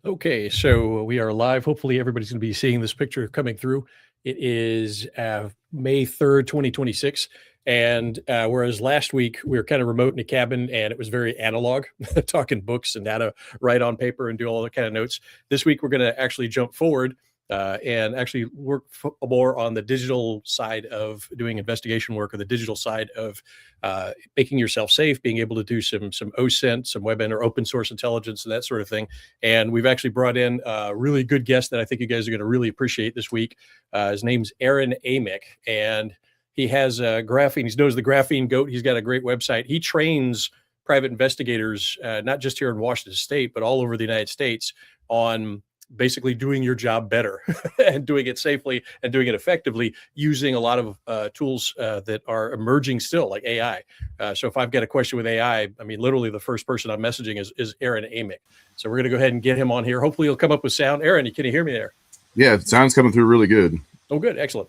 Okay, so we are live. Hopefully, everybody's going to be seeing this picture coming through. It is May 3rd, 2026. And whereas last week we were kind of remote in a cabin and it was very analog, talking books and how to write on paper and do all the kind of notes, this week we're going to actually jump forward and actually work more on the digital side of doing investigation work, or the digital side of making yourself safe, being able to do some OSINT, some web or open source intelligence, and that sort of thing. And we've actually brought in a really good guest that I think you guys are going to really appreciate this week. His name's Amick, and he has graphene. He's known as the Graphene Goat. He's got a great website. He trains private investigators, not just here in Washington State, but all over the United States, on basically doing your job better and doing it safely and doing it effectively using a lot of tools that are emerging still, like AI. So if I've got a question with AI, I mean, literally the first person I'm messaging is Amick. So we're going to go ahead and get him on here. Hopefully he'll come up with sound. Aaron, can you hear me there? Yeah, sound's coming through really good. Oh, good. Excellent.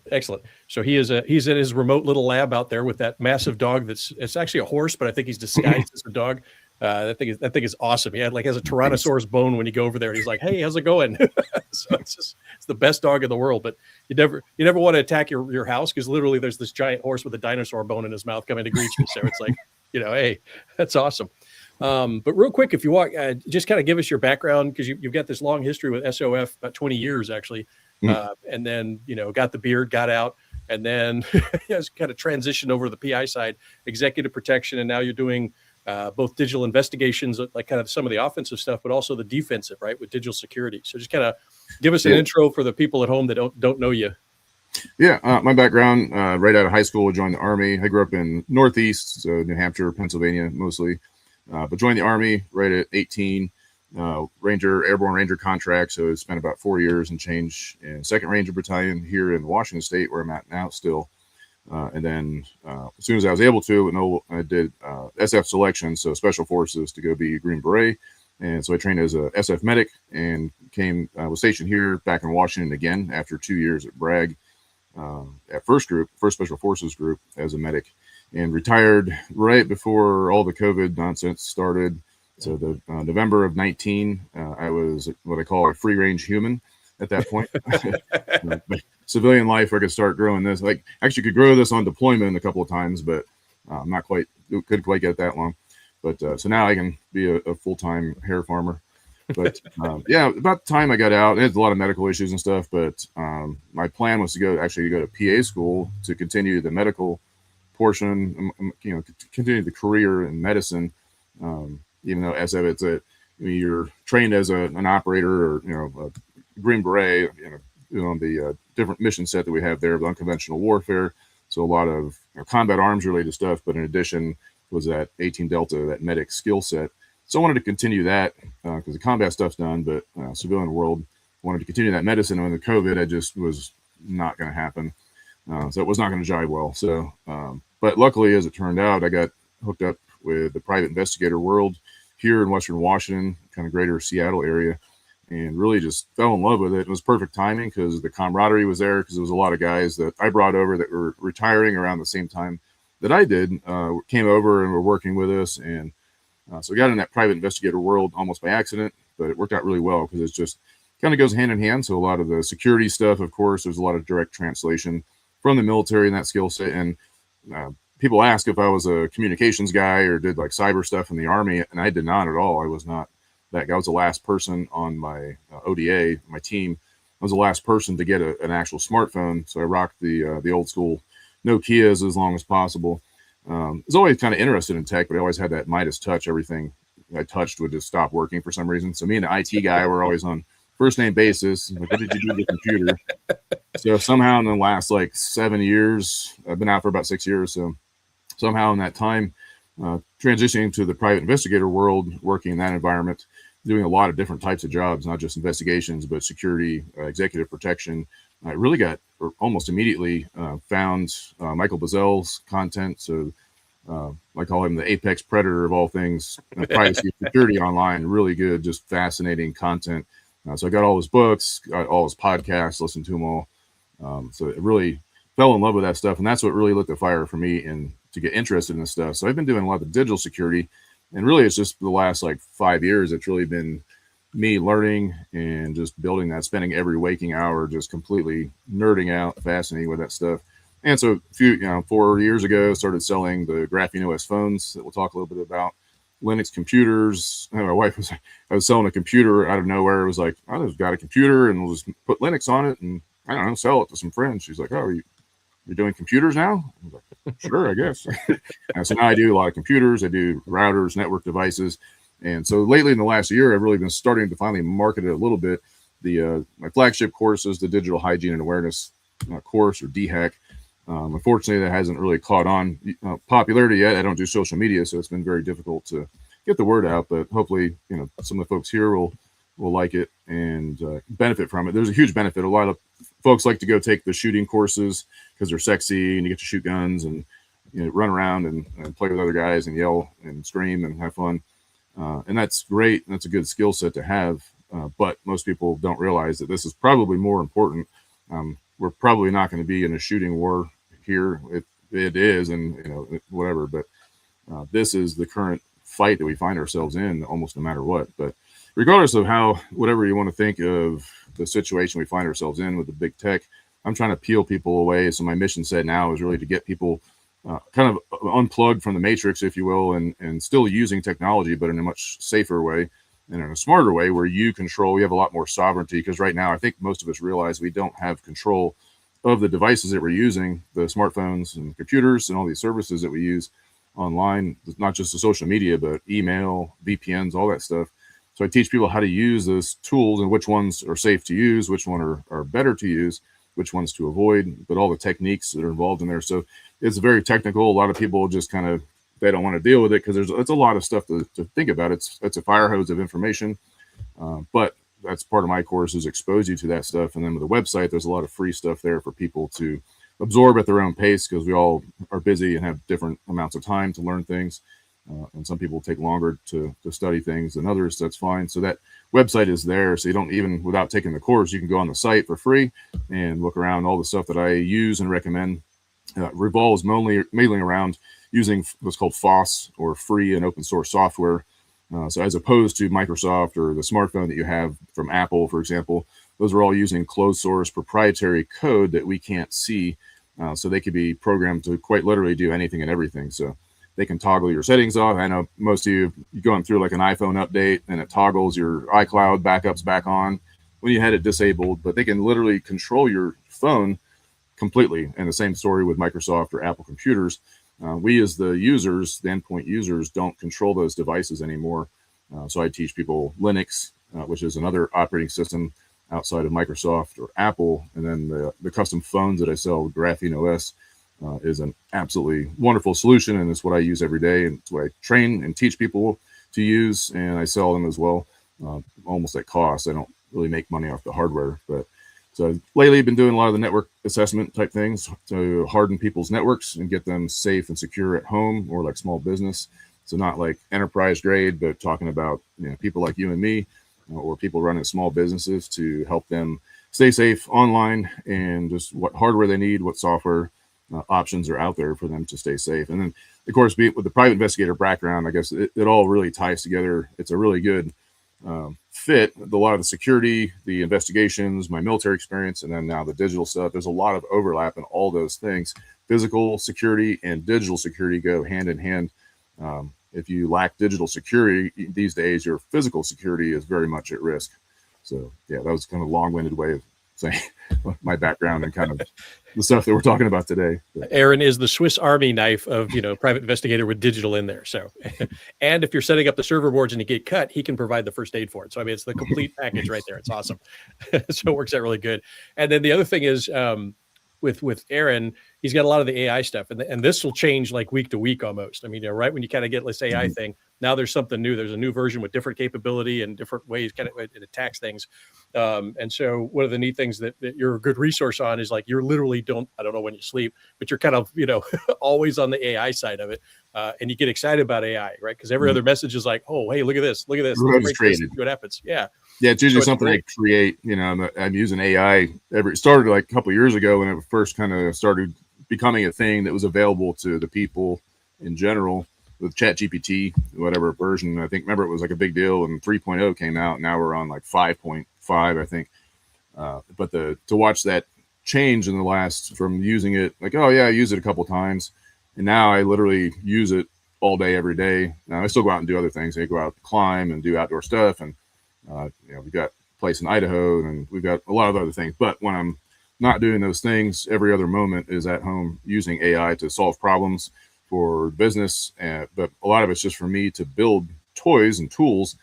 So he's in his remote little lab out there with that massive dog. It's actually a horse, but I think he's disguised as a dog. That thing is awesome. He has a Tyrannosaurus bone when you go over there, and he's like, "Hey, how's it going?" So it's the best dog in the world. But you never want to attack your house, because literally there's this giant horse with a dinosaur bone in his mouth coming to greet you. So it's like, hey, that's awesome. But real quick, if you want, just kind of give us your background, because you've got this long history with SOF, about 20 years actually, and then got the beard, got out, and then kind of transitioned over to the PI side, executive protection, and now you're doing both digital investigations, like kind of some of the offensive stuff, but also the defensive, right, with digital security. So just kind of give us an intro for the people at home that don't know you. Yeah, my background, right out of high school, I joined the Army. I grew up in Northeast, so New Hampshire, Pennsylvania mostly, but joined the Army right at 18, airborne ranger contract. So I spent about 4 years and change in 2nd Ranger Battalion here in Washington State, where I'm at now still. And then as soon as I was able to, I did SF selection, so Special Forces, to go be a Green Beret. And so I trained as a SF medic and was stationed here back in Washington again after 2 years at Bragg at First Special Forces Group as a medic, and retired right before all the COVID nonsense started. So the November of 19, I was what I call a free range human at that point. Civilian life, I could start growing this. Like, actually could grow this on deployment a couple of times, but couldn't quite get that long. But so now I can be a full-time hair farmer. But yeah, about the time I got out, there's a lot of medical issues and stuff, but my plan was to go to PA school to continue the medical portion, continue the career in medicine. Even though SF, you're trained as an operator, or a Green Beret, on the different mission set that we have there of unconventional warfare. So a lot of combat arms related stuff, but in addition was that 18 Delta, that medic skill set. So I wanted to continue that because the combat stuff's done, but civilian world wanted to continue that medicine. And with the COVID, it just was not going to happen. So it was not going to jive well. So, but luckily, as it turned out, I got hooked up with the private investigator world here in Western Washington, kind of greater Seattle area, and really just fell in love with it. It was perfect timing because the camaraderie was there, because there was a lot of guys that I brought over that were retiring around the same time that I did, came over and were working with us. And so I got in that private investigator world almost by accident, but it worked out really well because it's just kind of goes hand in hand. So a lot of the security stuff, of course, there's a lot of direct translation from the military and that skill set. And people ask if I was a communications guy or did like cyber stuff in the Army, and I did not at all. I was not that guy. I was the last person on my ODA, my team. I was the last person to get an actual smartphone. So I rocked the old school Nokias as long as possible. I was always kind of interested in tech, but I always had that Midas touch. Everything I touched would just stop working for some reason. So me and the IT guy were always on first name basis. Like, what did you do with the computer? So somehow in the last 7 years, I've been out for about 6 years. So somehow in that time, transitioning to the private investigator world, working in that environment, doing a lot of different types of jobs, not just investigations, but security, executive protection. I really got almost immediately found Michael Bazel's content. So I call him the apex predator of all things privacy and security online. Really good, just fascinating content. So I got all his books, got all his podcasts, listened to them all. So it really fell in love with that stuff. And that's what really lit the fire for me and to get interested in this stuff. So I've been doing a lot of digital security. And really, it's just the last 5 years, it's really been me learning and just building that, spending every waking hour just completely nerding out, fascinating with that stuff. And so 4 years ago, started selling the Graphene OS phones that we'll talk a little bit about. Linux computers. My wife I was selling a computer out of nowhere. It was like, I just got a computer and we'll just put Linux on it and I don't know, sell it to some friends. She's like, oh, you're doing computers now? I was like, sure, I guess. And so now I do a lot of computers. I do routers, network devices. And so lately in the last year, I've really been starting to finally market it a little bit. My flagship course is the Digital Hygiene and Awareness course, or DHAC. Unfortunately, that hasn't really caught on popularity yet. I don't do social media, so it's been very difficult to get the word out. But hopefully, some of the folks here will like it and benefit from it. There's a huge benefit. A lot of folks like to go take the shooting courses because they're sexy and you get to shoot guns and run around and play with other guys and yell and scream and have fun. And that's great. That's a good skill set to have. But most people don't realize that this is probably more important. We're probably not going to be in a shooting war here. It is, and whatever. But this is the current fight that we find ourselves in, almost no matter what. But regardless of whatever you want to think of the situation we find ourselves in with the big tech, I'm trying to peel people away. So my mission set now is really to get people kind of unplugged from the matrix, if you will, and still using technology, but in a much safer way and in a smarter way where you have a lot more sovereignty. Because right now, I think most of us realize we don't have control of the devices that we're using, the smartphones and computers and all these services that we use online, not just the social media, but email, VPNs, all that stuff. So I teach people how to use those tools and which ones are safe to use, which one are better to use, which ones to avoid, but all the techniques that are involved in there. So it's very technical. A lot of people just they don't want to deal with it because it's a lot of stuff to think about. It's a fire hose of information, but that's part of my course, is expose you to that stuff. And then with the website, there's a lot of free stuff there for people to absorb at their own pace, because we all are busy and have different amounts of time to learn things. And some people take longer to study things than others. That's fine. So that website is there. So you don't even, without taking the course, you can go on the site for free and look around. All the stuff that I use and recommend revolves mainly around using what's called FOSS, or free and open source software. So as opposed to Microsoft or the smartphone that you have from Apple, for example, those are all using closed source proprietary code that we can't see. So they could be programmed to quite literally do anything and everything. So they can toggle your settings off. I know most of you're going through like an iPhone update and it toggles your iCloud backups back on when you had it disabled, but they can literally control your phone completely. And the same story with Microsoft or Apple computers. We as the users, the endpoint users, don't control those devices anymore. So I teach people Linux, which is another operating system outside of Microsoft or Apple. And then the custom phones that I sell, Graphene OS, is an absolutely wonderful solution. And it's what I use every day. And it's what I train and teach people to use. And I sell them as well, almost at cost. I don't really make money off the hardware, but so lately I've been doing a lot of the network assessment type things to harden people's networks and get them safe and secure at home or like small business. So not like enterprise grade, but talking about people like you and me, or people running small businesses, to help them stay safe online, and just what hardware they need, what software options are out there for them to stay safe. And then of course, with the private investigator background, I guess it all really ties together. It's a really good fit. A lot of the security, the investigations, my military experience, and then now the digital stuff. There's a lot of overlap in all those things. Physical security and digital security go hand in hand. If you lack digital security these days, your physical security is very much at risk. So yeah, that was kind of a long-winded way of saying my background and kind of the stuff that we're talking about today. Aaron is the Swiss Army knife of, private investigator with digital in there. So, and if you're setting up the server boards and you get cut, he can provide the first aid for it. So, I mean, it's the complete package right there. It's awesome. So it works out really good. And then the other thing is, with Aaron, he's got a lot of the AI stuff, and this will change like week to week almost. I mean, right when you kind of get this AI thing, now there's something new. There's a new version with different capability and different ways it attacks things. And so one of the neat things that you're a good resource on is like, you're literally I don't know when you sleep, but you're kind of, always on the AI side of it. And you get excited about AI, right? Because every other message is like, oh, hey, look at this. Let's see what happens. Yeah. Yeah, it's usually something I create. I'm using AI. It started like a couple of years ago when it first kind of started becoming a thing that was available to the people in general. with ChatGPT, whatever version. I think, remember, it was like a big deal when 3.0 came out. Now we're on like 5.5, I think. But to watch that change in the last, from using it like, oh yeah, I use it a couple times, and now I literally use it all day, every day. Now I still go out and do other things. I go out, climb, and do outdoor stuff, and we've got a place in Idaho, and we've got a lot of other things. But when I'm not doing those things, every other moment is at home using AI to solve problems for business. But a lot of it's just for me to build toys and tools,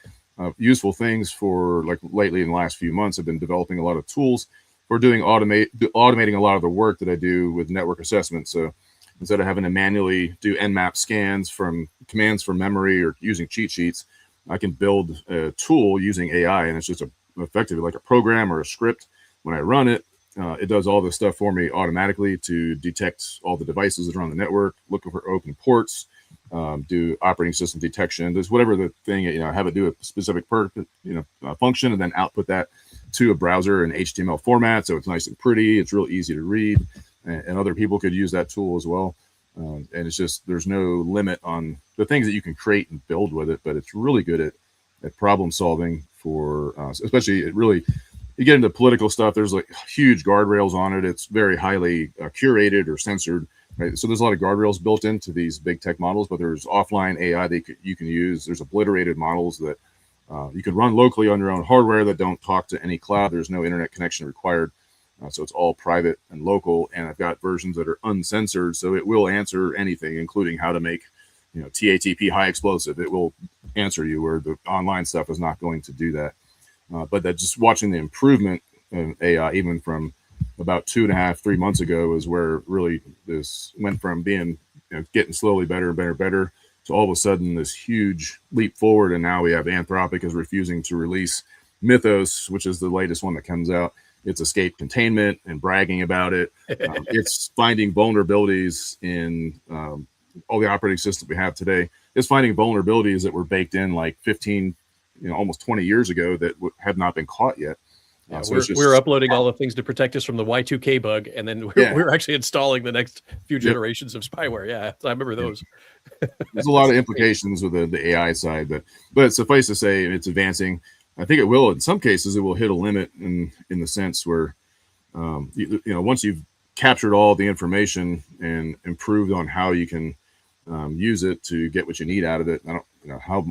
useful things for, like, lately in the last few months, I've been developing a lot of tools for doing automating a lot of the work that I do with network assessment. So instead of having to manually do Nmap scans from commands from memory or using cheat sheets, I can build a tool using AI, and it's just effectively like a program or a script. When I run it, it does all this stuff for me automatically to detect all the devices that are on the network, looking for open ports, do operating system detection, there's whatever the thing, have it do a specific function, and then output that to a browser in HTML format. So it's nice and pretty. It's real easy to read, and other people could use that tool as well. And it's just, there's no limit on the things that you can create and build with it, but it's really good at problem solving for, especially, it really, you get into political stuff, there's like huge guardrails on it. It's very highly curated or censored, right? So there's a lot of guardrails built into these big tech models, but there's offline AI that you can use. There's obliterated models that you can run locally on your own hardware that don't talk to any cloud. There's no internet connection required. So it's all private and local. And I've got versions that are uncensored, so it will answer anything, including how to make, TATP high explosive. It will answer you, where the online stuff is not going to do that. But that, just watching the improvement in AI, even from about 2.5-3 months ago, is where really this went from being, getting slowly better and better and better, to all of a sudden this huge leap forward. And now we have Anthropic is refusing to release Mythos, which is the latest one that comes out. It's escape containment and bragging about it. It's finding vulnerabilities in all the operating systems we have today. It's finding vulnerabilities that were baked in like 15, almost 20 years ago that have not been caught yet. So we're uploading all the things to protect us from the Y2K bug, and then we're actually installing the next few generations of spyware. Yeah, I remember those. There's a lot of implications with the AI side, but suffice to say, it's advancing. I think it will, in some cases, it will hit a limit in the sense where, once you've captured all the information and improved on how you can use it to get what you need out of it. I don't,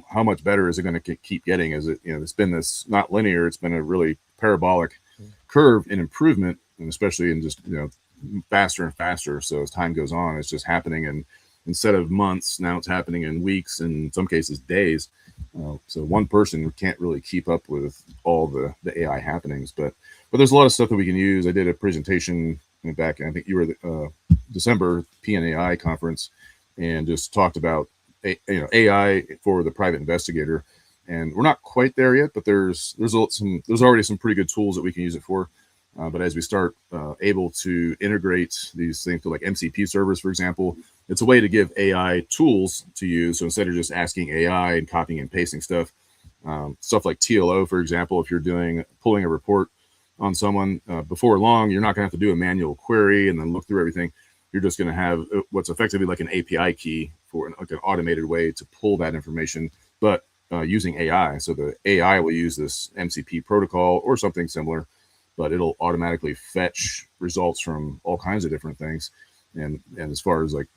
how much better is it going to keep getting? Is it, it's been this not linear, it's been a really parabolic curve in improvement, and especially in just, faster and faster. So as time goes on, it's just happening, and instead of months, now it's happening in weeks, and in some cases days. So one person can't really keep up with all the AI happenings, but there's a lot of stuff that we can use. I did a presentation back, I think you were the December PNAI conference, and just talked about AI for the private investigator. And we're not quite there yet, but there's already some pretty good tools that we can use it for. But as we start able to integrate these things to, like, MCP servers, for example, it's a way to give AI tools to use. So instead of just asking AI and copying and pasting stuff like TLO, for example, if you're pulling a report on someone, before long, you're not going to have to do a manual query and then look through everything. You're just going to have what's effectively like an API key for an automated way to pull that information, but using AI. So the AI will use this MCP protocol or something similar, but it'll automatically fetch results from all kinds of different things. And as far as like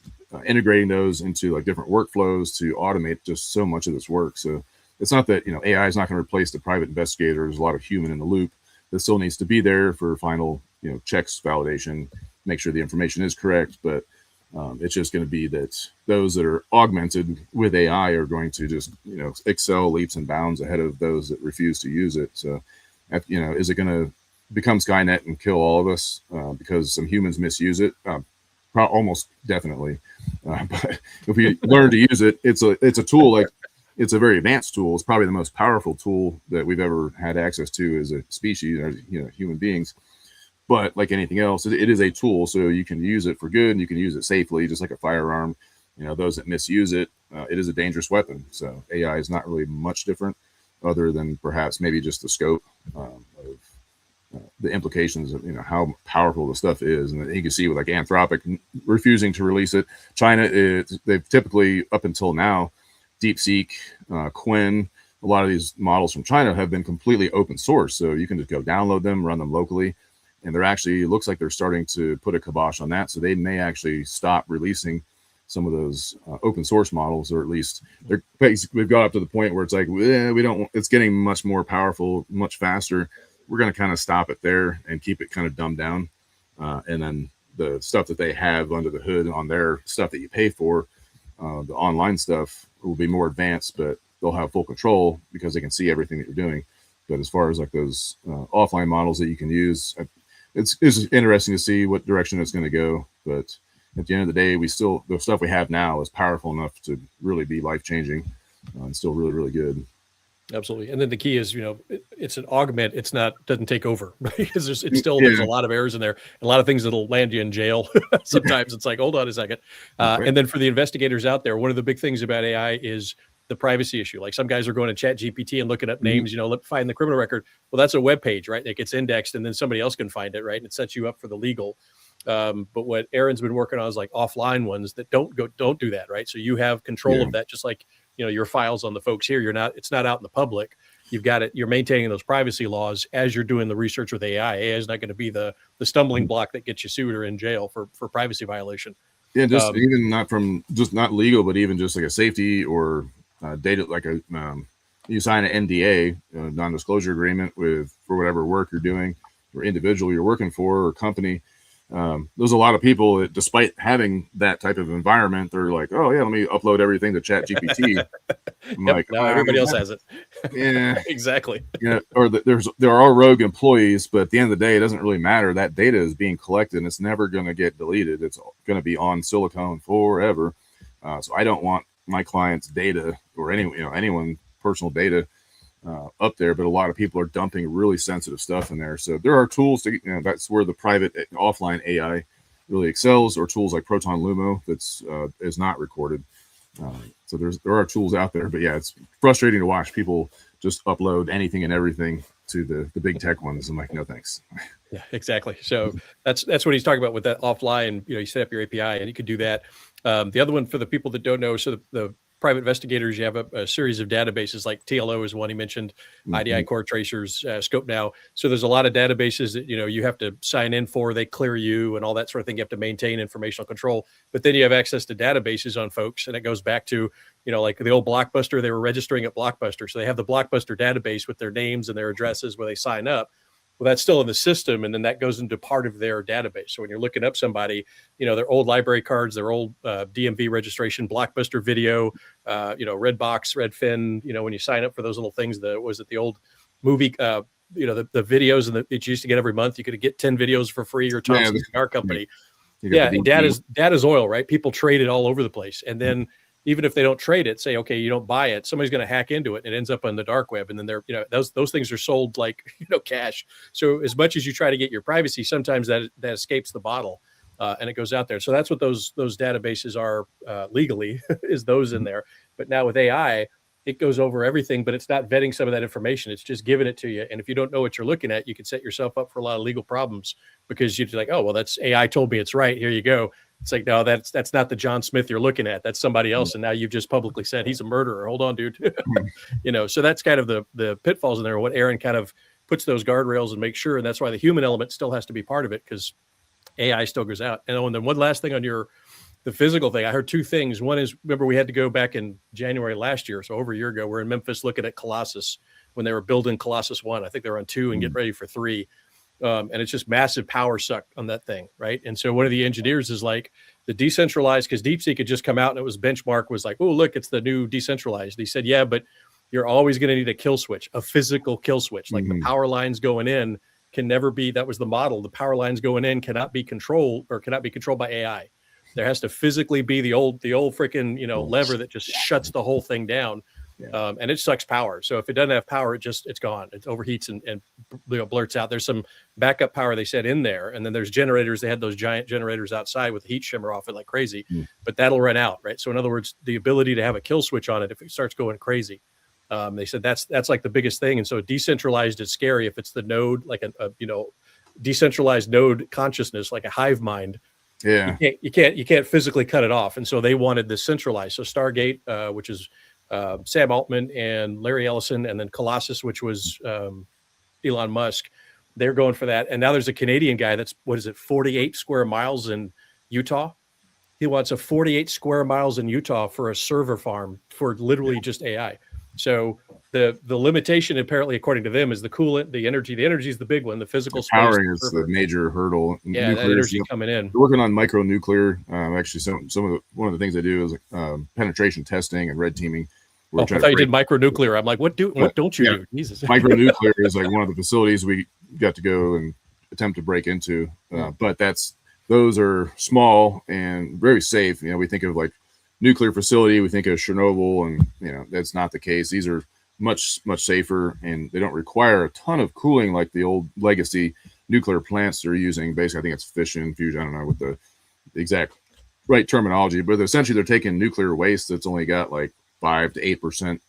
integrating those into like different workflows to automate just so much of this work. So it's not that, AI is not going to replace the private investigator. There's a lot of human in the loop that still needs to be there for final, checks, validation, make sure the information is correct. But it's just going to be that those that are augmented with AI are going to just, excel leaps and bounds ahead of those that refuse to use it. So, is it going to become Skynet and kill all of us because some humans misuse it? Almost definitely. But if we learn to use it, it's a tool. Like, it's a very advanced tool. It's probably the most powerful tool that we've ever had access to as a species, or, human beings. But like anything else, it is a tool. So you can use it for good, and you can use it safely, just like a firearm. Those that misuse it, it is a dangerous weapon. So AI is not really much different, other than perhaps maybe just the scope of the implications of how powerful the stuff is. And you can see with like Anthropic refusing to release it. China, they've typically up until now, DeepSeek, Quinn, a lot of these models from China have been completely open source, so you can just go download them, run them locally. And they're actually, it looks like they're starting to put a kibosh on that, so they may actually stop releasing some of those open source models, or at least we've got up to the point where it's like, we don't. It's getting much more powerful, much faster. We're going to kind of stop it there and keep it kind of dumbed down, and then the stuff that they have under the hood on their stuff that you pay for, the online stuff will be more advanced, but they'll have full control because they can see everything that you're doing. But as far as like those offline models that you can use, it's interesting to see what direction it's going to go. But at the end of the day, the stuff we have now is powerful enough to really be life-changing and still really, really good. Absolutely. And then the key is, it's an augment. It's not, doesn't take over, right? Because there's a lot of errors in there, and a lot of things that'll land you in jail. Sometimes it's like, hold on a second. And then for the investigators out there, one of the big things about AI is the privacy issue. Like some guys are going to Chat GPT and looking up names, find the criminal record. Well, that's a web page, right? That gets indexed and then somebody else can find it, right? And it sets you up for the legal. But what Aaron's been working on is like offline ones that don't do that, right? So you have control of that, just like your files on the folks here. It's not out in the public. You've got it. You're maintaining those privacy laws as you're doing the research with AI. AI is not going to be the stumbling block that gets you sued or in jail for privacy violation. Yeah, just even not legal, but even just like a safety or data, like you sign an NDA, non-disclosure agreement for whatever work you're doing, or individual you're working for, or company. There's a lot of people that, despite having that type of environment, they're like, oh yeah, let me upload everything to Chat GPT. Now everybody else has it. Yeah, exactly. Or there are rogue employees, but at the end of the day, it doesn't really matter. That data is being collected, and it's never going to get deleted. It's going to be on silicon forever. So I don't want my client's data or anyone's personal data up there, but a lot of people are dumping really sensitive stuff in there. So there are tools to, that's where the private offline AI really excels, or tools like Proton Lumo is not recorded. So there are tools out there, but yeah, it's frustrating to watch people just upload anything and everything to the big tech ones. I'm like, no, thanks. Yeah, exactly. So that's what he's talking about with that offline. You set up your API and you could do that. The other one for the people that don't know, so the private investigators, you have a series of databases, like TLO is one he mentioned, IDI Core Tracers, Scope Now. So there's a lot of databases that you have to sign in for, they clear you and all that sort of thing. You have to maintain informational control, but then you have access to databases on folks, and it goes back to like the old Blockbuster. They were registering at Blockbuster, so they have the Blockbuster database with their names and their addresses where they sign up. Well, that's still in the system, and then that goes into part of their database. So when you're looking up somebody, their old library cards, their old DMV registration, Blockbuster video, Redbox, Redfin, when you sign up for those little things, the old movie, the videos that you used to get every month, you could get 10 videos for free, or Thompson Cigar Company. Yeah, data's oil, right? People trade it all over the place, and then even if they don't trade it, say, okay, you don't buy it, somebody's going to hack into it and it ends up on the dark web. And then those things are sold like, cash. So as much as you try to get your privacy, sometimes that escapes the bottle and it goes out there. So that's what those databases are legally is those in there. But now with AI, it goes over everything, but it's not vetting some of that information. It's just giving it to you. And if you don't know what you're looking at, you can set yourself up for a lot of legal problems, because you're like, oh, well, that's AI told me it's right. Here you go. It's like, no, that's not the John Smith you're looking at. That's somebody else. And now you've just publicly said he's a murderer. Hold on, dude. So that's kind of the pitfalls in there. What Aaron kind of puts those guardrails and makes sure. And that's why the human element still has to be part of it, because AI still goes out. And then one last thing on the physical thing, I heard two things. One is, remember, we had to go back in January last year, so over a year ago, we're in Memphis looking at Colossus when they were building Colossus 1. I think they're on 2 and getting ready for 3. And it's just massive power suck on that thing, right? And so one of the engineers is like, the decentralized, because DeepSeek had just come out and it was benchmark was like, oh, look, it's the new decentralized. He said, yeah, but you're always going to need a kill switch, a physical kill switch. Like the power lines going in can never be, that was the model. The power lines going in cannot be controlled by AI. There has to physically be the old freaking, lever that just shuts the whole thing down. Yeah. And it sucks power. So if it doesn't have power, it's gone. It overheats and blurts out. There's some backup power they set in there. And then there's generators. They had those giant generators outside with the heat shimmer off it like crazy, but that'll run out, right? So in other words, the ability to have a kill switch on it, if it starts going crazy, they said that's like the biggest thing. And so decentralized is scary if it's the node, like decentralized node consciousness, like a hive mind. Yeah. You can't physically cut it off. And so they wanted this centralized. So Stargate, which is Sam Altman and Larry Ellison, and then Colossus, which was Elon Musk. They're going for that. And now there's a Canadian guy that's, 48 square miles in Utah. He wants a 48 square miles in Utah for a server farm for literally just AI. So the limitation, apparently, according to them, is the coolant, the energy. The energy is the big one. The physical space. Powering is the major hurdle. Yeah, that energy coming in. We're working on micronuclear. Actually, one of the things I do is penetration testing and red teaming. I thought you did micronuclear. I'm like, what don't you do? Jesus. Micronuclear is like one of the facilities we got to go and attempt to break into. But those are small and very safe. We think of like nuclear facility, we think of Chernobyl, and that's not the case. These are much safer, and they don't require a ton of cooling like the old legacy nuclear plants they're using. Basically, I think it's fission, fusion. I don't know what the exact right terminology, but essentially they're taking nuclear waste that's only got like 5 to 8%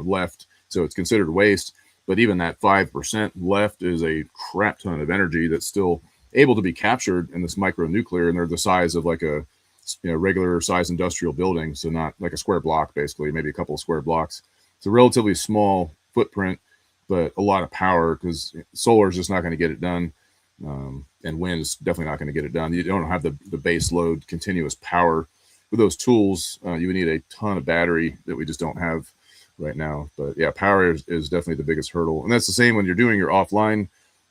left, so it's considered waste. But even that 5% left is a crap ton of energy that's still able to be captured in this micronuclear, and they're the size of like a regular size industrial building, so not like a square block, basically, maybe a couple of square blocks. It's a relatively small footprint, but a lot of power, because solar is just not going to get it done, and wind is definitely not going to get it done. You don't have the base load continuous power. With those tools, you would need a ton of battery that we just don't have right now. But yeah, power is definitely the biggest hurdle, and that's the same when you're doing your offline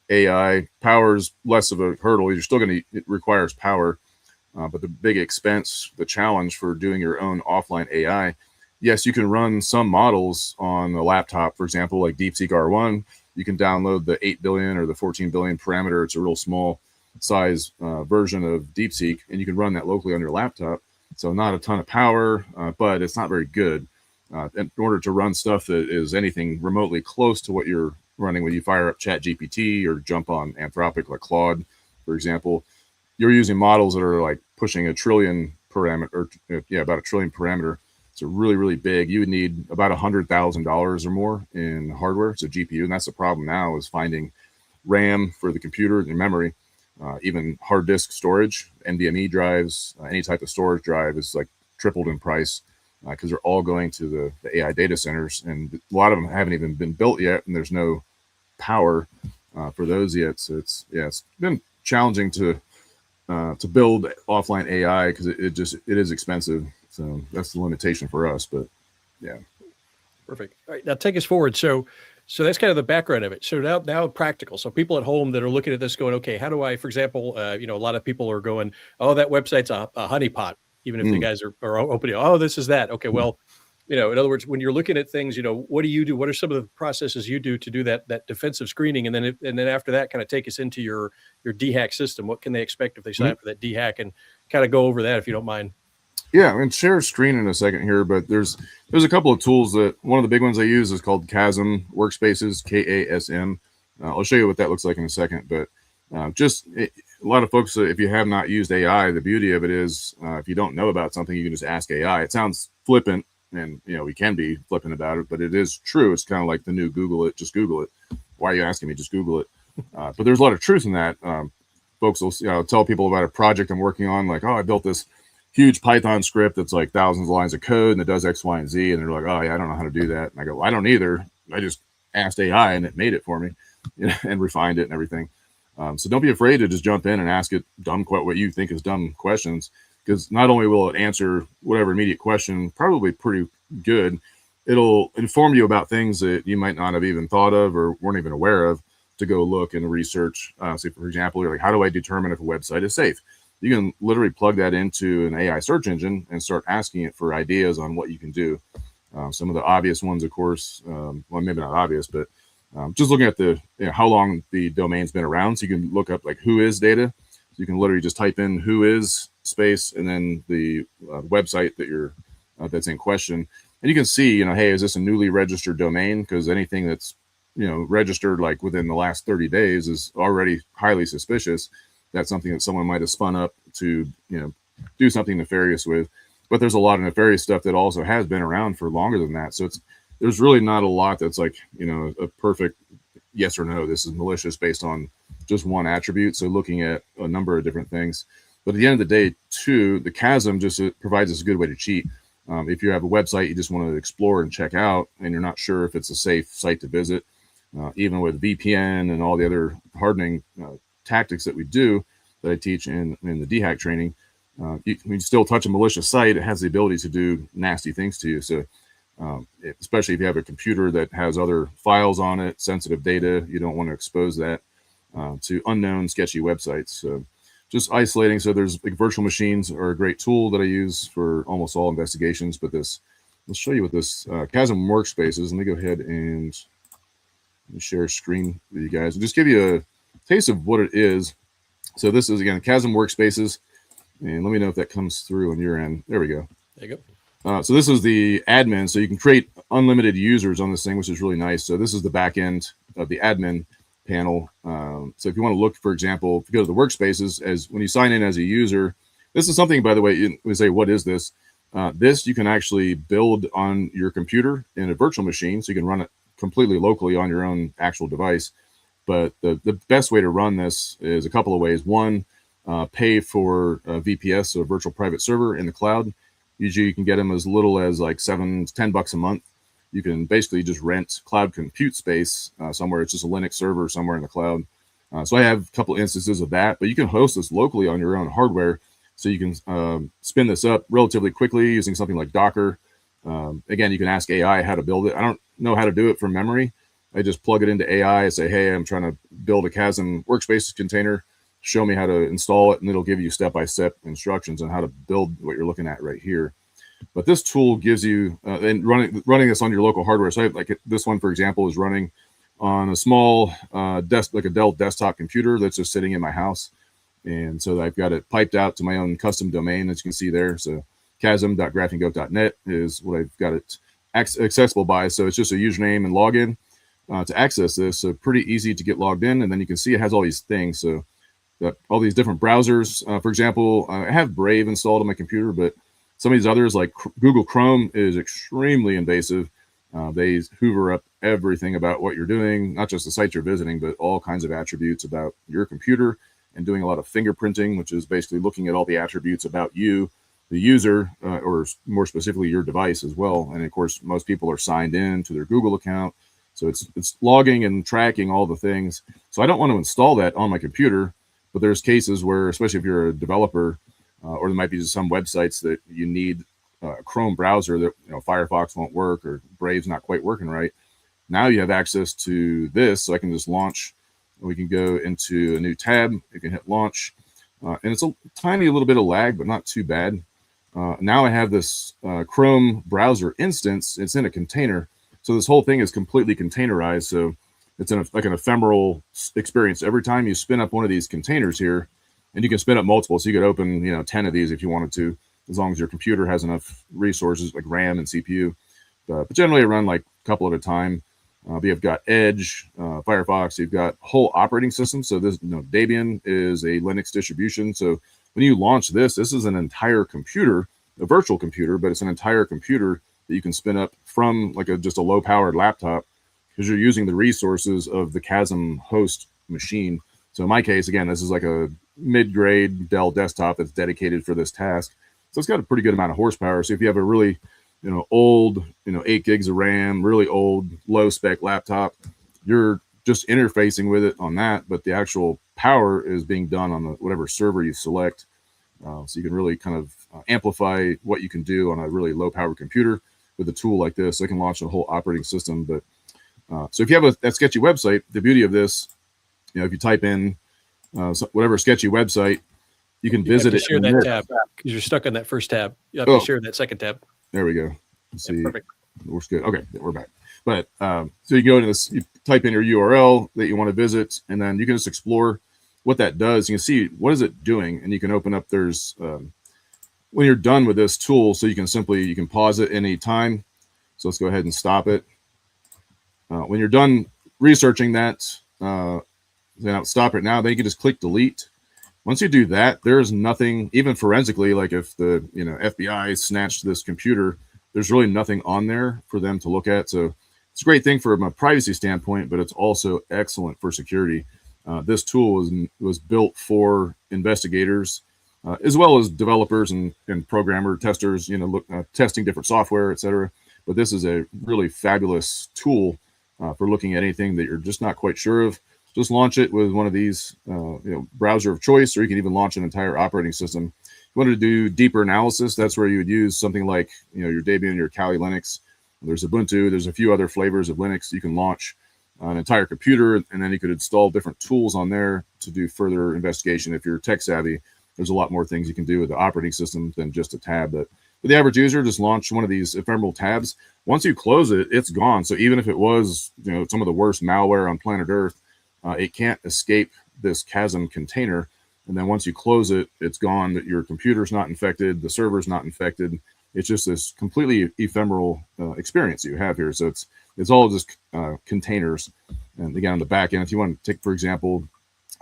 AI. Power is less of a hurdle. You're still going to, it requires power, but the big expense, the challenge for doing your own offline AI, yes, you can run some models on a laptop, for example, like DeepSeek R1. You can download the 8 billion or the 14 billion parameter. It's a real small size version of DeepSeek, and you can run that locally on your laptop. So not a ton of power, but it's not very good. In order to run stuff that is anything remotely close to what you're running when you fire up ChatGPT or jump on Anthropic like Claude, for example, you're using models that are like pushing a trillion parameter, about a trillion parameter. So really, really big. You would need about $100,000 or more in hardware, so GPU, and that's the problem now, is finding RAM for the computer and memory, even hard disk storage, NVMe drives, any type of storage drive is like tripled in price, because they're all going to the AI data centers, and a lot of them haven't even been built yet, and there's no power for those yet. So it's been challenging to build offline AI, because it is expensive. So that's the limitation for us, but yeah. Perfect. All right, now take us forward. So that's kind of the background of it. So now practical. So people at home that are looking at this going, okay, how do I, for example, a lot of people are going, oh, that website's a honeypot, even if the guys are opening, oh, this is that. Okay, well, in other words, when you're looking at things, what do you do? What are some of the processes you do to do that defensive screening? And then after that, kind of take us into your DHack system. What can they expect if they sign up for that DHack, and kind of go over that if you don't mind? Yeah, I'm going to share a screen in a second here, but there's a couple of tools that one of the big ones I use is called Chasm Workspaces, KASM. I'll show you what that looks like in a second, but a lot of folks, if you have not used AI, the beauty of it is if you don't know about something, you can just ask AI. It sounds flippant, and we can be flippant about it, but it is true. It's kind of like the new Google it, just Google it. Why are you asking me? Just Google it. But there's a lot of truth in that. Folks will tell people about a project I'm working on, like, oh, I built this huge Python script that's like thousands of lines of code, and it does X, Y, and Z. And they're like, oh yeah, I don't know how to do that. And I go, well, I don't either. I just asked AI and it made it for me, and refined it and everything. So don't be afraid to just jump in and ask it what you think is dumb questions, because not only will it answer whatever immediate question probably pretty good, it'll inform you about things that you might not have even thought of or weren't even aware of, to go look and research. Say, for example, you're like, how do I determine if a website is safe? You can literally plug that into an AI search engine and start asking it for ideas on what you can do. Some of the obvious ones, of course, well, maybe not obvious, but just looking at how long the domain's been around. So you can look up like who is data. So you can literally just type in who is space and then the website that's in question. And you can see, hey, is this a newly registered domain? Because anything that's, registered like within the last 30 days is already highly suspicious. That's something that someone might have spun up to, do something nefarious with. But there's a lot of nefarious stuff that also has been around for longer than that. So there's really not a lot that's like, a perfect yes or no. This is malicious based on just one attribute. So looking at a number of different things. But at the end of the day, too, the chasm just provides us a good way to cheat. If you have a website you just want to explore and check out, and you're not sure if it's a safe site to visit, even with VPN and all the other hardening tactics that we do that I teach in the DHAC training, you still touch a malicious site. It has the ability to do nasty things to you. So especially if you have a computer that has other files on it, sensitive data, you don't want to expose that to unknown sketchy websites. So just isolating. So there's like virtual machines are a great tool that I use for almost all investigations, but let's show you what this Chasm workspaces. Let me go ahead and share a screen with you guys and just give you a taste of what it is. So this is, again, Chasm workspaces, and let me know if that comes through on your end. There we go. There you go. So this is the admin. So you can create unlimited users on this thing, which is really nice. So this is the back end of the admin panel. So if you want to look, for example, if you go to the workspaces, as when you sign in as a user, this is something, by the way, we say, what is this? This you can actually build on your computer in a virtual machine, so you can run it completely locally on your own actual device. But the best way to run this is a couple of ways. One, pay for VPS, so a virtual private server in the cloud. Usually you can get them as little as like $7 to $10 a month. You can basically just rent cloud compute space somewhere. It's just a Linux server somewhere in the cloud. So I have a couple instances of that, but you can host this locally on your own hardware. So you can spin this up relatively quickly using something like Docker. Again, you can ask AI how to build it. I don't know how to do it from memory. I just plug it into AI and say, hey, I'm trying to build a Chasm workspace container. Show me how to install it, and it'll give you step-by-step instructions on how to build what you're looking at right here. But this tool gives you, and running this on your local hardware site, like this one, for example, is running on a small like a Dell desktop computer that's just sitting in my house. And so I've got it piped out to my own custom domain, as you can see there. So chasm.graphinggoat.net is what I've got it accessible by. So it's just a username and login to access this. So pretty easy to get logged in. And then you can see it has all these things. So all these different browsers. For example, I have Brave installed on my computer, but some of these others, like Google Chrome, is extremely invasive. They hoover up everything about what you're doing, not just the sites you're visiting, but all kinds of attributes about your computer, and doing a lot of fingerprinting, which is basically looking at all the attributes about you, the user, or more specifically your device as well. And of course, most people are signed in to their Google account. So it's logging and tracking all the things. So I don't want to install that on my computer, but there's cases where, especially if you're a developer, or there might be just some websites that you need a Chrome browser that, Firefox won't work, or Brave's not quite working right. Now you have access to this, so I can just launch. We can go into a new tab. You can hit launch, and it's a tiny little bit of lag, but not too bad. Now I have this Chrome browser instance. It's in a container, so this whole thing is completely containerized. So it's like an ephemeral experience. Every time you spin up one of these containers here, and you can spin up multiple, so you could open 10 of these if you wanted to, as long as your computer has enough resources like RAM and CPU. But generally, I run like a couple at a time. You've got Edge, Firefox. You've got whole operating systems. So this, Debian is a Linux distribution. So when you launch this is an entire computer, a virtual computer, but it's an entire computer that you can spin up from like just a low-powered laptop, because you're using the resources of the Chasm host machine. So in my case, again, this is like a mid-grade Dell desktop that's dedicated for this task. So it's got a pretty good amount of horsepower. So if you have a really, old, 8 gigs of RAM, really old, low-spec laptop, you're just interfacing with it on that, but the actual power is being done on whatever server you select. So you can really kind of amplify what you can do on a really low-powered computer with a tool like this. So it can launch a whole operating system. But so if you have that sketchy website, the beauty of this, if you type in whatever sketchy website, you can visit it. Share that tab, because you're stuck on that first tab. You have to share that second tab. There we go. Let's see. Perfect. Works good. Okay, we're back. But so you go into this, you type in your URL that you want to visit, and then you can just explore what that does. You can see what is it doing, and you can open up. There's when you're done with this tool, so you can pause it any time. So let's go ahead and stop it. When you're done researching that, then stop it now. Then you can just click delete. Once you do that, there's nothing, even forensically, like if the FBI snatched this computer, there's really nothing on there for them to look at. So it's a great thing from a privacy standpoint, but it's also excellent for security. This tool was built for investigators, as well as developers and programmer testers, testing different software, etc. But this is a really fabulous tool for looking at anything that you're just not quite sure of. Just launch it with one of these browser of choice, or you can even launch an entire operating system. If you wanted to do deeper analysis, that's where you would use something like your Debian, your Kali Linux. There's Ubuntu. There's a few other flavors of Linux you can launch an entire computer, and then you could install different tools on there to do further investigation. If you're tech savvy, there's a lot more things you can do with the operating system than just a tab. But for the average user, just launch one of these ephemeral tabs. Once you close it, it's gone. So even if it was some of the worst malware on planet Earth, it can't escape this Chasm container. And then once you close it, it's gone. That your computer's not infected, the server's not infected. It's just this completely ephemeral experience you have here. So it's all just containers. And again, on the back end, if you want to take, for example,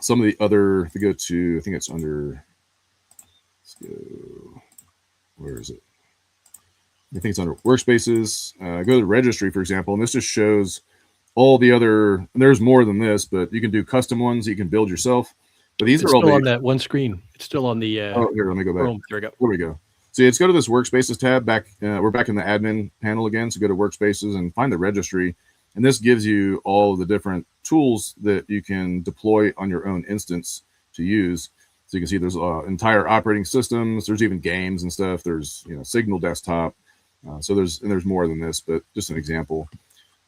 some of the other, if you go to, I think it's under, let's go, where is it? I think it's under workspaces. Go to the registry, for example, and this just shows all the other, there's more than this, but you can do custom ones you can build yourself. But these it's are all still on that one screen. It's still on the oh, here, let me go back. Chrome. There we go. There we go. So let's go to this workspaces tab. We're back in the admin panel again. So go to workspaces and find the registry. And this gives you all of the different tools that you can deploy on your own instance to use. So you can see there's entire operating systems. There's even games and stuff. There's Signal desktop. So there's more than this, but just an example.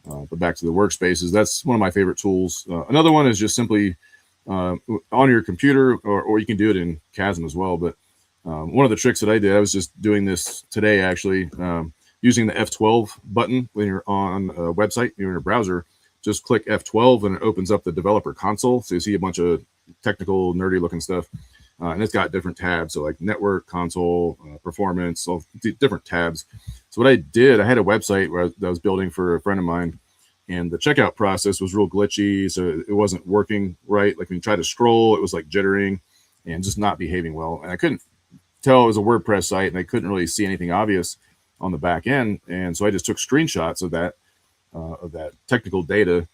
But back to the workspaces, that's one of my favorite tools. Another one is just simply on your computer, or you can do it in Chasm as well. But one of the tricks that I did, I was just doing this today actually, using the F12 button when you're on a website, you're in your browser. Just click F12 and it opens up the developer console. So you see a bunch of technical, nerdy looking stuff. And it's got different tabs. So like network, console, performance, all different tabs. So what I did, I had a website where I was building for a friend of mine, and the checkout process was real glitchy. So it wasn't working right. Like when you try to scroll, it was like jittering and just not behaving well. And I couldn't tell it was a WordPress site, and I couldn't really see anything obvious on the back end. And so I just took screenshots of that technical data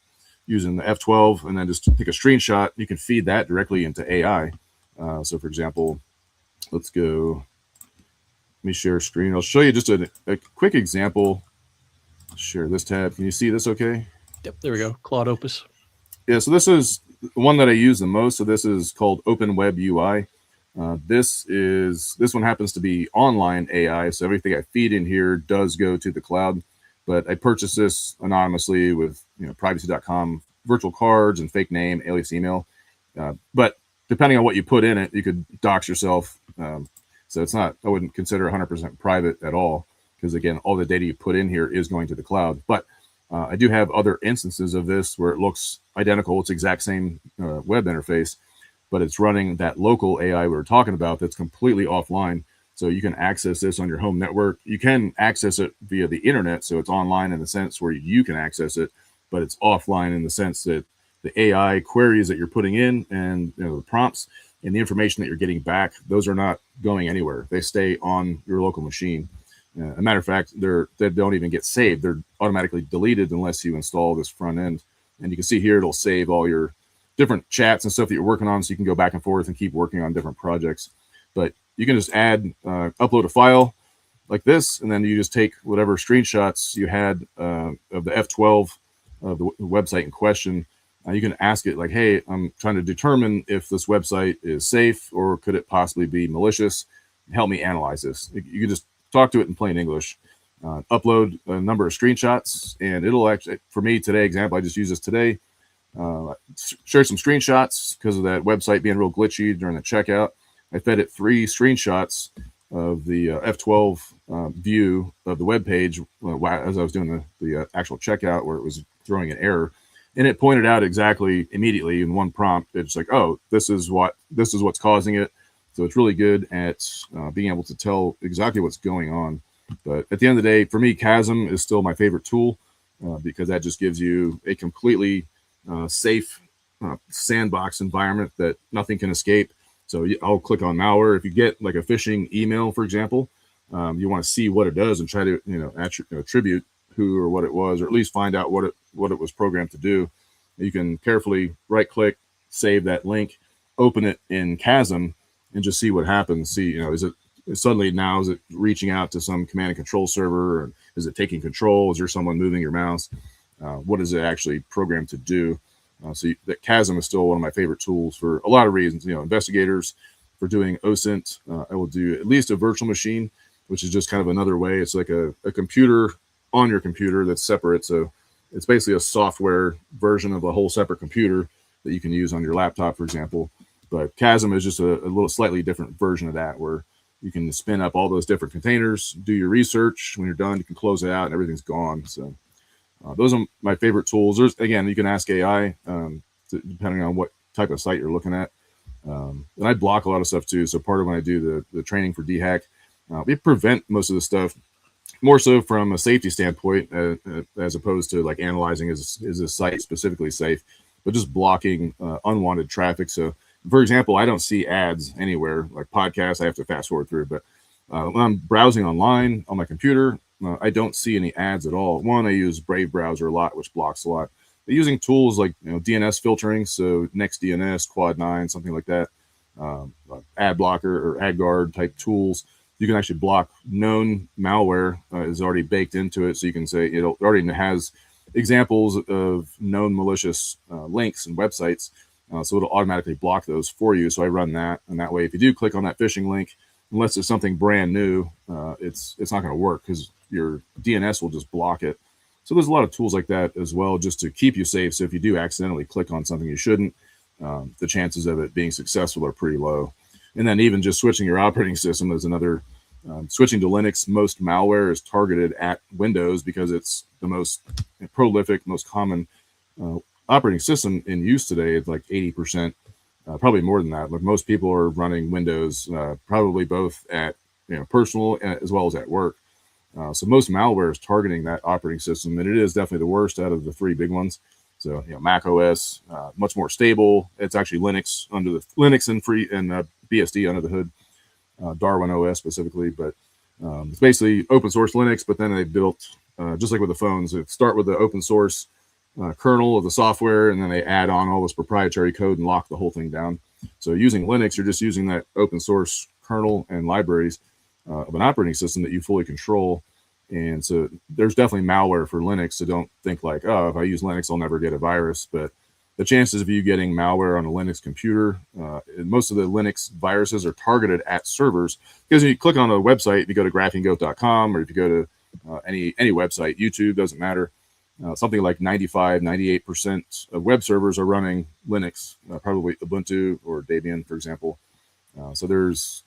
using the F12, and then just take a screenshot. You can feed that directly into AI. So for example, let's go, let me share screen. I'll show you just a quick example. Share this tab. Can you see this okay? Yep, there we go. Claude Opus. Yeah, so this is the one that I use the most. So this is called Open Web UI. This one happens to be online AI. So everything I feed in here does go to the cloud, but I purchased this anonymously with privacy.com virtual cards and fake name, alias email. But depending on what you put in it, you could dox yourself. So it's not, I wouldn't consider 100% private at all, because again, all the data you put in here is going to the cloud. But I do have other instances of this where it looks identical. It's the exact same web interface, but it's running that local AI we were talking about that's completely offline. So you can access this on your home network. You can access it via the internet. So it's online in the sense where you can access it, but it's offline in the sense that the AI queries that you're putting in and the prompts and the information that you're getting back, those are not going anywhere. They stay on your local machine. As a matter of fact, they don't even get saved. They're automatically deleted unless you install this front end. And you can see here, it'll save all your different chats and stuff that you're working on, so you can go back and forth and keep working on different projects. But you can just upload a file like this, and then you just take whatever screenshots you had of the F12 of the website in question. You can ask it like, hey, I'm trying to determine if this website is safe or could it possibly be malicious. Help me analyze this. You can just talk to it in plain English. Upload a number of screenshots, and it'll actually, for me today, example, I just used this today. Share some screenshots because of that website being real glitchy during the checkout. I fed it 3 screenshots of the F12 view of the web page as I was doing the actual checkout, where it was throwing an error. And it pointed out exactly immediately in one prompt. It's like, oh, this is what's causing it. So it's really good at being able to tell exactly what's going on. But at the end of the day, for me, Chasm is still my favorite tool because that just gives you a completely safe sandbox environment that nothing can escape. So I'll click on malware. If you get like a phishing email, for example, you want to see what it does and try to attribute who or what it was, or at least find out what it was programmed to do. You can carefully right click, save that link, open it in Chasm, and just see what happens. See, is it suddenly now, is it reaching out to some command and control server, or is it taking control? Is there someone moving your mouse? What is it actually programmed to do? So that Chasm is still one of my favorite tools for a lot of reasons. Investigators, for doing OSINT, I will do at least a virtual machine, which is just kind of another way. It's like a computer on your computer that's separate. So it's basically a software version of a whole separate computer that you can use on your laptop, for example. But Chasm is just a little slightly different version of that, where you can spin up all those different containers, do your research. When you're done, you can close it out and everything's gone. So those are my favorite tools. Again, you can ask AI depending on what type of site you're looking at. And I block a lot of stuff too. So part of when I do the training for DHack, we prevent most of the stuff more so from a safety standpoint, as opposed to like analyzing is this site specifically safe, but just blocking unwanted traffic. So for example, I don't see ads anywhere, like podcasts, I have to fast forward through, but when I'm browsing online on my computer, I don't see any ads at all. One, I use Brave browser a lot, which blocks a lot. But using tools like DNS filtering, so NextDNS, Quad9, something like that, ad blocker or ad guard type tools, you can actually block known malware is already baked into it. So you can say it already has examples of known malicious links and websites. So it'll automatically block those for you. So I run that, and that way, if you do click on that phishing link, unless it's something brand new, it's not going to work because your DNS will just block it. So there's a lot of tools like that as well, just to keep you safe. So if you do accidentally click on something you shouldn't, the chances of it being successful are pretty low. And then even just switching your operating system is another. Switching to Linux, most malware is targeted at Windows because it's the most prolific, most common operating system in use today. It's like 80%, probably more than that. Like most people are running Windows, probably both at personal as well as at work. So most malware is targeting that operating system, and it is definitely the worst out of the three big ones. So Mac OS, much more stable. It's actually Linux and free and BSD under the hood. Darwin OS specifically, but it's basically open source Linux, but then they built, just like with the phones, it start with the open source kernel of the software, and then they add on all this proprietary code and lock the whole thing down. So using Linux, you're just using that open source kernel and libraries of an operating system that you fully control. And so there's definitely malware for Linux. So don't think like, oh, if I use Linux, I'll never get a virus. But the chances of you getting malware on a Linux computer, most of the Linux viruses are targeted at servers, because if you click on a website, if you go to graphinggoat.com, or if you go to any website, YouTube, doesn't matter, something like 98% of web servers are running Linux, probably Ubuntu or Debian, for example. So there's,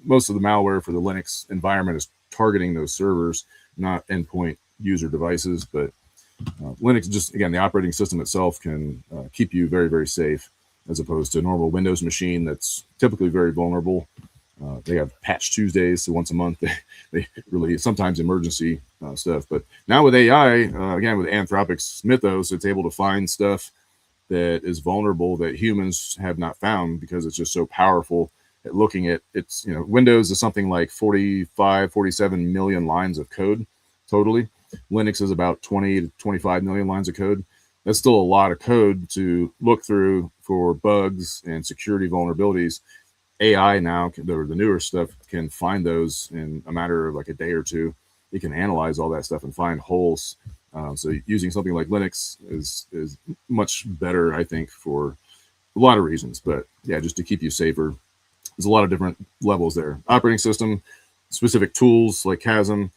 most of the malware for the Linux environment is targeting those servers, not endpoint user devices, but Linux, just again, the operating system itself can keep you very, very safe, as opposed to a normal Windows machine that's typically very vulnerable. They have Patch Tuesdays, so once a month they release sometimes emergency stuff. But now with AI, again with Anthropic's Mythos, it's able to find stuff that is vulnerable that humans have not found, because it's just so powerful at looking at it's. Windows is something like 47 million lines of code totally. Linux is about 20 to 25 million lines of code. That's still a lot of code to look through for bugs and security vulnerabilities. AI now, the newer stuff, can find those in a matter of like a day or two. It can analyze all that stuff and find holes. So using something like Linux is much better, I think, for a lot of reasons. But yeah, just to keep you safer. There's a lot of different levels there. Operating system, specific tools like Chasm,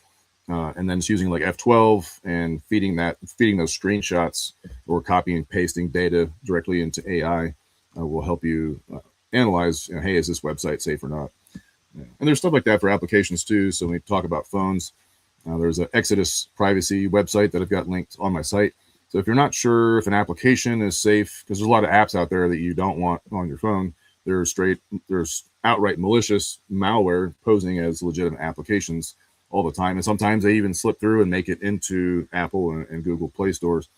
and then it's using like F12 and feeding those screenshots or copying and pasting data directly into AI will help you analyze, hey, is this website safe or not? Yeah. And there's stuff like that for applications too. So when we talk about phones, there's an Exodus privacy website that I've got linked on my site. So if you're not sure if an application is safe, because there's a lot of apps out there that you don't want on your phone, there's outright malicious malware posing as legitimate applications all the time, and sometimes they even slip through and make it into Apple and Google Play stores.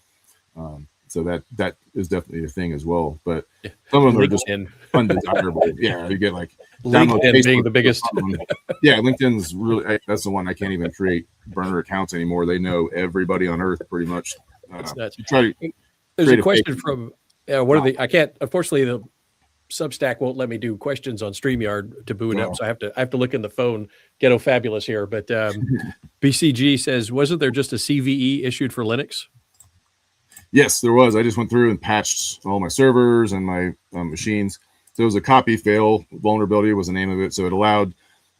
So that is definitely a thing as well. But some of them are just undesirable. Yeah, you get like LinkedIn being the biggest. Yeah, LinkedIn's really, that's the one I can't even create burner accounts anymore. They know everybody on earth pretty much. There's a question Yeah, what are the? I can't. Unfortunately, the Substack won't let me do questions on StreamYard to boot up, so I have to look in the phone. Ghetto fabulous here, but BCG says, wasn't there just a CVE issued for Linux? Yes, there was. I just went through and patched all my servers and my machines. So it was a copy fail vulnerability was the name of it. So it allowed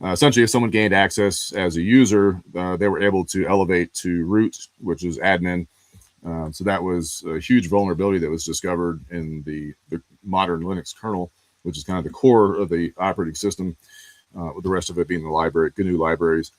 essentially if someone gained access as a user, they were able to elevate to root, which is admin. So that was a huge vulnerability that was discovered in the modern Linux kernel, which is kind of the core of the operating system, with the rest of it being the library, GNU libraries.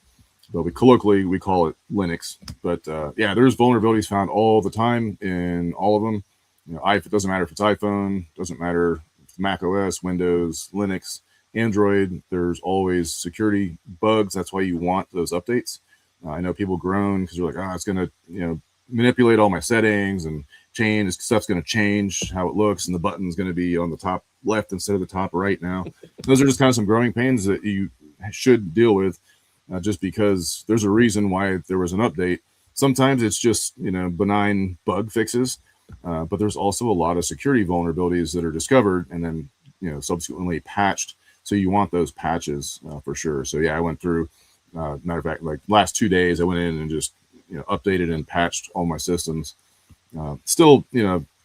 But colloquially, we call it Linux. But yeah, there's vulnerabilities found all the time in all of them. You know, it doesn't matter if it's iPhone, doesn't matter if it's Mac OS, Windows, Linux, Android. There's always security bugs. That's why you want those updates. I know people groan because they're like, oh, it's going to manipulate all my settings and change. This stuff's going to change how it looks, and the button's going to be on the top left instead of the top right now. Those are just kind of some growing pains that you should deal with. Just because there's a reason why there was an update. Sometimes it's just, benign bug fixes, but there's also a lot of security vulnerabilities that are discovered and then, subsequently patched. So you want those patches for sure. So yeah, I went through, matter of fact, like last 2 days, I went in and just, updated and patched all my systems. Still,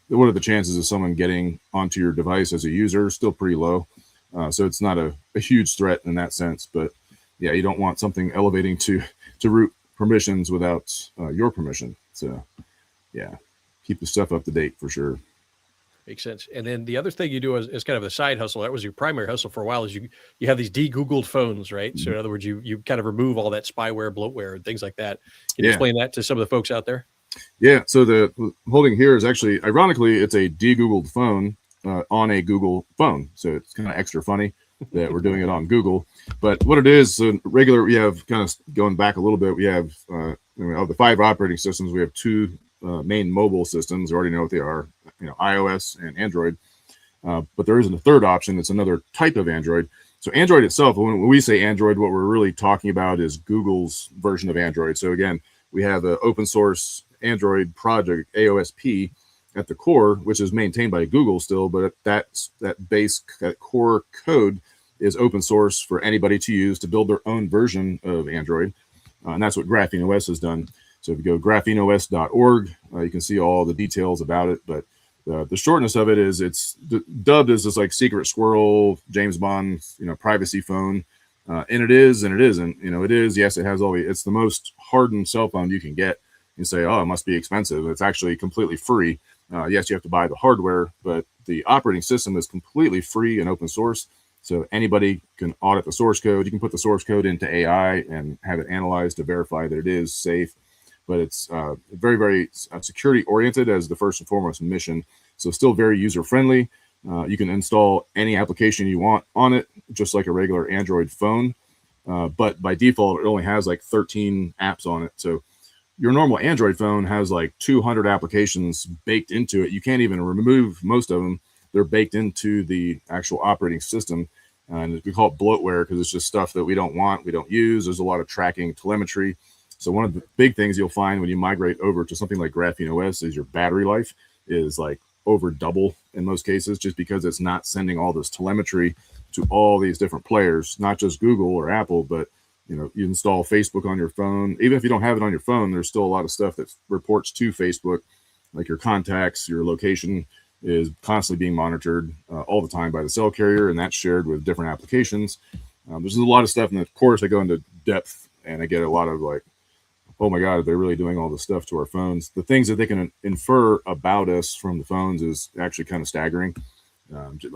what are the chances of someone getting onto your device as a user? Still pretty low. So it's not a huge threat in that sense, but yeah, you don't want something elevating to root permissions without your permission. So yeah, keep the stuff up to date for sure. Makes sense. And then the other thing you do is kind of a side hustle. That was your primary hustle for a while. Is you have these de-Googled phones, right? Mm-hmm. So in other words, you kind of remove all that spyware, bloatware, and things like that. Can you explain that to some of the folks out there? Yeah. So the holding here is actually, ironically, it's a de-Googled phone on a Google phone. So it's kind of extra funny that we're doing it on Google. But what it is, we have kind of going back a little bit, we have of the 5 operating systems, we have 2 main mobile systems. You already know what they are, iOS and Android. But there isn't a third option. It's another type of Android. So Android itself, when we say Android, what we're really talking about is Google's version of Android. So again, we have an open source Android project, AOSP, at the core, which is maintained by Google still, but that core code is open source for anybody to use to build their own version of Android. And that's what Graphene OS has done. So if you go grapheneos.org, you can see all the details about it. But the shortness of it is it's dubbed as this like secret squirrel, James Bond, privacy phone. And it is, and it isn't. It is, yes, it has it's the most hardened cell phone you can get. You say, oh, it must be expensive. It's actually completely free. Yes, you have to buy the hardware, but the operating system is completely free and open source. So anybody can audit the source code. You can put the source code into AI and have it analyzed to verify that it is safe. But it's very, very security oriented as the first and foremost mission. So still very user friendly. You can install any application you want on it, just like a regular Android phone. But by default, it only has like 13 apps on it. So your normal Android phone has like 200 applications baked into it. You can't even remove most of them. They're baked into the actual operating system. And we call it bloatware because it's just stuff that we don't want, we don't use. There's a lot of tracking telemetry. So one of the big things you'll find when you migrate over to something like Graphene OS is your battery life is like over double in most cases, just because it's not sending all this telemetry to all these different players, not just Google or Apple, but you install Facebook on your phone. Even if you don't have it on your phone, there's still a lot of stuff that reports to Facebook, like your contacts, your location is constantly being monitored all the time by the cell carrier, and that's shared with different applications. There's a lot of stuff, and of course I go into depth and I get a lot of like, oh my God, they're really doing all this stuff to our phones. The things that they can infer about us from the phones is actually kind of staggering.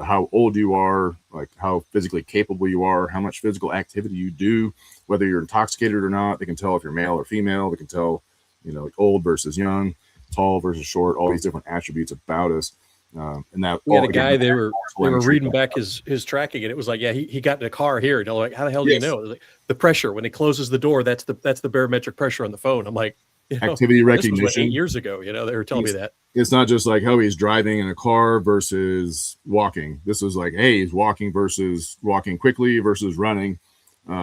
How old you are, like how physically capable you are, how much physical activity you do, whether you're intoxicated or not. They can tell if you're male or female. They can tell, like old versus young, tall versus short, all these different attributes about us. And that we had a guy, they were reading back his tracking, and it was like, yeah, he got in a car here. And they're like, how the hell do you know? It was like, the pressure when he closes the door, that's the barometric pressure on the phone. I'm like, activity recognition. This was 8 years ago, they were telling me that. It's not just like how he's driving in a car versus walking. This is like, hey, he's walking versus walking quickly versus running.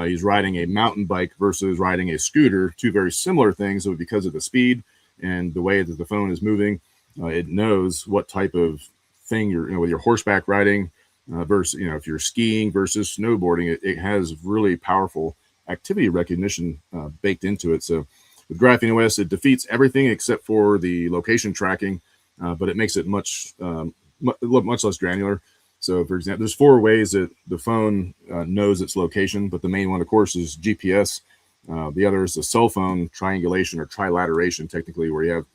He's riding a mountain bike versus riding a scooter, 2 very similar things. So because of the speed and the way that the phone is moving, it knows what type of thing you're, with your horseback riding versus, if you're skiing versus snowboarding, it has really powerful activity recognition baked into it. So with Graphene OS, it defeats everything except for the location tracking, but it makes it much less granular. So, for example, there's 4 ways that the phone knows its location, but the main one, of course, is GPS. The other is the cell phone triangulation or trilateration, technically, where you have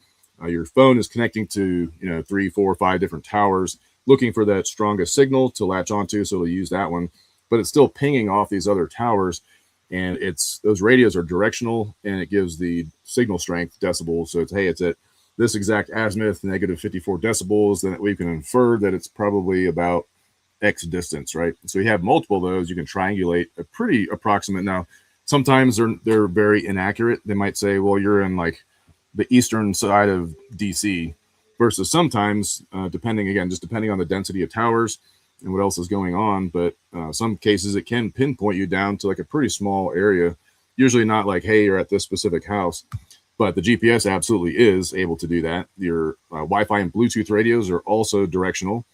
your phone is connecting to 3, 4, 5 different towers, looking for that strongest signal to latch onto. So it'll use that one, but it's still pinging off these other towers, and those radios are directional, and it gives the signal strength decibels. So it's at this exact azimuth, negative 54 decibels. Then we can infer that it's probably about X distance, right? So you have multiple of those. You can triangulate a pretty approximate. Now, sometimes they're very inaccurate. They might say, well, you're in like the eastern side of DC, versus sometimes, depending on the density of towers and what else is going on. But some cases it can pinpoint you down to like a pretty small area. Usually not like, hey, you're at this specific house. But the GPS absolutely is able to do that. Your Wi-Fi and Bluetooth radios are also directional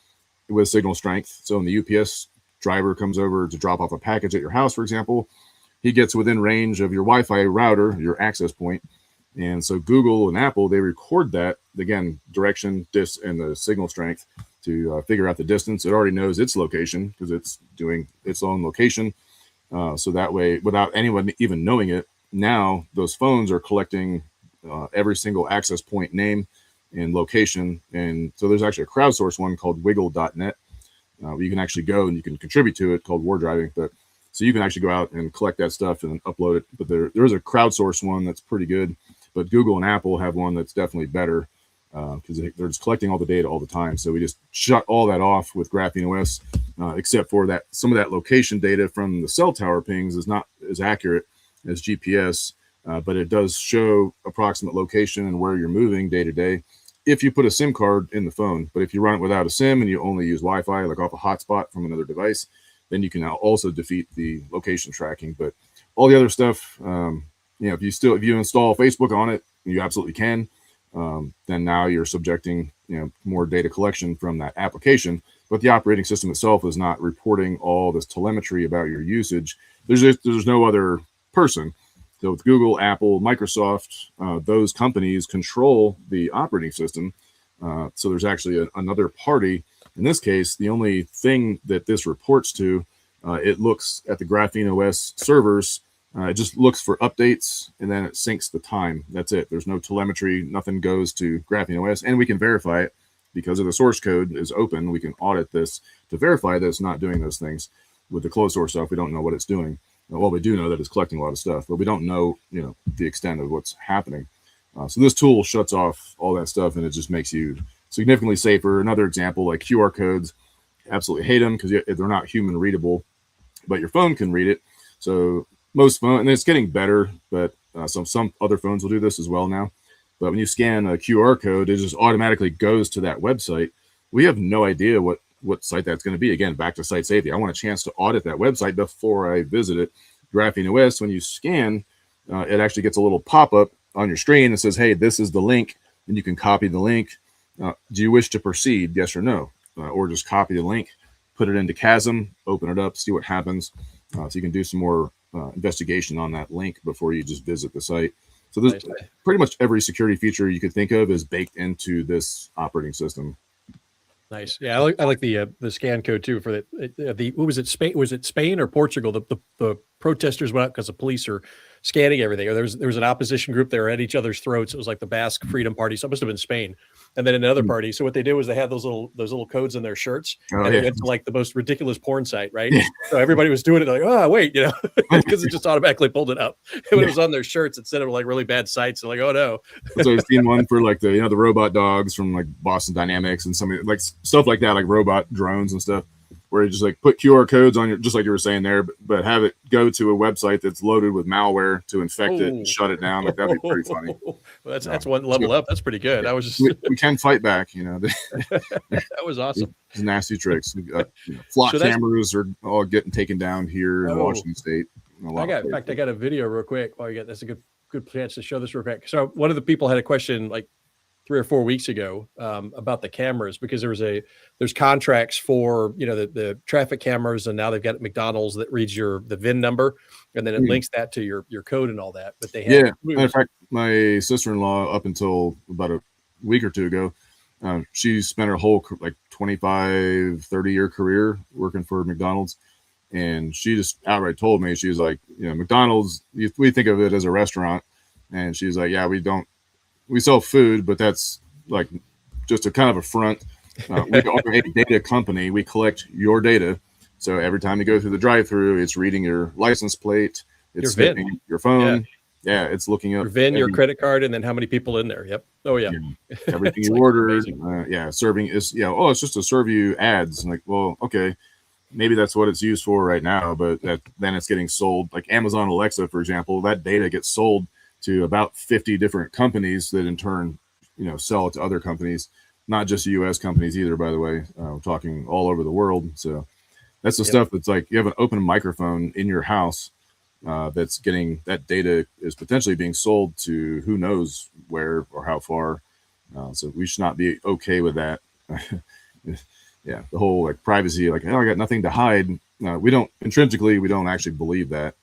with signal strength. So when the UPS driver comes over to drop off a package at your house, for example, he gets within range of your Wi-Fi router, your access point. And so Google and Apple, they record that, again, direction, and the signal strength to figure out the distance. It already knows its location because it's doing its own location. So that way, without anyone even knowing it, now those phones are collecting every single access point name and location. And so there's actually a crowdsourced one called wiggle.net where you can actually go and you can contribute to it, called war driving. But so you can actually go out and collect that stuff and upload it. But there is a crowdsourced one that's pretty good. But Google and Apple have one that's definitely better because they're just collecting all the data all the time. So we just shut all that off with Graphene OS, except for that some of that location data from the cell tower pings is not as accurate as GPS. But it does show approximate location and where you're moving day to day if you put a SIM card in the phone. But if you run it without a SIM and you only use Wi-Fi, like off a hotspot from another device, then you can now also defeat the location tracking. But all the other stuff, if you install Facebook on it, you absolutely can. Then now you're subjecting more data collection from that application. But the operating system itself is not reporting all this telemetry about your usage. There's no other person. So with Google, Apple, Microsoft, those companies control the operating system. So there's actually another party. In this case, the only thing that this reports to, it looks at the Graphene OS servers. It just looks for updates, and then it syncs the time. That's it. There's no telemetry. Nothing goes to Graphene OS, and we can verify it because of the source code is open. We can audit this to verify that it's not doing those things. With the closed source stuff, we don't know what it's doing. Well, we do know that it's collecting a lot of stuff, but we don't know, the extent of what's happening. So this tool shuts off all that stuff, and it just makes you significantly safer. Another example, like QR codes, absolutely hate them because they're not human readable, but your phone can read it. So most phone, and it's getting better, but some other phones will do this as well now. But when you scan a QR code, it just automatically goes to that website. We have no idea what site that's going to be. Again, back to site safety. I want a chance to audit that website before I visit it. Graphene OS, when you scan, it actually gets a little pop-up on your screen that says, hey, this is the link, and you can copy the link. Do you wish to proceed? Yes or no? Or just copy the link, put it into Chasm, open it up, see what happens. So you can do some more investigation on that link before you just visit the site. So there's pretty much every security feature you could think of is baked into this operating system. Nice. Yeah, I like the scan code too for the what was it, Spain? Was it Spain or Portugal? The protesters went out because the police are scanning everything. Or there was an opposition group that were at each other's throats. It was like the Basque Freedom Party. So it must have been Spain. And then another party. So what they did was they had those little codes in their shirts, and they went to like the most ridiculous porn site, right? Yeah. So everybody was doing it like, oh wait, because it just automatically pulled it up. And when it was on their shirts, instead of like really bad sites, they're like, oh no. So I've seen one for like the robot dogs from like Boston Dynamics and some like stuff like that, like robot drones and stuff, where you just like put QR codes on your, just like you were saying there, but have it go to a website that's loaded with malware to infect it and shut it down. Like that'd be pretty funny. Well, that's one level up. That's pretty good. I was just we can fight back, That was awesome. These nasty tricks. Flock cameras are all getting taken down here in Washington State. I got a video real quick. That's a good chance to show this real quick. So one of the people had a question like, 3 or 4 weeks ago about the cameras, because there's contracts for, the traffic cameras, and now they've got McDonald's that reads the VIN number, and then it links that to your code and all that. But they had, matter of fact, my sister-in-law, up until about a week or two ago, she spent her whole 25-30 year career working for McDonald's. And she just outright told me, she's like, McDonald's, we think of it as a restaurant. And she's like, yeah, we sell food, but that's like just a kind of a front. We are a data company. We collect your data. So every time you go through the drive-through, it's reading your license plate. It's sniffing your phone. Yeah, it's looking up your VIN, your credit card, and then how many people in there. Yep. Oh, yeah. Everything you ordered. Serving is, it's just to serve you ads. I'm like, well, okay. Maybe that's what it's used for right now, but then it's getting sold. Like Amazon Alexa, for example, that data gets sold to about 50 different companies that in turn, sell it to other companies, not just U.S. companies either, by the way. We're talking all over the world. So that's the stuff that's like, you have an open microphone in your house that's getting, that data is potentially being sold to who knows where or how far. So we should not be okay with that. Yeah, the whole privacy, I got nothing to hide. We don't actually believe that.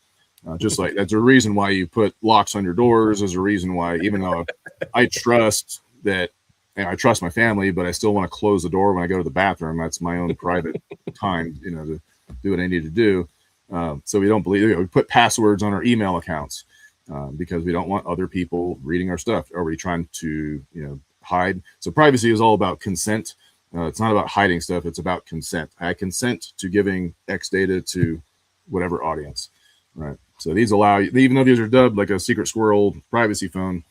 Just like that's a reason why you put locks on your doors. There's a reason why, even though I trust that, I trust my family, but I still want to close the door when I go to the bathroom. That's my own private time, to do what I need to do. So we don't believe. We put passwords on our email accounts because we don't want other people reading our stuff. Are we trying to, hide? So privacy is all about consent. It's not about hiding stuff. It's about consent. I consent to giving X data to whatever audience, right? So these allow you, even though these are dubbed like a secret squirrel privacy phone,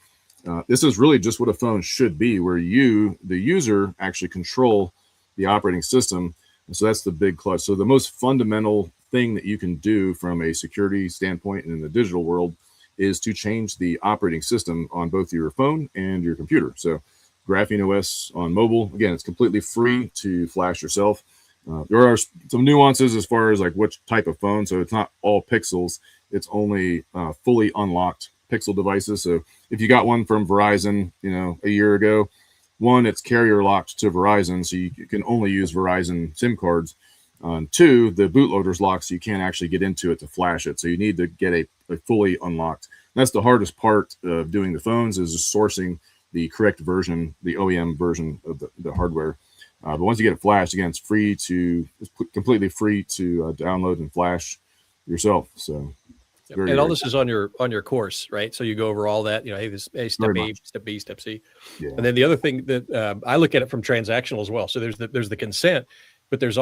this is really just what a phone should be, where you, the user, actually control the operating system. And so that's the big clutch. So the most fundamental thing that you can do from a security standpoint in the digital world is to change the operating system on both your phone and your computer. So Graphene OS on mobile, again, it's completely free to flash yourself. There are some nuances as far as which type of phone. So it's not all pixels. It's only fully unlocked Pixel devices. So if you got one from Verizon, a year ago, one, it's carrier locked to Verizon, so you can only use Verizon SIM cards. Two, the bootloader's locked, so you can't actually get into it to flash it. So you need to get a fully unlocked. And that's the hardest part of doing the phones, is just sourcing the correct version, the OEM version of the hardware. But once you get it flashed, again, it's completely free to download and flash yourself. So, and all this is on your course, right? So you go over all that, step A, step B, step C. Yeah. And then the other thing that I look at it from transactional as well. So there's the consent, but there's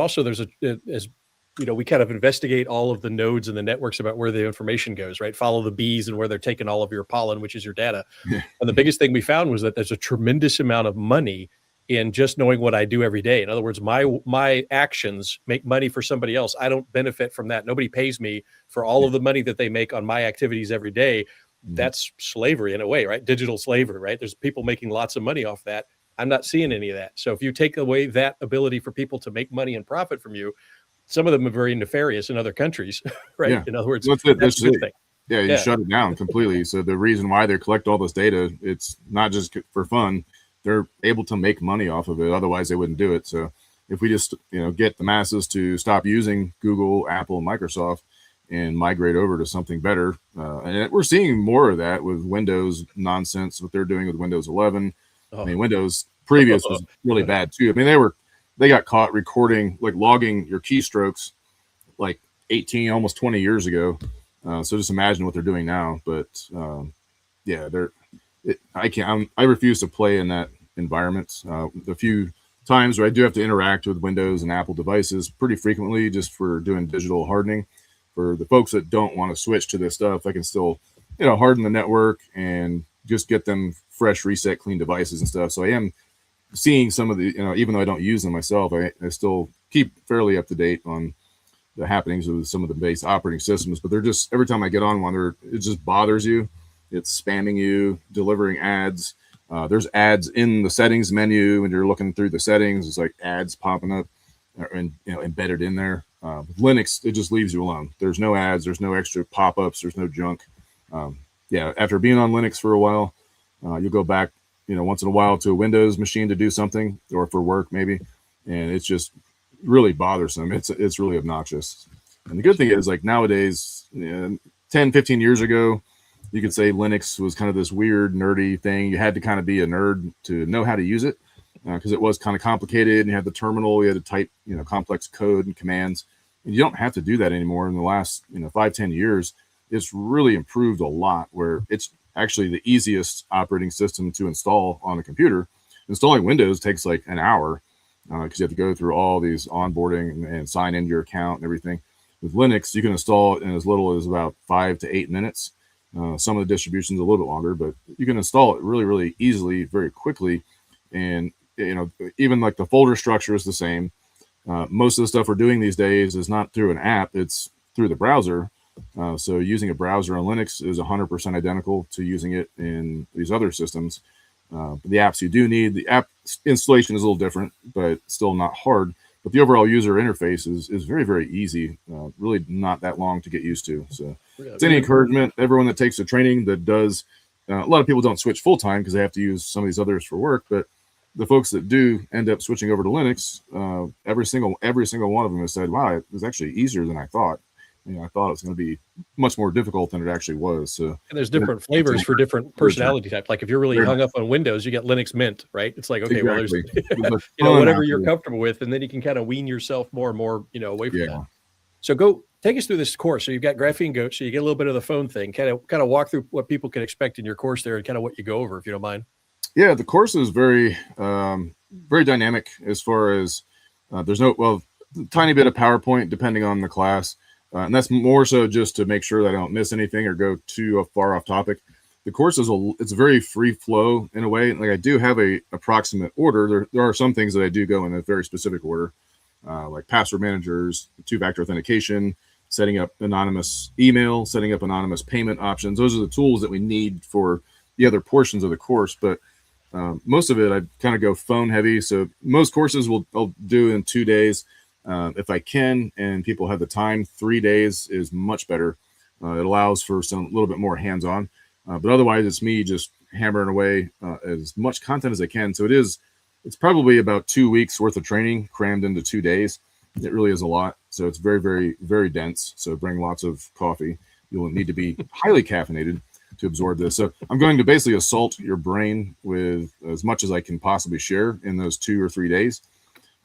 we kind of investigate all of the nodes and the networks about where the information goes, right? Follow the bees and where they're taking all of your pollen, which is your data. Yeah. And the biggest thing we found was that there's a tremendous amount of money in just knowing what I do every day. In other words, my actions make money for somebody else. I don't benefit from that. Nobody pays me for all of the money that they make on my activities every day. Mm-hmm. That's slavery in a way, right? Digital slavery, right? There's people making lots of money off that. I'm not seeing any of that. So if you take away that ability for people to make money and profit from you, some of them are very nefarious in other countries, right? Yeah. In other words, that's a good thing. Yeah, you shut it down completely. So the reason why they collect all this data, it's not just for fun. They're able to make money off of it. Otherwise, they wouldn't do it. So if we just, get the masses to stop using Google, Apple, and Microsoft and migrate over to something better, and we're seeing more of that with Windows nonsense, what they're doing with Windows 11. I mean, Windows previous was really bad too. I mean, they got caught recording, logging your keystrokes 18, almost 20 years ago. So just imagine what they're doing now. But I refuse to play in that environment. The few times where I do have to interact with Windows and Apple devices pretty frequently, just for doing digital hardening. For the folks that don't want to switch to this stuff, I can still, harden the network and just get them fresh, reset, clean devices and stuff. So I am seeing some of the, even though I don't use them myself, I still keep fairly up to date on the happenings of some of the base operating systems. But they're just, every time I get on one, it just bothers you. It's spamming you, delivering ads. There's ads in the settings menu when you're looking through the settings. It's like ads popping up and embedded in there. With Linux, it just leaves you alone. There's no ads. There's no extra pop-ups. There's no junk. After being on Linux for a while, you'll go back, once in a while to a Windows machine to do something or for work maybe, and it's just really bothersome. It's really obnoxious. And the good thing is, like, nowadays, 10, 15 years ago, you could say Linux was kind of this weird nerdy thing. You had to kind of be a nerd to know how to use it, because it was kind of complicated, and you had the terminal, you had to type complex code and commands, and you don't have to do that anymore. In the last 5-10 years, it's really improved a lot, where it's actually the easiest operating system to install on a computer. Installing Windows takes like an hour, because you have to go through all these onboarding and sign into your account and everything. With Linux, you can install it in as little as about 5 to 8 minutes. Some of the distributions a little bit longer, but you can install it really, really easily, very quickly. And even like the folder structure is the same. Most of the stuff we're doing these days is not through an app; it's through the browser. So using a browser on Linux is 100% identical to using it in these other systems. The apps you do need, the app installation is a little different, but still not hard. But the overall user interface is very, very easy. Really not that long to get used to. So it's any encouragement. Everyone that takes the training that does, a lot of people don't switch full time because they have to use some of these others for work. But the folks that do end up switching over to Linux, every single one of them has said, "Wow, it was actually easier than I thought." I thought it was going to be much more difficult than it actually was. So, and there's different flavors for different personality types. Like if you're really hung up on Windows, you get Linux Mint, right? It's like, okay, exactly. Well, there's whatever you're comfortable with, and then you can kind of wean yourself more and more, away from that. So go take us through this course. So you've got Graphene Goat, so you get a little bit of the phone thing. Kind of walk through what people can expect in your course there, and kind of what you go over, if you don't mind. Yeah, the course is very, very dynamic as far as there's tiny bit of PowerPoint depending on the class. And that's more so just to make sure that I don't miss anything or go too far off topic. The course it's very free flow in a way. Like I do have a approximate order. There are some things that I do go in a very specific order, like password managers, two-factor authentication, setting up anonymous email, setting up anonymous payment options. Those are the tools that we need for the other portions of the course. But most of it, I kind of go phone heavy. So most courses I'll do in 2 days. If I can, and people have the time, 3 days is much better. It allows for some little bit more hands-on, but otherwise it's me just hammering away as much content as I can. So it's probably about 2 weeks worth of training crammed into 2 days. It really is a lot. So it's very, very, very dense. So bring lots of coffee. You'll need to be highly caffeinated to absorb this. So I'm going to basically assault your brain with as much as I can possibly share in those 2 or 3 days.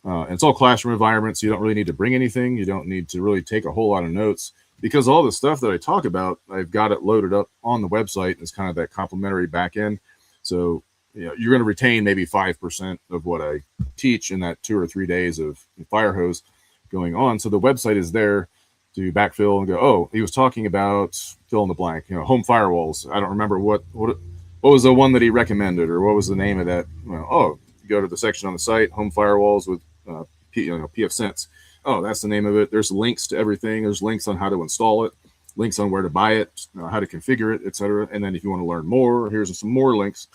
And it's all classroom environment, so you don't really need to bring anything. You don't need to really take a whole lot of notes, because all the stuff that I talk about, I've got it loaded up on the website. It's kind of that complimentary back end. So you're going to retain maybe 5% of what I teach in that 2 or 3 days of fire hose going on. So the website is there to backfill and go, oh, he was talking about fill in the blank, home firewalls. I don't remember what was the one that he recommended, or what was the name of that. Go to the section on the site, home firewalls with pfSense. Oh, that's the name of it. There's links to everything. There's links on how to install it, links on where to buy it, how to configure it, etc. And then if you want to learn more, here's some more links.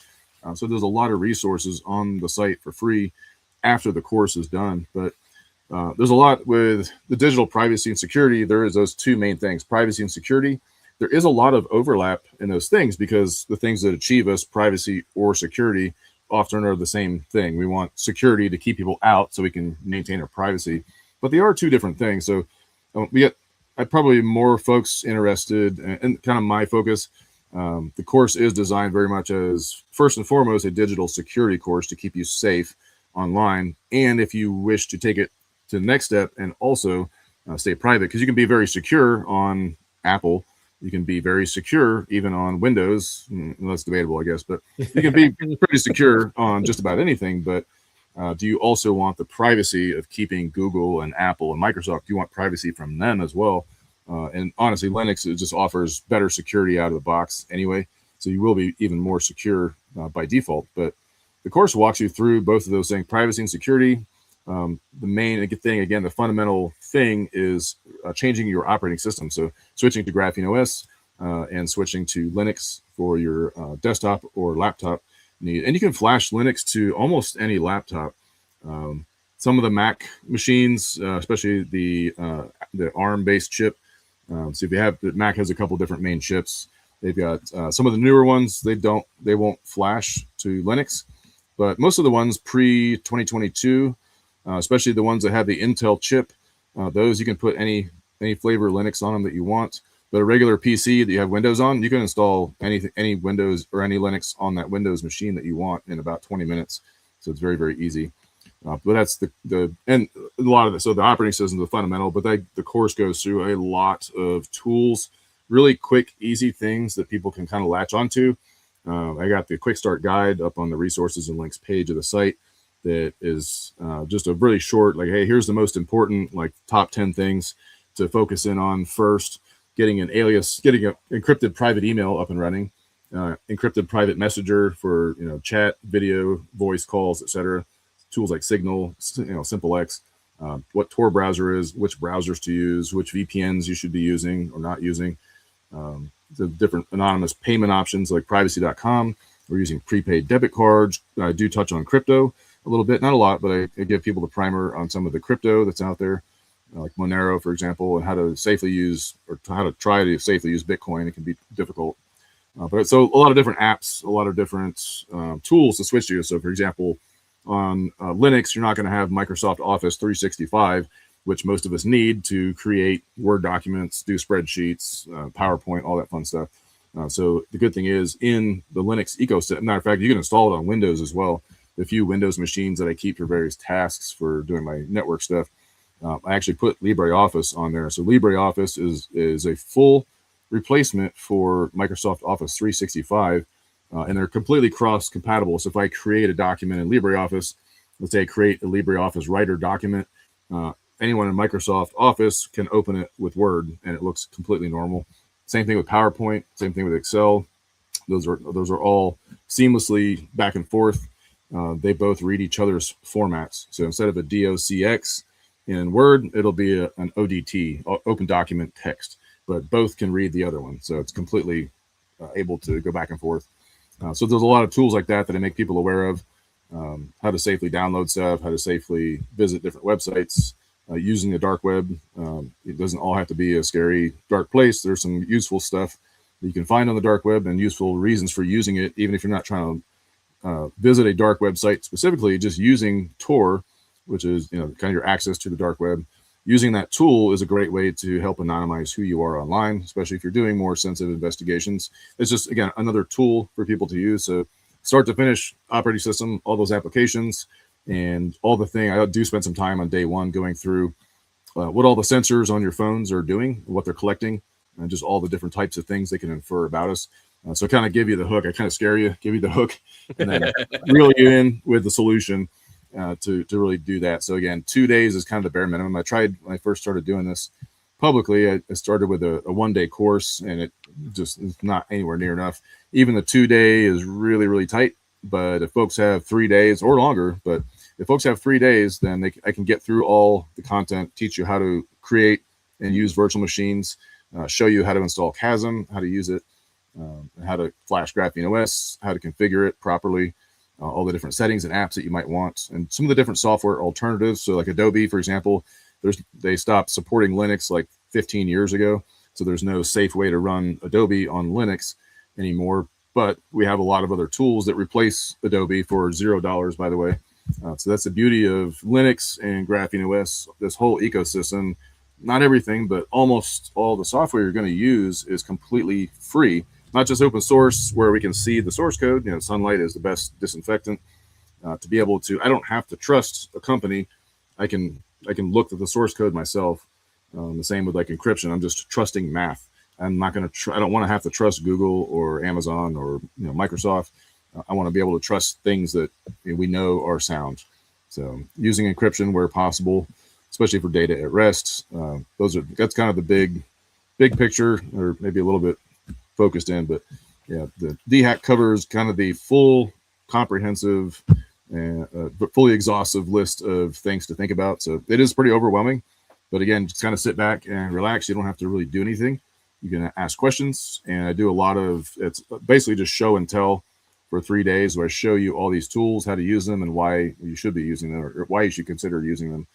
So there's a lot of resources on the site for free after the course is done. But there's a lot with the digital privacy and security. There is those two main things, privacy and security. There is a lot of overlap in those things, because the things that achieve us, privacy or security, often are the same thing. We want security to keep people out so we can maintain our privacy, but they are two different things. So I probably more folks interested, and kind of my focus. The course is designed very much as, first and foremost, a digital security course to keep you safe online. And if you wish to take it to the next step and also stay private, because you can be very secure on Apple. You can be very secure even on Windows. That's debatable, I guess, but you can be pretty secure on just about anything. But do you also want the privacy of keeping Google and Apple and Microsoft? Do you want privacy from them as well? And honestly, Linux, it just offers better security out of the box anyway. So you will be even more secure by default. But the course walks you through both of those things, privacy and security. The main thing, again, the fundamental thing is changing your operating system. So switching to Graphene OS and switching to Linux for your desktop or laptop need. And you can flash Linux to almost any laptop. Some of the Mac machines, especially the ARM-based chip. So if you have, the Mac has a couple different main chips. They've got some of the newer ones. They won't flash to Linux, but most of the ones pre 2022, especially the ones that have the Intel chip, those you can put any flavor of Linux on them that you want. But a regular PC that you have Windows on, you can install any Windows or any Linux on that Windows machine that you want in about 20 minutes. So it's very, very easy. But that's and a lot of it. So the operating system is the fundamental, but the course goes through a lot of tools, really quick, easy things that people can kind of latch onto. I got the quick start guide up on the resources and links page of the site that is just a really short, like, hey, here's the most important, like top 10 things to focus in on first. Getting an alias, getting an encrypted private email up and running, encrypted private messenger for chat, video, voice calls, etc. Tools like Signal, SimpleX, what Tor browser is, which browsers to use, which VPNs you should be using or not using, the different anonymous payment options like privacy.com. We're using prepaid debit cards. I do touch on crypto a little bit, not a lot, but I give people the primer on some of the crypto that's out there. Like Monero, for example, and how to safely use or how to try to safely use Bitcoin. It can be difficult. But so a lot of different apps, a lot of different tools to switch to. So, for example, on Linux, you're not going to have Microsoft Office 365, which most of us need to create Word documents, do spreadsheets, PowerPoint, all that fun stuff. So the good thing is in the Linux ecosystem, matter of fact, you can install it on Windows as well. The few Windows machines that I keep for various tasks for doing my network stuff, I actually put LibreOffice on there. So LibreOffice is a full replacement for Microsoft Office 365, and they're completely cross-compatible. So if I create a document in LibreOffice, let's say I create a LibreOffice Writer document, anyone in Microsoft Office can open it with Word, and it looks completely normal. Same thing with PowerPoint, same thing with Excel. Those are all seamlessly back and forth. They both read each other's formats. So instead of a DOCX in Word, it'll be an ODT, open document text, but both can read the other one. So it's completely able to go back and forth. So there's a lot of tools like that I make people aware of, how to safely download stuff, how to safely visit different websites, using the dark web. It doesn't all have to be a scary, dark place. There's some useful stuff that you can find on the dark web and useful reasons for using it, even if you're not trying to visit a dark website specifically, just using Tor, which is kind of your access to the dark web. Using that tool is a great way to help anonymize who you are online, especially if you're doing more sensitive investigations. It's just, again, another tool for people to use. So start to finish operating system, all those applications, and all the thing. I do spend some time on day one going through what all the sensors on your phones are doing, what they're collecting, and just all the different types of things they can infer about us. So kind of give you the hook. I kind of scare you, give you the hook, and then reel you in with the solution. To really do that. So again, 2 days is kind of the bare minimum. I tried when I first started doing this publicly. I started with a 1 day course, and it just is not anywhere near enough. Even the 2 day is really, really tight. But if folks have 3 days or longer, but if folks have 3 days, then I can get through all the content, teach you how to create and use virtual machines, show you how to install Chasm, how to use it, how to flash Graphene OS, how to configure it properly. All the different settings and apps that you might want, and some of the different software alternatives. So like Adobe, for example, they stopped supporting Linux like 15 years ago. So there's no safe way to run Adobe on Linux anymore. But we have a lot of other tools that replace Adobe for $0, by the way. So that's the beauty of Linux and Graphene OS, this whole ecosystem. Not everything, but almost all the software you're going to use is completely free. Not just open source where we can see the source code. Sunlight is the best disinfectant. To be able to, I don't have to trust a company. I can look at the source code myself. The same with like encryption. I'm just trusting math. I'm not going to. I don't want to have to trust Google or Amazon or Microsoft. I want to be able to trust things that we know are sound. So using encryption where possible, especially for data at rest. That's kind of the big picture, or maybe a little bit focused in, but yeah, the DHack covers kind of the full comprehensive but fully exhaustive list of things to think about. So it is pretty overwhelming, but again, just kind of sit back and relax. You don't have to really do anything. You can ask questions, and I do a lot of, it's basically just show and tell for 3 days where I show you all these tools, how to use them, and why you should be using them, or why you should consider using them.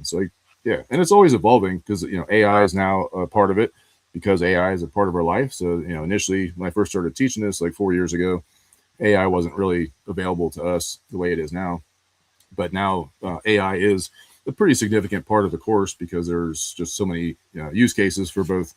So yeah, and it's always evolving because AI is now a part of it. because AI is a part of our life. So, initially when I first started teaching this like 4 years ago, AI wasn't really available to us the way it is now. But now AI is a pretty significant part of the course because there's just so many use cases for both.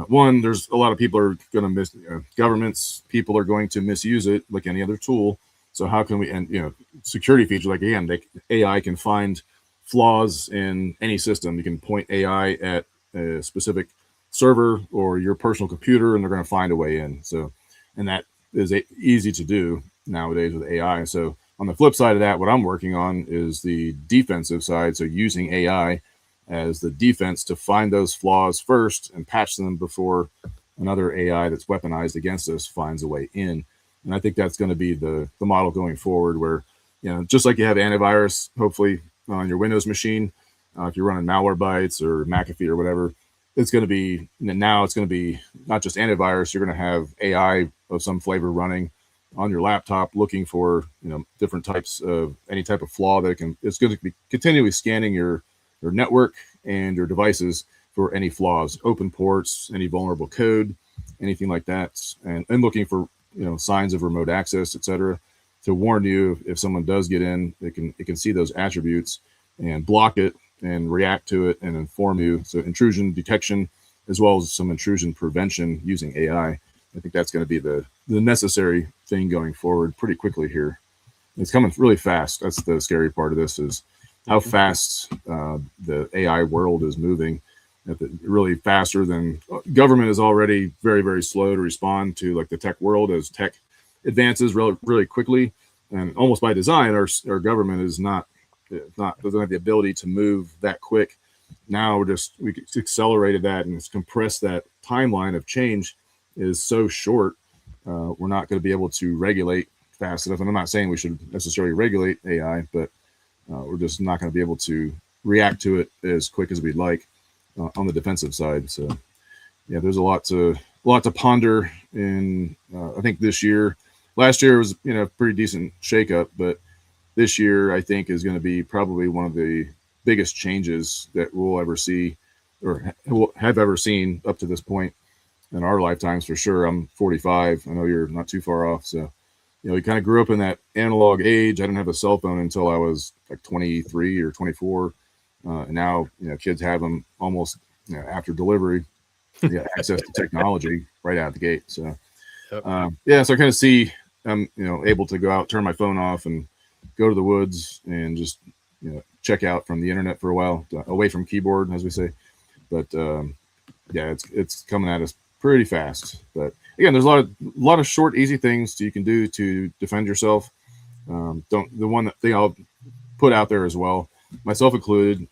One, there's a lot of people are going to governments, people are going to misuse it like any other tool. So how can we, and security feature, like again, AI can find flaws in any system. You can point AI at a specific server or your personal computer, and they're going to find a way in. So, and that is easy to do nowadays with AI. So on the flip side of that, what I'm working on is the defensive side. So using AI as the defense to find those flaws first and patch them before another AI that's weaponized against us finds a way in. And I think that's going to be the model going forward, where, just like you have antivirus, hopefully on your Windows machine, if you're running Malwarebytes or McAfee or whatever, it's going to be not just antivirus, you're going to have AI of some flavor running on your laptop looking for, different types of any type of flaw that it's going to be continually scanning your network and your devices for any flaws, open ports, any vulnerable code, anything like that, and looking for signs of remote access, etc., to warn you if someone does get in. It can see those attributes and block it and react to it and inform you. So intrusion detection as well as some intrusion prevention using AI. I think that's going to be the necessary thing going forward pretty quickly here. It's coming really fast. That's the scary part of this, is how fast the AI world is moving. Really faster than government is already very, very slow to respond to like the tech world as tech advances really quickly. And almost by design, our government is doesn't have the ability to move that quick. Now we accelerated that, and it's compressed that timeline of change is so short. We're not going to be able to regulate fast enough. And I'm not saying we should necessarily regulate AI, but we're just not going to be able to react to it as quick as we'd like on the defensive side. So yeah, there's a lot to ponder in, I think last year was, pretty decent shakeup, but this year I think is going to be probably one of the biggest changes that we'll ever see or have ever seen up to this point in our lifetimes, for sure. I'm 45. I know you're not too far off. So, we kind of grew up in that analog age. I didn't have a cell phone until I was like 23 or 24. And now, kids have them almost after delivery. You get access to technology right out the gate. So, so I kind of see I'm, able to go out, turn my phone off, and go to the woods and just, check out from the internet for a while, away from keyboard, as we say. But yeah, it's coming at us pretty fast. But again, there's a lot of short, easy things you can do to defend yourself. The one thing I'll put out there as well, myself included,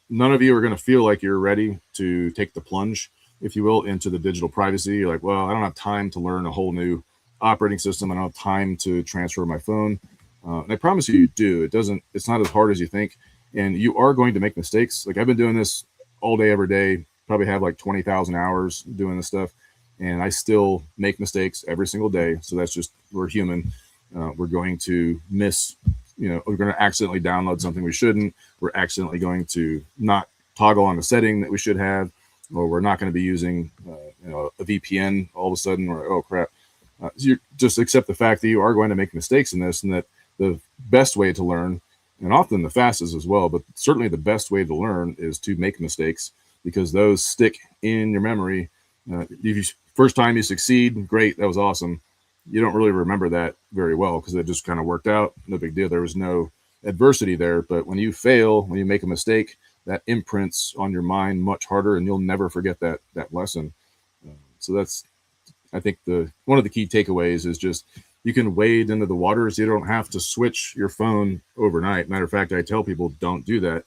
none of you are going to feel like you're ready to take the plunge, if you will, into the digital privacy. You're like, well, I don't have time to learn a whole new operating system. I don't have time to transfer my phone. And I promise you do. It's not as hard as you think. And you are going to make mistakes. Like, I've been doing this all day, every day, probably have like 20,000 hours doing this stuff. And I still make mistakes every single day. So that's just, we're human. We're going to miss, we're going to accidentally download something we shouldn't. We're accidentally going to not toggle on a setting that we should have, or we're not going to be using, a VPN all of a sudden, or, oh crap. You just accept the fact that you are going to make mistakes in this, and that the best way to learn, and often the fastest as well, but certainly the best way to learn, is to make mistakes, because those stick in your memory. First time you succeed, great, that was awesome. You don't really remember that very well because it just kind of worked out. No big deal. There was no adversity there. But when you fail, when you make a mistake, that imprints on your mind much harder, and you'll never forget that lesson. So that's, I think, one of the key takeaways is just, you can wade into the waters. You don't have to switch your phone overnight. Matter of fact, I tell people, don't do that.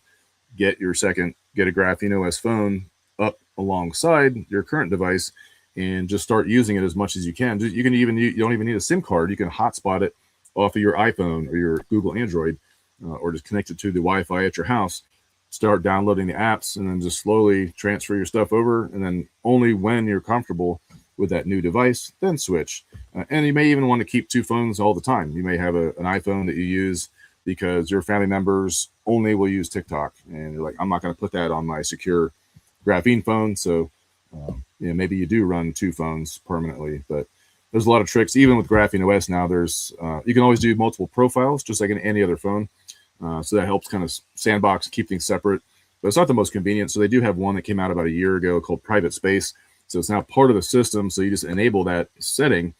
Get a Graphene OS phone up alongside your current device and just start using it as much as you can. You don't even need a SIM card. You can hotspot it off of your iPhone or your Google Android, or just connect it to the Wi-Fi at your house. Start downloading the apps, and then just slowly transfer your stuff over. And then only when you're comfortable with that new device, then switch. And you may even want to keep two phones all the time. You may have an iPhone that you use because your family members only will use TikTok, and you're like, I'm not going to put that on my secure Graphene phone. So Maybe you do run two phones permanently, but there's a lot of tricks. Even with Graphene OS now, there's you can always do multiple profiles, just like in any other phone. So that helps kind of sandbox, keep things separate. But it's not the most convenient. So they do have one that came out about a year ago called Private Space. So it's now part of the system. So you just enable that setting,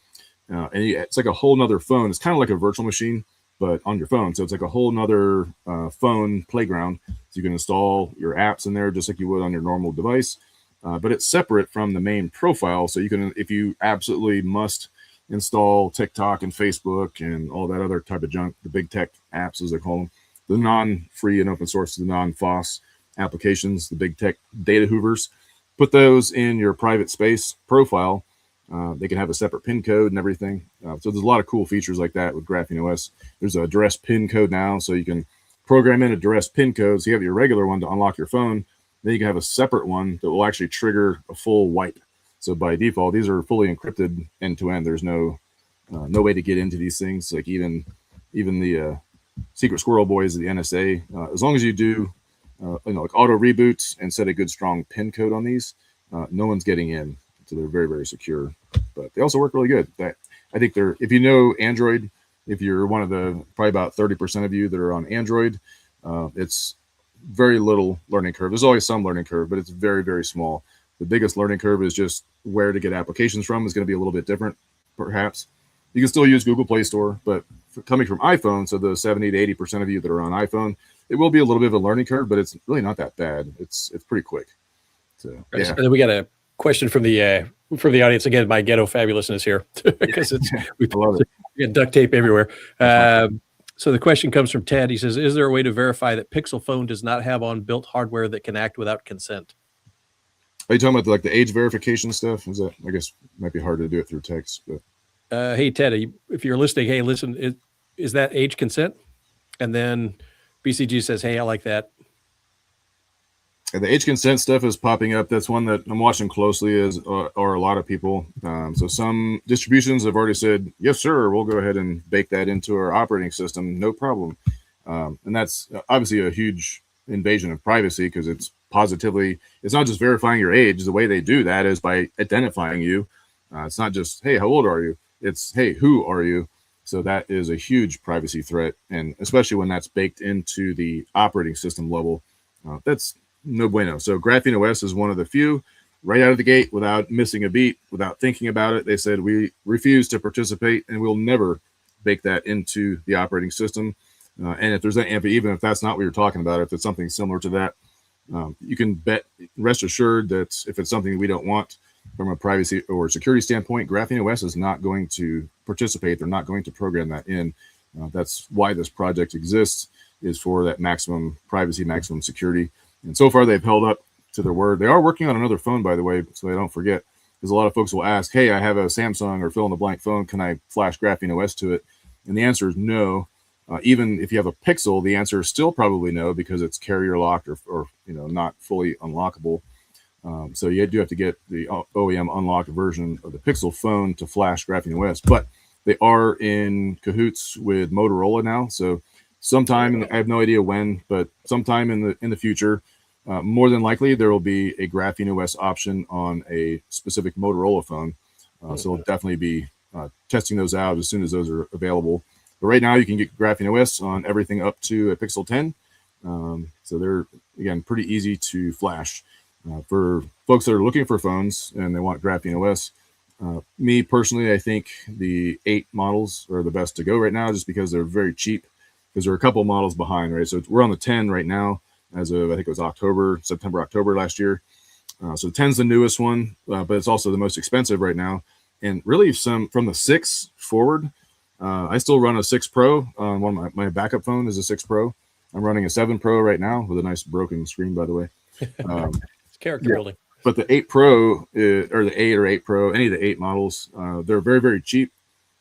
it's like a whole nother phone. It's kind of like a virtual machine, but on your phone. So it's like a whole nother phone playground. So you can install your apps in there just like you would on your normal device. But it's separate from the main profile. So you can, if you absolutely must install TikTok and Facebook and all that other type of junk, the big tech apps, as they call them, the non-free and open source, the non-FOSS applications, the big tech data hoovers, put those in your private space profile. They can have a separate PIN code and everything. So there's a lot of cool features like that with Graphene OS. There's a duress PIN code now, so you can program in a duress PIN code. So you have your regular one to unlock your phone. Then you can have a separate one that will actually trigger a full wipe. So by default, these are fully encrypted end to end. There's no way to get into these things. Like even the secret squirrel boys of the NSA, as long as you do like auto reboots and set a good strong PIN code on these, no one's getting in. So they're very, very secure. But they also work really good. I think they're, if you know Android, if you're one of the probably about 30% of you that are on Android, it's very little learning curve. There's always some learning curve, but it's very, very small. The biggest learning curve is just where to get applications from is going to be a little bit different, perhaps. You can still use Google Play Store, but coming from iPhone, so the 70 to 80% of you that are on iPhone, it will be a little bit of a learning curve, but it's really not that bad. It's pretty quick. So yeah. And then we got a question from the audience again. My ghetto fabulousness here because we love it. We got duct tape everywhere. So the question comes from Ted. He says, "Is there a way to verify that Pixel phone does not have on-built hardware that can act without consent?" Are you talking about like the age verification stuff? Is that, I guess, might be hard to do it through text, but. Hey, Ted, if you're listening, hey, listen, is that age consent? And then BCG says, hey, I like that. And the age consent stuff is popping up. That's one that I'm watching closely, as are a lot of people. So some distributions have already said, yes, sir, we'll go ahead and bake that into our operating system. No problem. And that's obviously a huge invasion of privacy because it's not just verifying your age. The way they do that is by identifying you. It's not just, hey, how old are you? It's, hey, who are you? So that is a huge privacy threat. And especially when that's baked into the operating system level, that's no bueno. So Graphene OS is one of the few right out of the gate without missing a beat, without thinking about it. They said, we refuse to participate and we'll never bake that into the operating system. And if there's even if that's not what you're talking about, if it's something similar to that, you can rest assured that if it's something we don't want, from a privacy or security standpoint, Graphene OS is not going to participate. They're not going to program that in. That's why this project exists, is for that maximum privacy, maximum security. And so far, they've held up to their word. They are working on another phone, by the way, so they don't forget. Because a lot of folks will ask, hey, I have a Samsung or fill in the blank phone. Can I flash Graphene OS to it? And the answer is no. Even if you have a Pixel, the answer is still probably no, because it's carrier locked or not fully unlockable. So you do have to get the OEM unlocked version of the Pixel phone to flash Graphene OS, but they are in cahoots with Motorola now. So sometime, I have no idea when, but sometime in the future, more than likely there will be a Graphene OS option on a specific Motorola phone. So we'll definitely be testing those out as soon as those are available. But right now you can get Graphene OS on everything up to a Pixel 10. So they're, again, pretty easy to flash. For folks that are looking for phones and they want Graphene OS, me personally, I think the 8 models are the best to go right now, just because they're very cheap, because there are a couple models behind, right? So we're on the 10 right now as of, I think it was September, October last year. So the 10's the newest one, but it's also the most expensive right now. And really from the 6 forward, I still run a 6 Pro. One of my backup phone is a 6 Pro. I'm running a 7 Pro right now with a nice broken screen, by the way. Character building. But the 8 Pro or the 8 or 8 Pro, any of the 8 models, they're very, very cheap.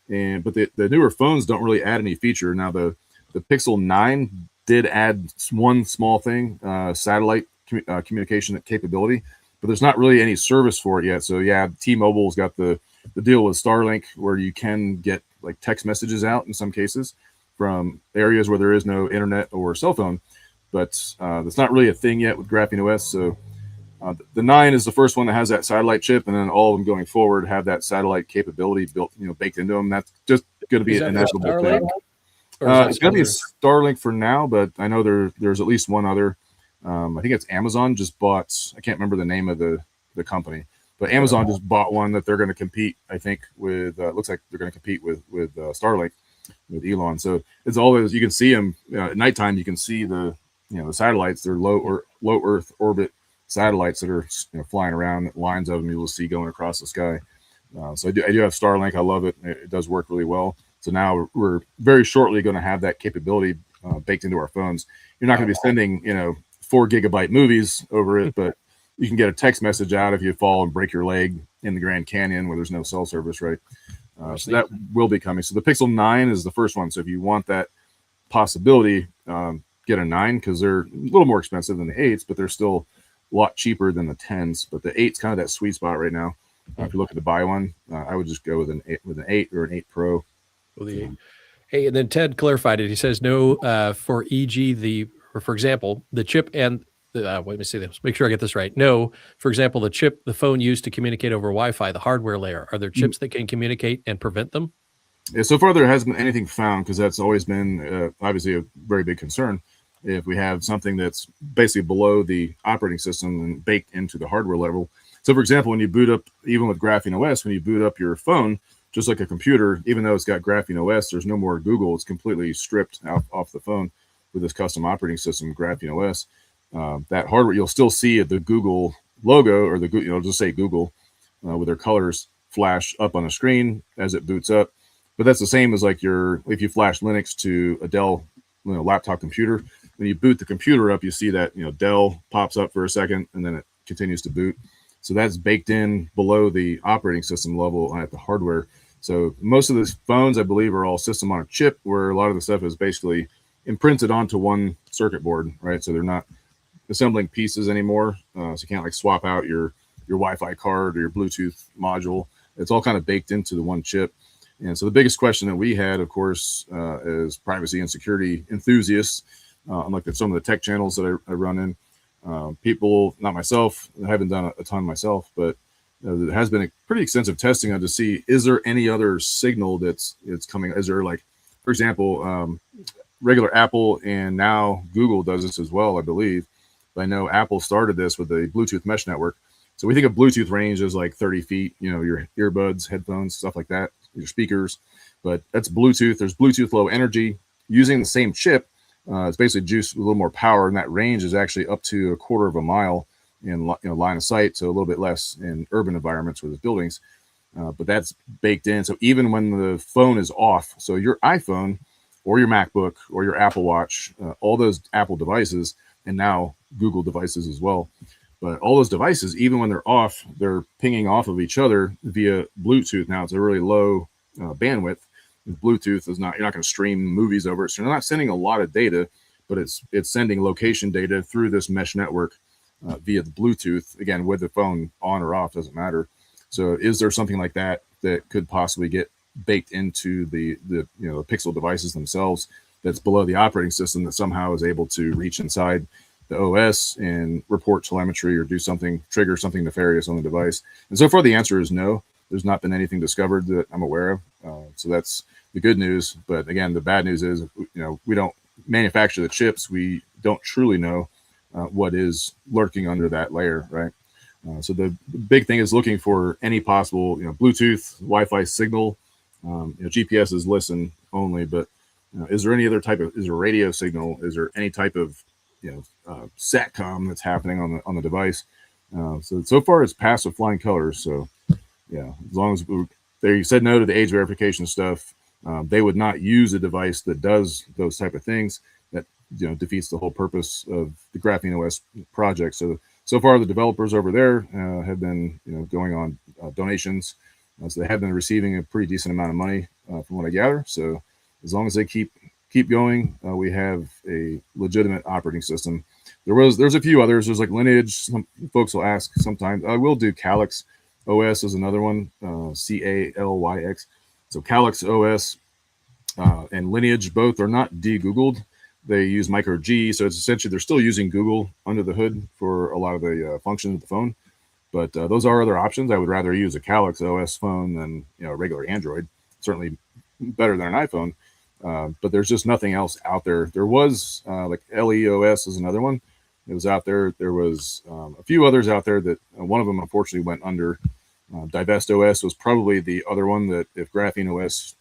But the newer phones don't really add any feature. Now the Pixel 9 did add one small thing, satellite communication capability, but there's not really any service for it yet. So yeah, T-Mobile's got the deal with Starlink, where you can get like text messages out in some cases from areas where there is no internet or cell phone, but that's not really a thing yet with Graphene OS. So The 9 is the first one that has that satellite chip, and then all of them going forward have that satellite capability built, baked into them. That's just going to be an inevitable thing. It's going to be a Starlink for now, but I know there's at least one other. I think it's Amazon just bought. I can't remember the name of the company, but Amazon just bought one that they're going to compete. I think with looks like they're going to compete with Starlink with Elon. So it's always, you can see them at nighttime. You can see the the satellites. They're low Earth orbit satellites that are flying around. Lines of them you'll see going across the sky. So I do have Starlink. I love it. It does work really well. So now we're very shortly going to have that capability baked into our phones. You're not going to be sending 4 gigabyte movies over it, but you can get a text message out if you fall and break your leg in the Grand Canyon where there's no cell service, right? So that will be coming. So the Pixel 9 is the first one. So if you want that possibility, get a 9 because they're a little more expensive than the 8s, but they're still a lot cheaper than the 10s. But the 8's kind of that sweet spot right now. If you're looking to buy one, I would just go with an 8 or an 8 Pro. Well, hey, and then Ted clarified it. He says no for for example, the chip and wait, let me see this. Make sure I get this right. No, for example, the chip the phone used to communicate over Wi-Fi, the hardware layer. Are there chips that can communicate and prevent them? Yeah, so far there hasn't been anything found because that's always been obviously a very big concern. If we have something that's basically below the operating system and baked into the hardware level. So, for example, when you boot up, even with Graphene OS, when you boot up your phone, just like a computer, even though it's got Graphene OS, there's no more Google. It's completely stripped off the phone with this custom operating system, Graphene OS. That hardware, you'll still see the Google logo or just say Google with their colors flash up on the screen as it boots up. But that's the same as if you flash Linux to a Dell laptop computer. When you boot the computer up, you see that Dell pops up for a second and then it continues to boot. So that's baked in below the operating system level at the hardware. So most of the phones, I believe, are all system on a chip, where a lot of the stuff is basically imprinted onto one circuit board, right? So they're not assembling pieces anymore. So you can't swap out your Wi-Fi card or your Bluetooth module. It's all kind of baked into the one chip. And so the biggest question that we had, of course, as privacy and security enthusiasts, unlike some of the tech channels that I run in, people, not myself, I haven't done a ton myself, but there has been a pretty extensive testing on to see, is there any other signal that's coming? Is there for example, regular Apple and now Google does this as well, I believe. But I know Apple started this with the Bluetooth mesh network. So we think of Bluetooth range as 30 feet, your earbuds, headphones, stuff like that, your speakers, but that's Bluetooth. There's Bluetooth low energy using the same chip. It's basically juiced with a little more power, and that range is actually up to 1/4 mile in line of sight, so a little bit less in urban environments where there's buildings. But that's baked in. So even when the phone is off, so your iPhone or your MacBook or your Apple Watch, all those Apple devices, and now Google devices as well. But all those devices, even when they're off, they're pinging off of each other via Bluetooth. Now it's a really low bandwidth. Bluetooth is not, you're not going to stream movies over it. So you're not sending a lot of data, but it's sending location data through this mesh network via the Bluetooth. Again, with the phone on or off, doesn't matter. So is there something like that could possibly get baked into the Pixel devices themselves that's below the operating system that somehow is able to reach inside the OS and report telemetry or do something, trigger something nefarious on the device? And so far the answer is no. There's not been anything discovered that I'm aware of. So that's the good news. But again, the bad news is, we don't manufacture the chips. We don't truly know what is lurking under that layer, right? So the big thing is looking for any possible, Bluetooth, Wi-Fi signal. GPS is listen only, but is there any other type of, is there a radio signal? Is there any type of, SATCOM that's happening on the device? So far it's passed with flying colors. So yeah, as long as they said no to the age verification stuff, they would not use a device that does those type of things. That defeats the whole purpose of the Graphene OS project. So far the developers over there have been going on donations. So they have been receiving a pretty decent amount of money from what I gather. So as long as they keep going, we have a legitimate operating system. There's a few others. There's Lineage. Some folks will ask sometimes. I will do Calyx OS is another one, CALYX. So Calyx OS and Lineage both are not de-Googled. they use micro G. So it's essentially, they're still using Google under the hood for a lot of the functions of the phone. But those are other options. I would rather use a Calyx OS phone than, a regular Android. Certainly better than an iPhone. But there's just nothing else out there. There was like LEOS is another one. It was out there. There was a few others out there that one of them unfortunately went under. Divest OS was probably the other one that if Graphene OS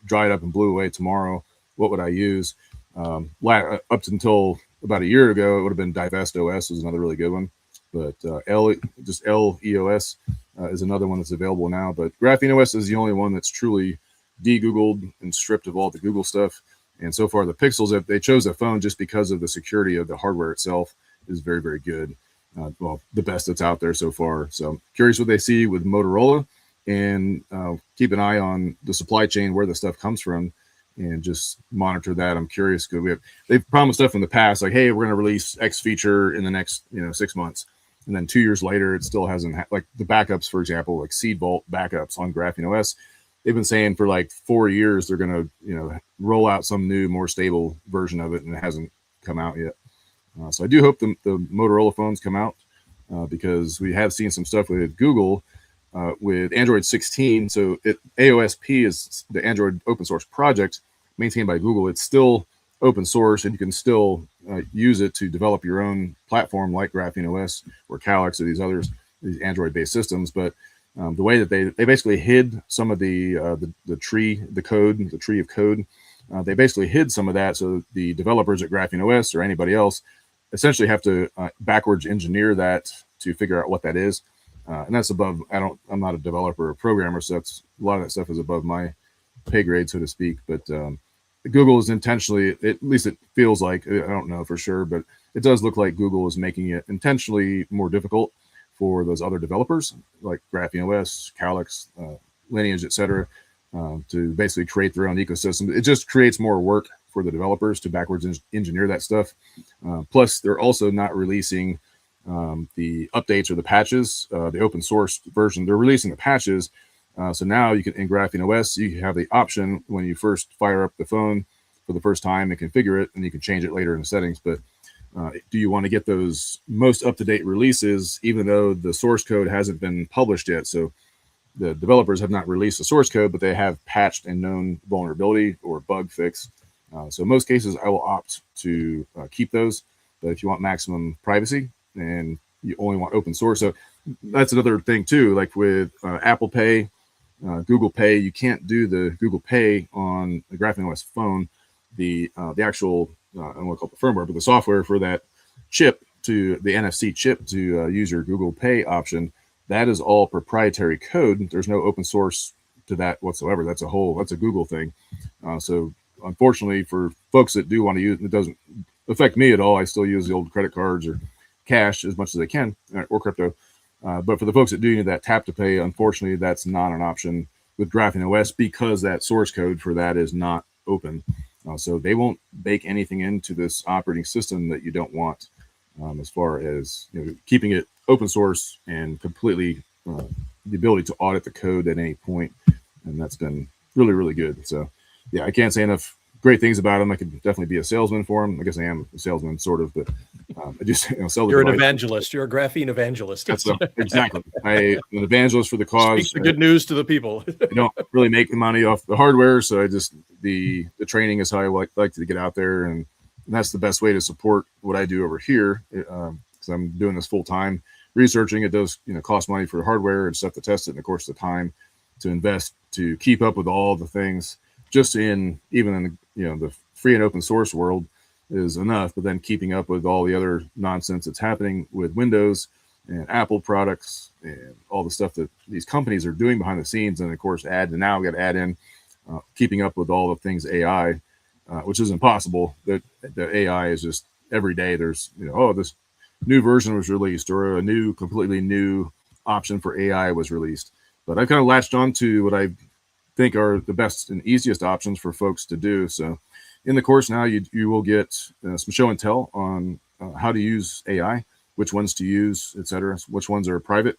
dried up and blew away tomorrow, what would I use? Up until about a year ago, it would have been Divest OS was another really good one. But LEOS is another one that's available now. But Graphene OS is the only one that's truly de-Googled and stripped of all the Google stuff. And so far, the Pixels, if they chose a phone just because of the security of the hardware itself, is very, very good. Well, the best that's out there so far. So curious what they see with Motorola, and keep an eye on the supply chain, where the stuff comes from, and just monitor that. I'm curious because they've promised stuff in the past, like, hey, we're going to release X feature in the next 6 months. And then 2 years later, it still hasn't like the backups, for example, like Seed Vault backups on Graphene OS. They've been saying for like 4 years they're going to roll out some new, more stable version of it, and it hasn't come out yet. So I do hope the Motorola phones come out because we have seen some stuff with Google with Android 16. So AOSP is the Android open source project maintained by Google. It's still open source, and you can still use it to develop your own platform like Graphene OS or Calyx or these Android-based systems. But the way that they basically hid some of the tree of code, they basically hid some of that, so the developers at Graphene OS or anybody else essentially have to backwards engineer that to figure out what that is, and that's above. I'm not a developer or programmer, so that's a lot of that stuff is above my pay grade, so to speak. But Google is intentionally, at least it feels like, I don't know for sure, but it does look like Google is making it intentionally more difficult for those other developers like Graphene OS, Calyx, Lineage, etc., to basically create their own ecosystem. It just creates more work for the developers to backwards engineer that stuff. Plus, they're also not releasing the updates or the patches, the open source version. They're releasing the patches. So now you can, in Graphene OS, you have the option when you first fire up the phone for the first time and configure it, and you can change it later in the settings. But do you want to get those most up-to-date releases, even though the source code hasn't been published yet? So the developers have not released the source code, but they have patched a known vulnerability or bug fix. So in most cases, I will opt to keep those. But if you want maximum privacy and you only want open source, so that's another thing too. Like with Apple Pay, Google Pay, you can't do the Google Pay on the Graphene OS phone. The actual I don't want to call it the firmware, but the software for that chip, to the NFC chip to use your Google Pay option, that is all proprietary code. There's no open source to that whatsoever. That's a Google thing. So unfortunately for folks that do want to use it, doesn't affect me at all. I still use the old credit cards or cash as much as I can, or crypto. But for the folks that do need that tap to pay, unfortunately, that's not an option with Graphene OS because that source code for that is not open. So they won't bake anything into this operating system that you don't want, as far as keeping it open source and completely the ability to audit the code at any point. And that's been really, really good. So yeah, I can't say enough great things about them. I could definitely be a salesman for them. I guess I am a salesman, sort of, but I just sell. You're an evangelist. You're a graphene evangelist. That's exactly. I'm an evangelist for the cause. Speak the good news to the people. I don't really make money off the hardware, so I just the training is how I like to get out there, and that's the best way to support what I do over here. Because I'm doing this full time, researching. It does cost money for hardware and stuff to test it, and of course the time to invest to keep up with all the things. Just even in the free and open source world is enough, but then keeping up with all the other nonsense that's happening with Windows and Apple products and all the stuff that these companies are doing behind the scenes, and of course now we got to add in keeping up with all the things AI, which is impossible. That the AI is just every day there's this new version was released or a completely new option for AI was released. But I've kind of latched on to what I think are the best and easiest options for folks to do. So in the course now, you will get some show and tell on how to use AI, which ones to use, etc., which ones are private.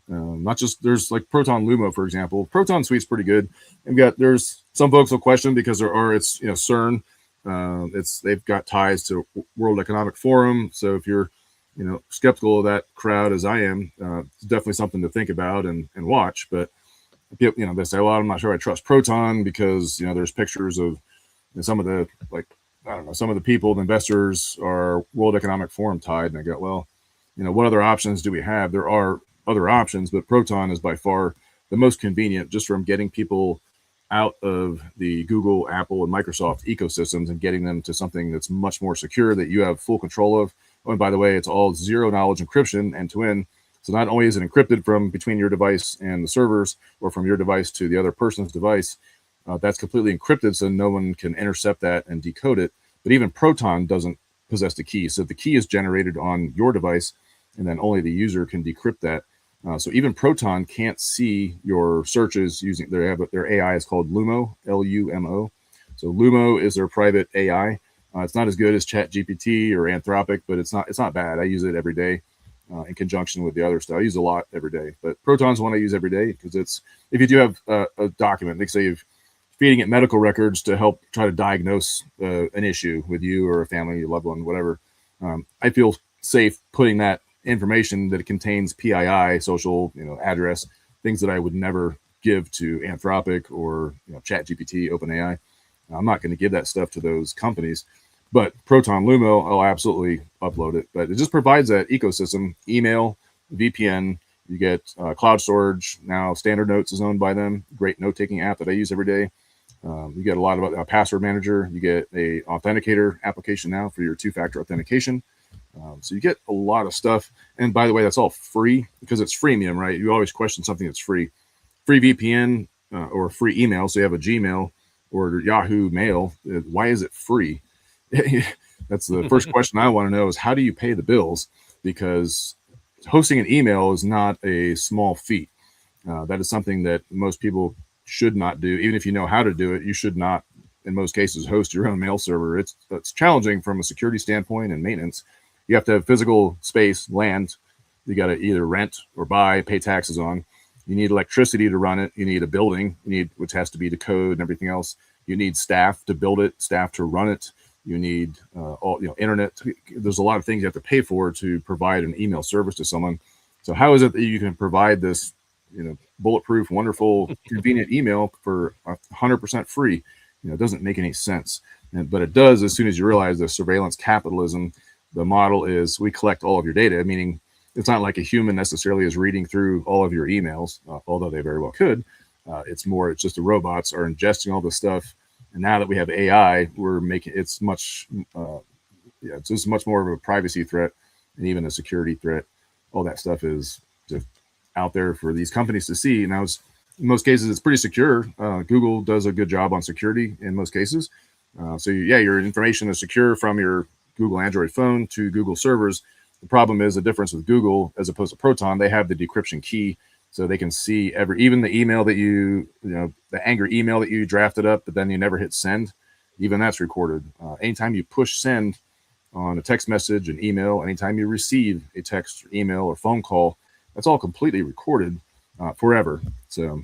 Not just, there's like Proton Lumo, for example. Proton Suite's pretty good. There's some folks will question because it's CERN They've got ties to World Economic Forum. So if you're skeptical of that crowd as I am, it's definitely something to think about and watch. But they say, well, I'm not sure I trust Proton because there's pictures of some of the some of the people, the investors are World Economic Forum tied. And I go, well, what other options do we have? There are other options, but Proton is by far the most convenient, just from getting people out of the Google, Apple, and Microsoft ecosystems and getting them to something that's much more secure that you have full control of. Oh, and by the way, it's all zero knowledge encryption end to end. So not only is it encrypted from between your device and the servers, or from your device to the other person's device, that's completely encrypted, so no one can intercept that and decode it. But even Proton doesn't possess the key. So the key is generated on your device, and then only the user can decrypt that. So even Proton can't see your searches using their AI is called Lumo, Lumo. So Lumo is their private AI. It's not as good as ChatGPT or Anthropic, but it's not bad. I use it every day in conjunction with the other stuff. I use a lot every day, but Proton's one I use every day because if you do have a document, like say you're feeding it medical records to help try to diagnose an issue with you or a family, your loved one, whatever. I feel safe putting that information that it contains PII, social, address, things that I would never give to Anthropic or ChatGPT, OpenAI. I'm not going to give that stuff to those companies. But Proton Lumo, I'll absolutely upload it. But it just provides that ecosystem, email, VPN. You get cloud storage. Now Standard Notes is owned by them. Great note-taking app that I use every day. You get a lot of a password manager. You get a authenticator application now for your two-factor authentication. So you get a lot of stuff. And by the way, that's all free because it's freemium, right? You always question something that's free. Free VPN or free email. So you have a Gmail or Yahoo Mail. Why is it free? That's the first question I want to know is how do you pay the bills? Because hosting an email is not a small feat. That is something that most people should not do. Even if you know how to do it, you should not, in most cases, host your own mail server. It's challenging from a security standpoint and maintenance. You have to have physical space, land. You got to either rent or buy, pay taxes on. You need electricity to run it. You need a building, which has to be the code and everything else. You need staff to build it, staff to run it. You need internet. There's a lot of things you have to pay for to provide an email service to someone. So how is it that you can provide this, bulletproof, wonderful, convenient email for 100% free? It doesn't make any sense. But it does as soon as you realize the surveillance capitalism. The model is we collect all of your data, meaning it's not like a human necessarily is reading through all of your emails, although they very well could. It's just the robots are ingesting all this stuff. And now that we have AI, we're making it's just much more of a privacy threat and even a security threat. All that stuff is just out there for these companies to see. Now, in most cases, it's pretty secure. Google does a good job on security in most cases. So your information is secure from your Google Android phone to Google servers. The problem is the difference with Google as opposed to Proton, they have the decryption key. So they can see even the email that the angry email that you drafted up, but then you never hit send, even that's recorded. Anytime you push send on a text message, an email, anytime you receive a text, or email, or phone call, that's all completely recorded forever. So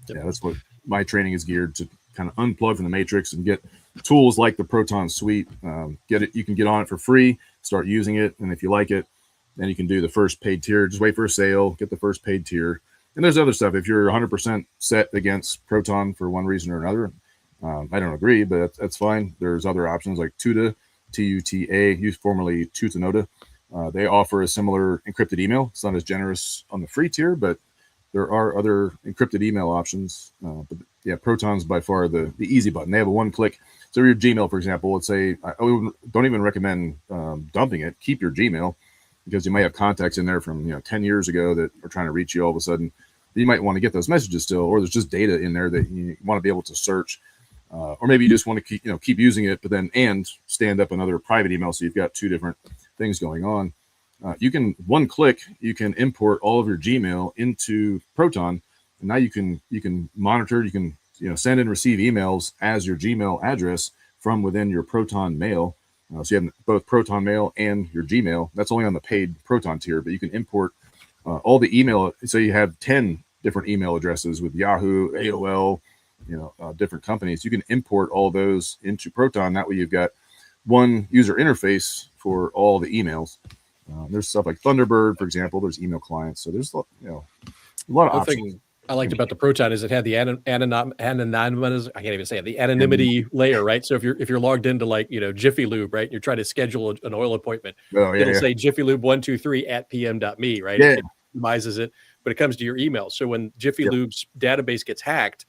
that's what my training is geared to, kind of unplug from the matrix and get tools like the Proton Suite. You can get on it for free, start using it, and if you like it, then you can do the first paid tier. Just wait for a sale, get the first paid tier. And there's other stuff. If you're 100% set against Proton for one reason or another, I don't agree, but that's fine. There's other options like Tuta, Tuta, formerly Tutanota. They offer a similar encrypted email. It's not as generous on the free tier, but there are other encrypted email options. But yeah, Proton's by far the easy button. They have a one-click. So your Gmail, for example, let's say I don't even recommend dumping it. Keep your Gmail, because you might have contacts in there from 10 years ago that are trying to reach you all of a sudden. You might want to get those messages still, or there's just data in there that you want to be able to search, or maybe you just want to keep using it, but then stand up another private email, so you've got two different things going on. You can one click, you can import all of your Gmail into Proton, and now you can monitor, you can send and receive emails as your Gmail address from within your Proton Mail. So you have both Proton Mail and your Gmail. That's only on the paid Proton tier, but you can import all the email. So you have 10 different email addresses with Yahoo, AOL, different companies. You can import all those into Proton. That way you've got one user interface for all the emails. There's stuff like Thunderbird, for example. There's email clients. So there's a lot of One options. thing I liked about the Proton is it had the anonymous, I can't even say it, the anonymity layer, right? So if you're logged into like, Jiffy Lube, right? And you're trying to schedule an oil appointment, it'll say Jiffy Lube 123@pm.me, right? Yeah. It minimizes it, but it comes to your email. So when Jiffy Lube's database gets hacked,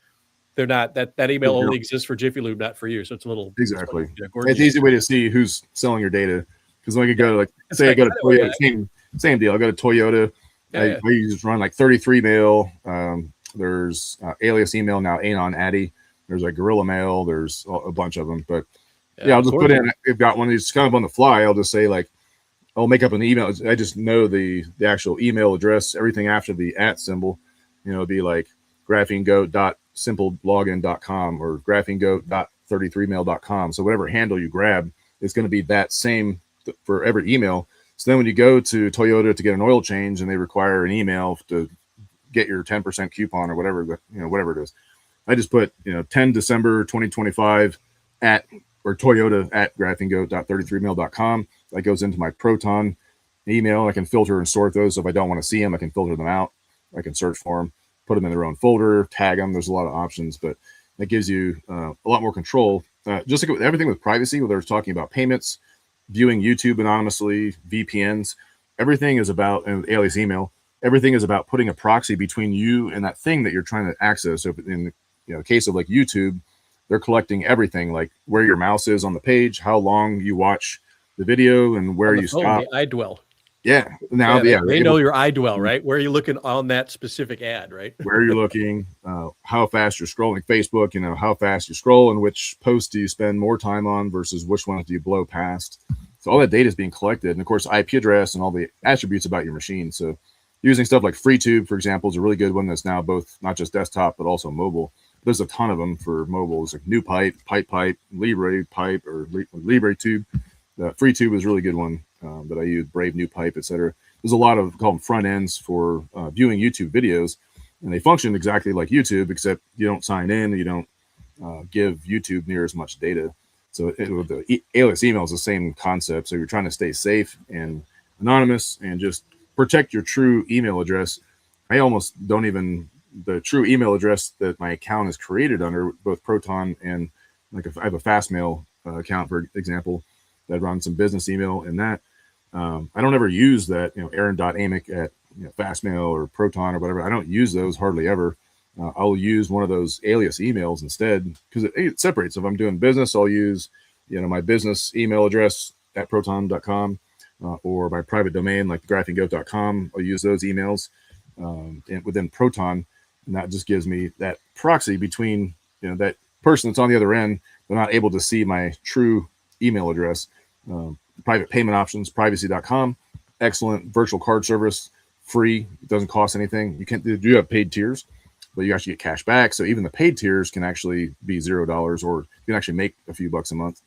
they're not that email only exists for Jiffy Lube, not for you. So it's a little exactly. It's an easy way to see who's selling your data. Because when I could go to I go to Toyota, same deal. I go to Toyota. I just run like 33 mail. There's alias email now, Anon Addy. There's like Gorilla Mail. There's a bunch of them. But I'll just put in. I've got one of these kind of on the fly. I'll just say like, I'll make up an email. I just know the actual email address. Everything after the @ symbol, it'll be like graphenegoat.simpleLogin.com or graphenegoat.33mail.com. So whatever handle you grab, it's going to be that same for every email. So then when you go to Toyota to get an oil change and they require an email to get your 10% coupon or whatever, whatever it is, I just put, 10 December 2025 or Toyota at graphenegoat.33mail.com. That goes into my Proton email. I can filter and sort those. So if I don't want to see them, I can filter them out. I can search for them, put them in their own folder, tag them. There's a lot of options, but that gives you a lot more control. Just like with everything with privacy, whether it's talking about payments, viewing YouTube anonymously, VPNs, everything is about, and alias email, everything is about putting a proxy between you and that thing that you're trying to access. So in the case of like YouTube, they're collecting everything, like where your mouse is on the page, how long you watch the video, and where you stop. I dwell. Yeah. Now, they know your I dwell, right? Where are you looking on that specific ad, right? Where you're looking, how fast you're scrolling Facebook, how fast you scroll, and which posts do you spend more time on versus which ones do you blow past. So all that data is being collected. And of course, IP address and all the attributes about your machine. So using stuff like FreeTube, for example, is a really good one that's now both not just desktop, but also mobile. There's a ton of them for mobile. It's like NewPipe, Pipe, Libre Pipe, or Libre Tube. The FreeTube is a really good one that I use, Brave NewPipe, etc. There's a lot of, call them front ends for viewing YouTube videos, and they function exactly like YouTube, except you don't sign in, you don't give YouTube near as much data. So the alias email is the same concept. So you're trying to stay safe and anonymous and just protect your true email address. I almost don't even, the true email address that my account is created under, both Proton and like if I have a Fastmail account, for example, that runs some business email, and that I don't ever use that, Aaron.Amick at Fastmail or Proton or whatever. I don't use those hardly ever. I'll use one of those alias emails instead, because it separates. If I'm doing business, I'll use my business email address at proton.com or my private domain like graphenegoat.com. I'll use those emails within Proton, and that just gives me that proxy between that person that's on the other end. They're not able to see my true email address. Private payment options, privacy.com, excellent virtual card service, free, it doesn't cost anything. You do have paid tiers, but you actually get cash back. So even the paid tiers can actually be $0, or you can actually make a few bucks a month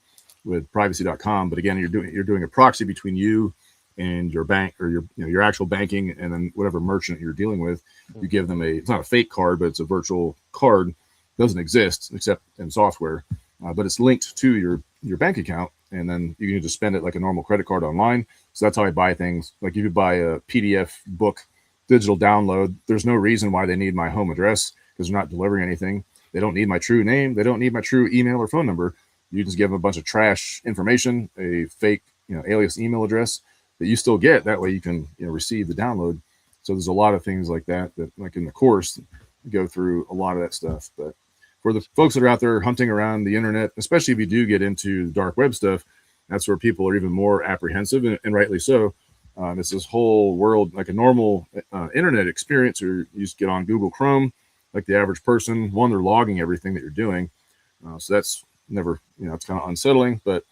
with privacy.com. But again, you're doing a proxy between you and your bank, or your actual banking, and then whatever merchant you're dealing with. You give them it's not a fake card, but it's a virtual card. It doesn't exist except in software, but it's linked to your bank account, and then you can just spend it like a normal credit card online. So that's how I buy things. Like you could buy a PDF book digital download. There's no reason why they need my home address, because they're not delivering anything. They don't need my true name. They don't need my true email or phone number. You just give them a bunch of trash information, a fake alias email address that you still get. That way you can receive the download. So there's a lot of things like that like in the course go through a lot of that stuff. But for the folks that are out there hunting around the internet, especially if you do get into dark web stuff, that's where people are even more apprehensive, and rightly so. It's this whole world, like a normal internet experience, or you just get on Google Chrome, like the average person. One, they're logging everything that you're doing. So that's never, it's kind of unsettling, but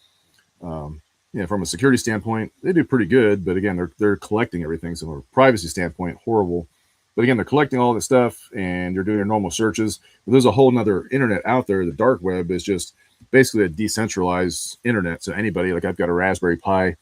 from a security standpoint, they do pretty good. But again, they're collecting everything. So from a privacy standpoint, horrible. But again, they're collecting all this stuff, and you're doing your normal searches. But there's a whole nother internet out there. The dark web is just basically a decentralized internet. So anybody, like I've got a Raspberry Pi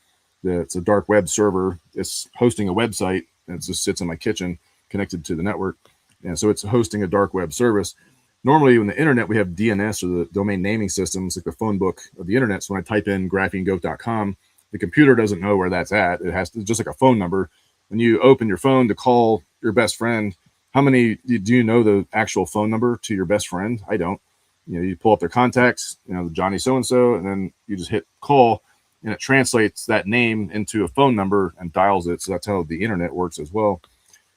that's a dark web server. It's hosting a website, and it just sits in my kitchen connected to the network. And so it's hosting a dark web service. normally in the internet, we have DNS, or the domain naming systems, like the phone book of the internet. So when I type in graphenegoat.com, the computer doesn't know where that's at. It has to, just like a phone number. When you open your phone to call your best friend, how many do you know the actual phone number to your best friend? I don't. You pull up their contacts, Johnny so-and-so, and then you just hit call, and it translates that name into a phone number and dials it. So that's how the internet works as well.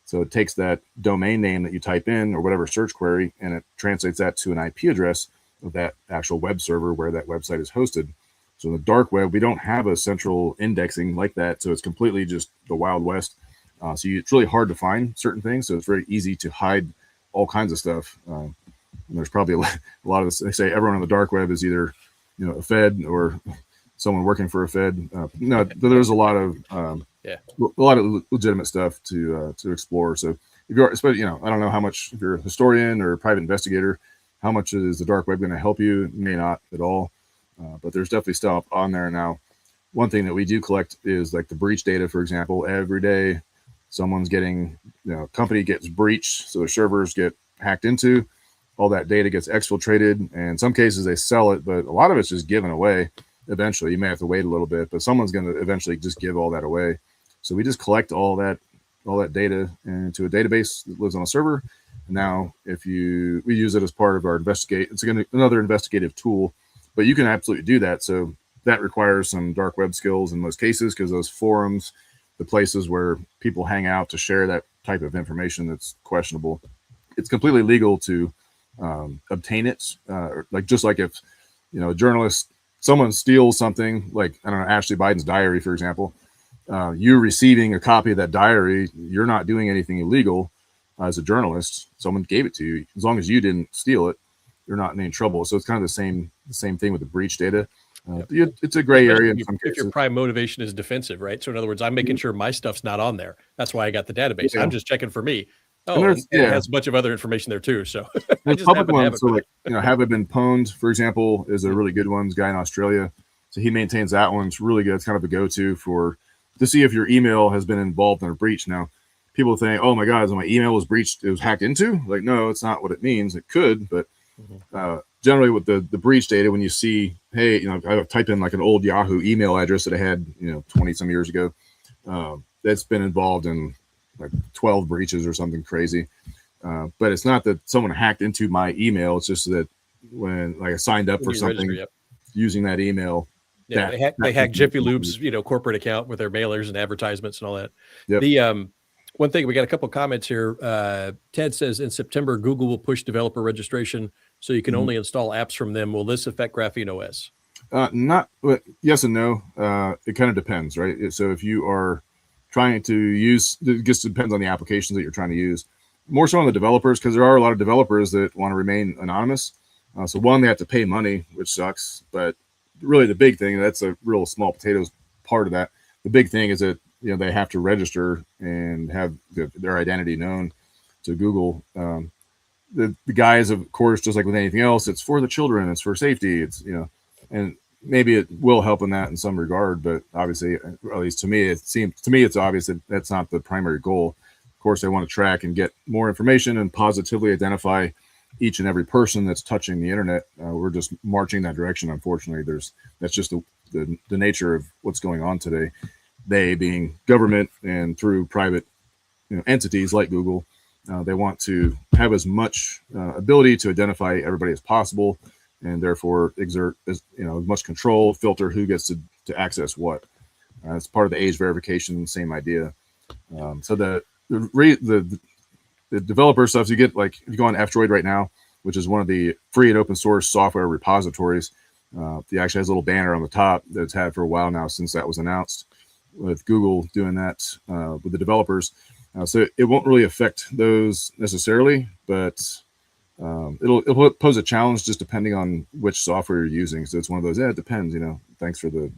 So it takes that domain name that you type in or whatever search query, and it translates that to an IP address of that actual web server where that website is hosted. So in the dark web, we don't have a central indexing like that. So it's completely just the Wild West. It's really hard to find certain things. So it's very easy to hide all kinds of stuff. And there's probably a lot of this. They say everyone on the dark web is either, a Fed or someone working for a Fed. No, there's a lot of legitimate stuff to explore. So if you're, especially, I don't know how much, if you're a historian or a private investigator, how much is the dark web going to help you? It may not at all, but there's definitely stuff on there now. One thing that we do collect is like the breach data, for example. Every day, someone's getting, company gets breached, so the servers get hacked into. All that data gets exfiltrated, and in some cases they sell it, but a lot of it's just given away. Eventually, you may have to wait a little bit, but someone's going to eventually just give all that away. So we just collect all that data into a database that lives on a server. And now, we use it as part of our investigate. It's another investigative tool, but you can absolutely do that. So that requires some dark web skills in most cases, because those forums, the places where people hang out to share that type of information that's questionable, it's completely legal to obtain it. Just like if, a journalist, someone steals something, like, I don't know, Ashley Biden's diary, for example, you receiving a copy of that diary, you're not doing anything illegal as a journalist. Someone gave it to you. As long as you didn't steal it, you're not in any trouble. So it's kind of the same thing with the breach data. It's a gray area in some cases. If your prime motivation is defensive, right? So in other words, I'm making sure my stuff's not on there. That's why I got the database. I'm just checking for me. Oh, and it has a bunch of other information there too. So there's public ones. So have it been pwned, for example, is a really good one. This guy in Australia, so he maintains that one. It's really good. It's kind of a go-to to see if your email has been involved in a breach. Now, people think, "Oh my God, my email was breached. It was hacked into." Like, no, it's not what it means. It could, but generally with the breach data, when you see, hey, I type in like an old Yahoo email address that I had, 20 some years ago, that's been involved in like 12 breaches or something crazy. But it's not that someone hacked into my email. It's just that when I signed up for something using that email. Yeah, they hacked Jiffy Lube's, corporate account with their mailers and advertisements and all that. Yep. The one thing, we got a couple comments here. Ted says in September, Google will push developer registration so you can only install apps from them. Will this affect Graphene OS? Not yes and no. It kind of depends, right? So if you are trying to use, it just depends on the applications that you're trying to use. More so on the developers, because there are a lot of developers that want to remain anonymous. So one, they have to pay money, which sucks. But really the big thing, that's a real small potatoes part of that. The big thing is that they have to register and have their identity known to Google. The guys, of course, just like with anything else, it's for the children, it's for safety, it's and maybe it will help in that in some regard, but obviously, or at least to me, it's obvious that that's not the primary goal. Of course, they want to track and get more information and positively identify each and every person that's touching the internet. We're just marching that direction. Unfortunately, that's just the nature of what's going on today. They being government and through private entities like Google, they want to have as much ability to identify everybody as possible, and therefore exert as much control, filter who gets to access what. It's part of the age verification, same idea. So the developer stuff, you get, like, if you go on F-Droid right now, which is one of the free and open source software repositories, it actually has a little banner on the top that it's had for a while now since that was announced, with Google doing that with the developers. So it won't really affect those necessarily, but it'll pose a challenge just depending on which software you're using. So it's one of those, it depends, thanks for the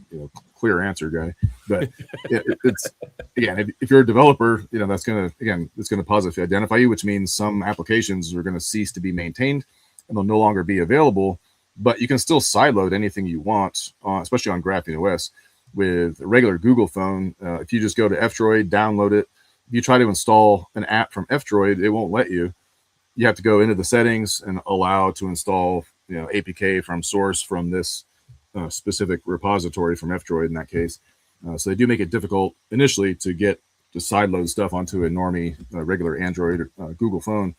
clear answer, guy. But it's, again, if you're a developer, that's going to positively identify you, which means some applications are going to cease to be maintained and they'll no longer be available, but you can still sideload anything you want, especially on Graphene OS with a regular Google phone. If you just go to F-Droid, download it, if you try to install an app from F-Droid, it won't let you. you have to go into the settings and allow to install, APK from source from this specific repository from F-Droid in that case. So they do make it difficult initially to sideload stuff onto a normie regular Android or Google phone.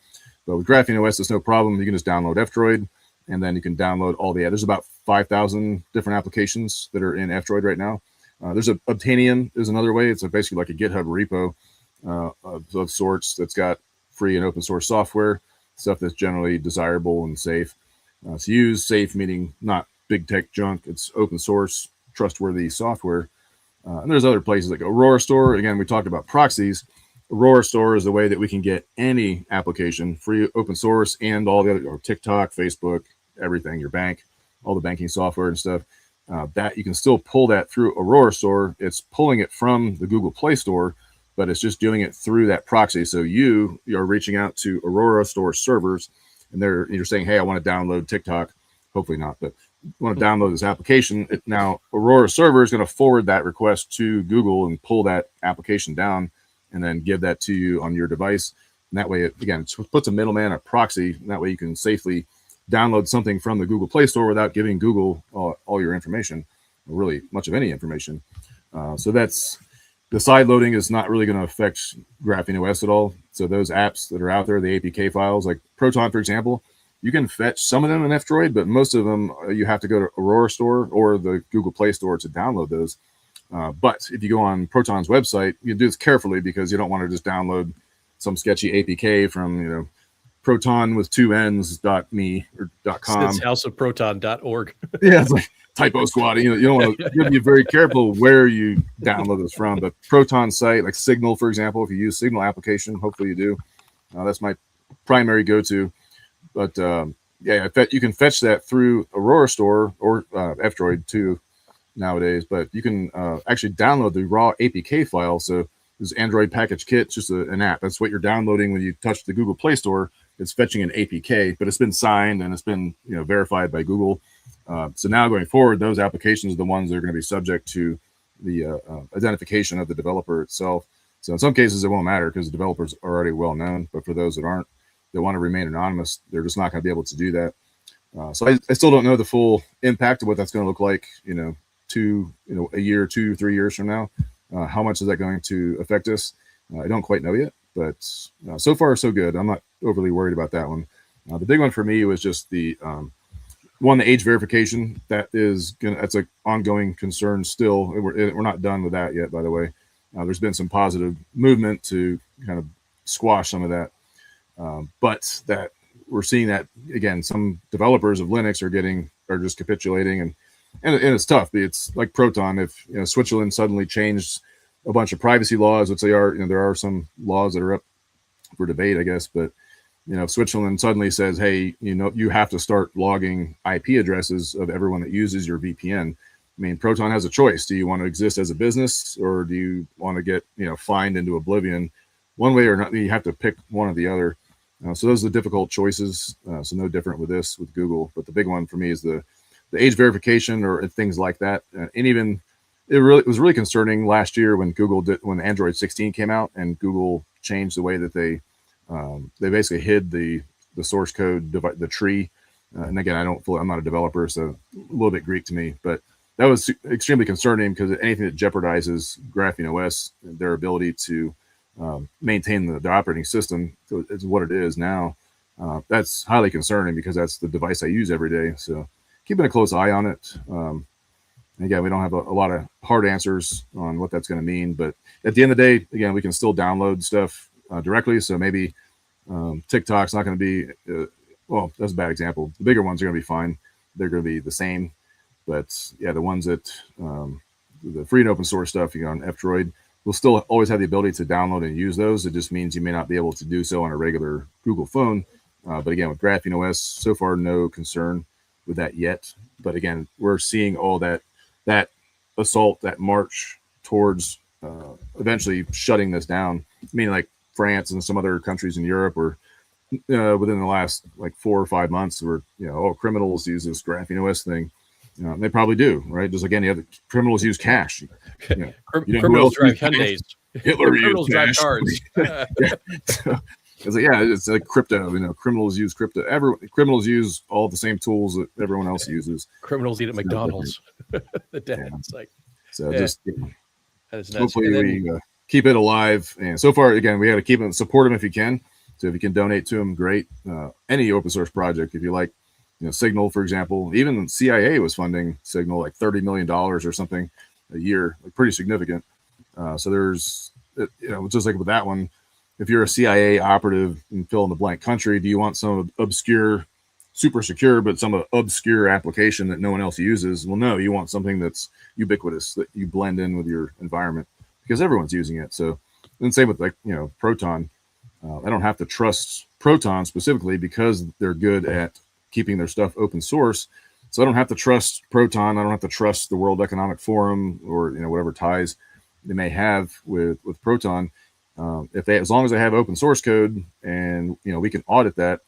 But with Graphene OS, there's no problem. You can just download F-Droid, and then you can download all there's about 5,000 different applications that are in F-Droid right now. There's Obtainium is another way. It's basically like a GitHub repo of sorts that's got free and open source software, stuff that's generally desirable and safe to use. Safe meaning not big tech junk. It's open source, trustworthy software. And there's other places like Aurora Store. Again, we talked about proxies. Aurora Store is the way that we can get any application, free, open source, and all the other, or TikTok, Facebook, everything, your bank, all the banking software and stuff. That you can still pull that through Aurora Store. It's pulling it from the Google Play Store, but it's just doing it through that proxy. So you're reaching out to Aurora Store servers, and you're saying, hey, I want to download TikTok. Hopefully not, but you want to download this application. Now Aurora server is going to forward that request to Google and pull that application down and then give that to you on your device. And that way, it puts a middleman, a proxy. And that way you can safely download something from the Google Play Store without giving Google all your information, or really much of any information. So that's the side loading is not really going to affect Graphene OS at all. So those apps that are out there, the APK files, like Proton, for example, you can fetch some of them in F-Droid, but most of them you have to go to Aurora Store or the Google Play Store to download those. But if you go on Proton's website, you do this carefully because you don't want to just download some sketchy APK from, Proton with 2 N's.me or .com. It's houseofproton.org. Yeah, it's like typo squad. You don't want to. You have to be very careful where you download this from. But Proton site, like Signal, for example, if you use Signal application, hopefully you do. That's my primary go-to. But you can fetch that through Aurora Store or F-Droid too nowadays. But you can actually download the raw APK file. So this Android package kit, it's just an app. That's what you're downloading when you touch the Google Play Store. It's fetching an APK, but it's been signed and it's been verified by Google. So now going forward, those applications are the ones that are going to be subject to the identification of the developer itself. So in some cases, it won't matter because the developers are already well known. But for those that aren't, they want to remain anonymous, they're just not going to be able to do that. So I still don't know the full impact of what that's going to look like, a year, 2, 3 years from now. How much is that going to affect us? I don't quite know yet, but so far so good. I'm not overly worried about that one. The big one for me was just the age verification. That's an ongoing concern still. We're not done with that yet, by the way. There's been some positive movement to kind of squash some of that. But that we're seeing that again, some developers of Linux are just capitulating, and it's tough. It's like Proton. If Switzerland suddenly changed a bunch of privacy laws, which they are, there are some laws that are up for debate, I guess. But if Switzerland suddenly says, hey, you have to start logging IP addresses of everyone that uses your VPN. I mean, Proton has a choice. Do you want to exist as a business, or do you want to get fined into oblivion? One way or not, you have to pick one or the other. So those are the difficult choices. So no different with Google. But the big one for me is the age verification or things like that. And even it was really concerning last year when when Android 16 came out and Google changed the way that they basically hid the source code, the tree. And again, I'm not a developer, so a little bit Greek to me. But that was extremely concerning because anything that jeopardizes Graphene OS, their ability to maintain the operating system is what it is now. That's highly concerning because that's the device I use every day. So keeping a close eye on it. Again, we don't have a lot of hard answers on what that's going to mean, but at the end of the day, again, we can still download stuff directly. So maybe TikTok's not going to be, well, that's a bad example. The bigger ones are going to be fine. They're going to be the same. But yeah, the ones that the free and open source stuff, on F-Droid, we'll still always have the ability to download and use those. It just means you may not be able to do so on a regular Google phone. But again, with Graphene OS, so far, no concern with that yet. But again, we're seeing all that assault, that march towards eventually shutting this down. Meaning like France and some other countries in Europe were within the last 4 or 5 months were, criminals use this Graphene OS thing. They probably do, right? Just like any other criminals use cash. Criminals drive Hyundais. Hitler criminals used drive cash. cars. It's like, yeah, it's like crypto. You know, criminals use crypto. Criminals use all the same tools that everyone else uses. Criminals eat at McDonald's. The Yeah. dad's like, So yeah, just that is nuts. hopefully And then, we keep it alive. And so far, again, we got to keep it, support them if you can. So if you can donate to them, great. Any open source project, if you like, you know, Signal, for example, even CIA was funding Signal like $30 million or something a year, like pretty significant. So there's, you know, just like with that one, if you're a CIA operative in fill in the blank country, do you want some obscure, super secure, but some obscure application that no one else uses? Well, no, you want something that's ubiquitous, that you blend in with your environment because everyone's using it. So, and same with like, you know, Proton. I don't have to trust Proton specifically because they're good at keeping their stuff open source. So I don't have to trust Proton. I don't have to trust the World Economic Forum or, you know, whatever ties they may have with Proton. As long as I have open source code and, you know, we can audit that,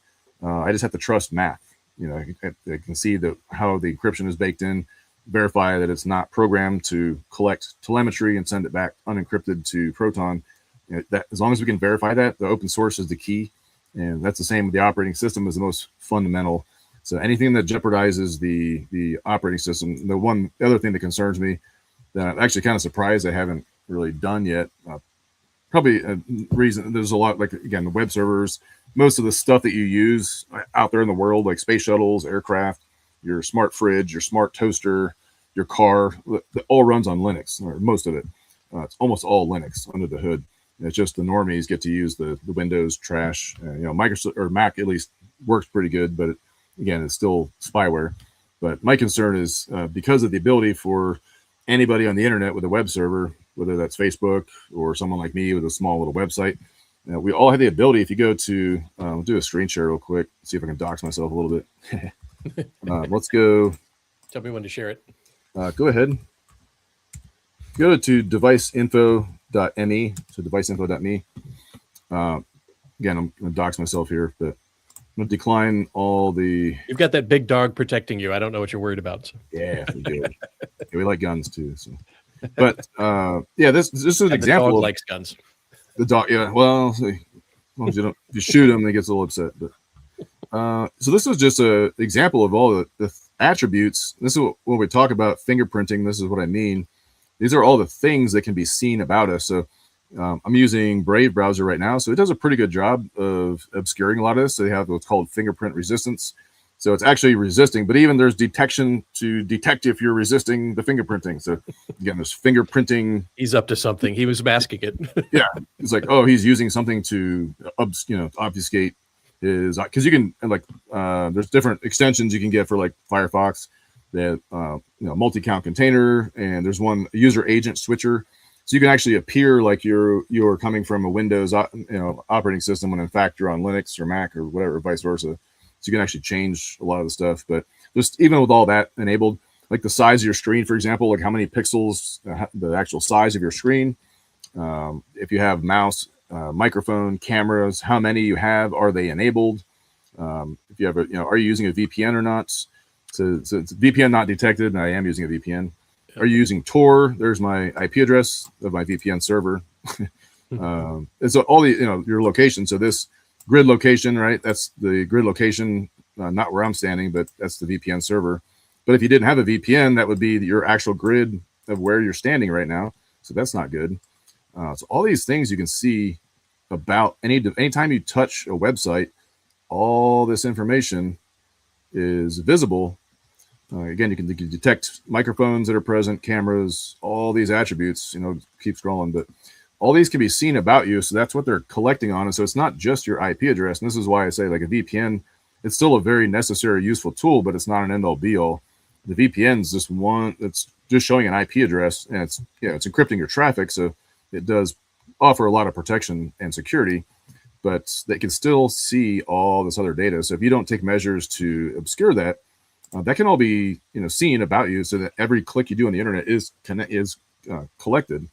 I just have to trust math. You know, I can see how the encryption is baked in, verify that it's not programmed to collect telemetry and send it back unencrypted to Proton. You know, that as long as we can verify that, the open source is the key. And that's the same with the operating system is the most fundamental. So anything that jeopardizes the operating system, the other thing that concerns me that I'm actually kind of surprised I haven't really done yet, probably a reason there's a lot, like, again, the web servers, most of the stuff that you use out there in the world, like space shuttles, aircraft, your smart fridge, your smart toaster, your car, it all runs on Linux, or most of it. It's almost all Linux under the hood. It's just the normies get to use the Windows trash. You know, Microsoft or Mac at least works pretty good, but again, it's still spyware. But my concern is because of the ability for anybody on the internet with a web server, whether that's Facebook or someone like me with a small little website, we all have the ability. If you go to, I'll do a screen share real quick, see if I can dox myself a little bit. Let's go. Tell me when to share it. Go ahead. Go to deviceinfo.me, so deviceinfo.me. Again, I'm going to dox myself here, but I'm going to decline all the... You've got that big dog protecting you. I don't know what you're worried about. So. Yeah, we do. Yeah, we like guns too. So. But yeah, this is an example. The dog likes guns. The dog, yeah. Well, as long as you shoot him, he gets a little upset. But so this is just an example of all the attributes. This is when we talk about fingerprinting. This is what I mean. These are all the things that can be seen about us. So I'm using Brave browser right now, so it does a pretty good job of obscuring a lot of this. So they have what's called fingerprint resistance. So it's actually resisting, but even there's detection to detect if you're resisting the fingerprinting. So again, there's fingerprinting. He's up to something. He was masking it. Yeah, it's like, oh, he's using something to obfuscate his, because you can there's different extensions you can get for like Firefox, that multi-count container, and there's one user agent switcher. So you can actually appear like you're coming from a Windows operating system when in fact you're on Linux or Mac or whatever, vice versa. So you can actually change a lot of the stuff. But just even with all that enabled, like the size of your screen, for example, like how many pixels, the actual size of your screen. If you have mouse, microphone, cameras, how many you have, are they enabled? If you have are you using a VPN or not? So it's VPN not detected, and I am using a VPN. Are you using Tor? There's my IP address of my VPN server. And so all the, your location. So this grid location, right? That's the grid location, not where I'm standing, but that's the VPN server. But if you didn't have a VPN, that would be your actual grid of where you're standing right now. So that's not good. So all these things you can see about anytime you touch a website, all this information is visible. Again, you can detect microphones that are present, cameras, all these attributes, keep scrolling, but all these can be seen about you. So that's what they're collecting on. And so it's not just your IP address. And this is why I say like a VPN, it's still a very necessary, useful tool, but it's not an end all be all. The VPN is just one that's just showing an IP address, and it's encrypting your traffic. So it does offer a lot of protection and security, but they can still see all this other data. So if you don't take measures to obscure that, that can all be seen about you, so that every click you do on the internet is collected,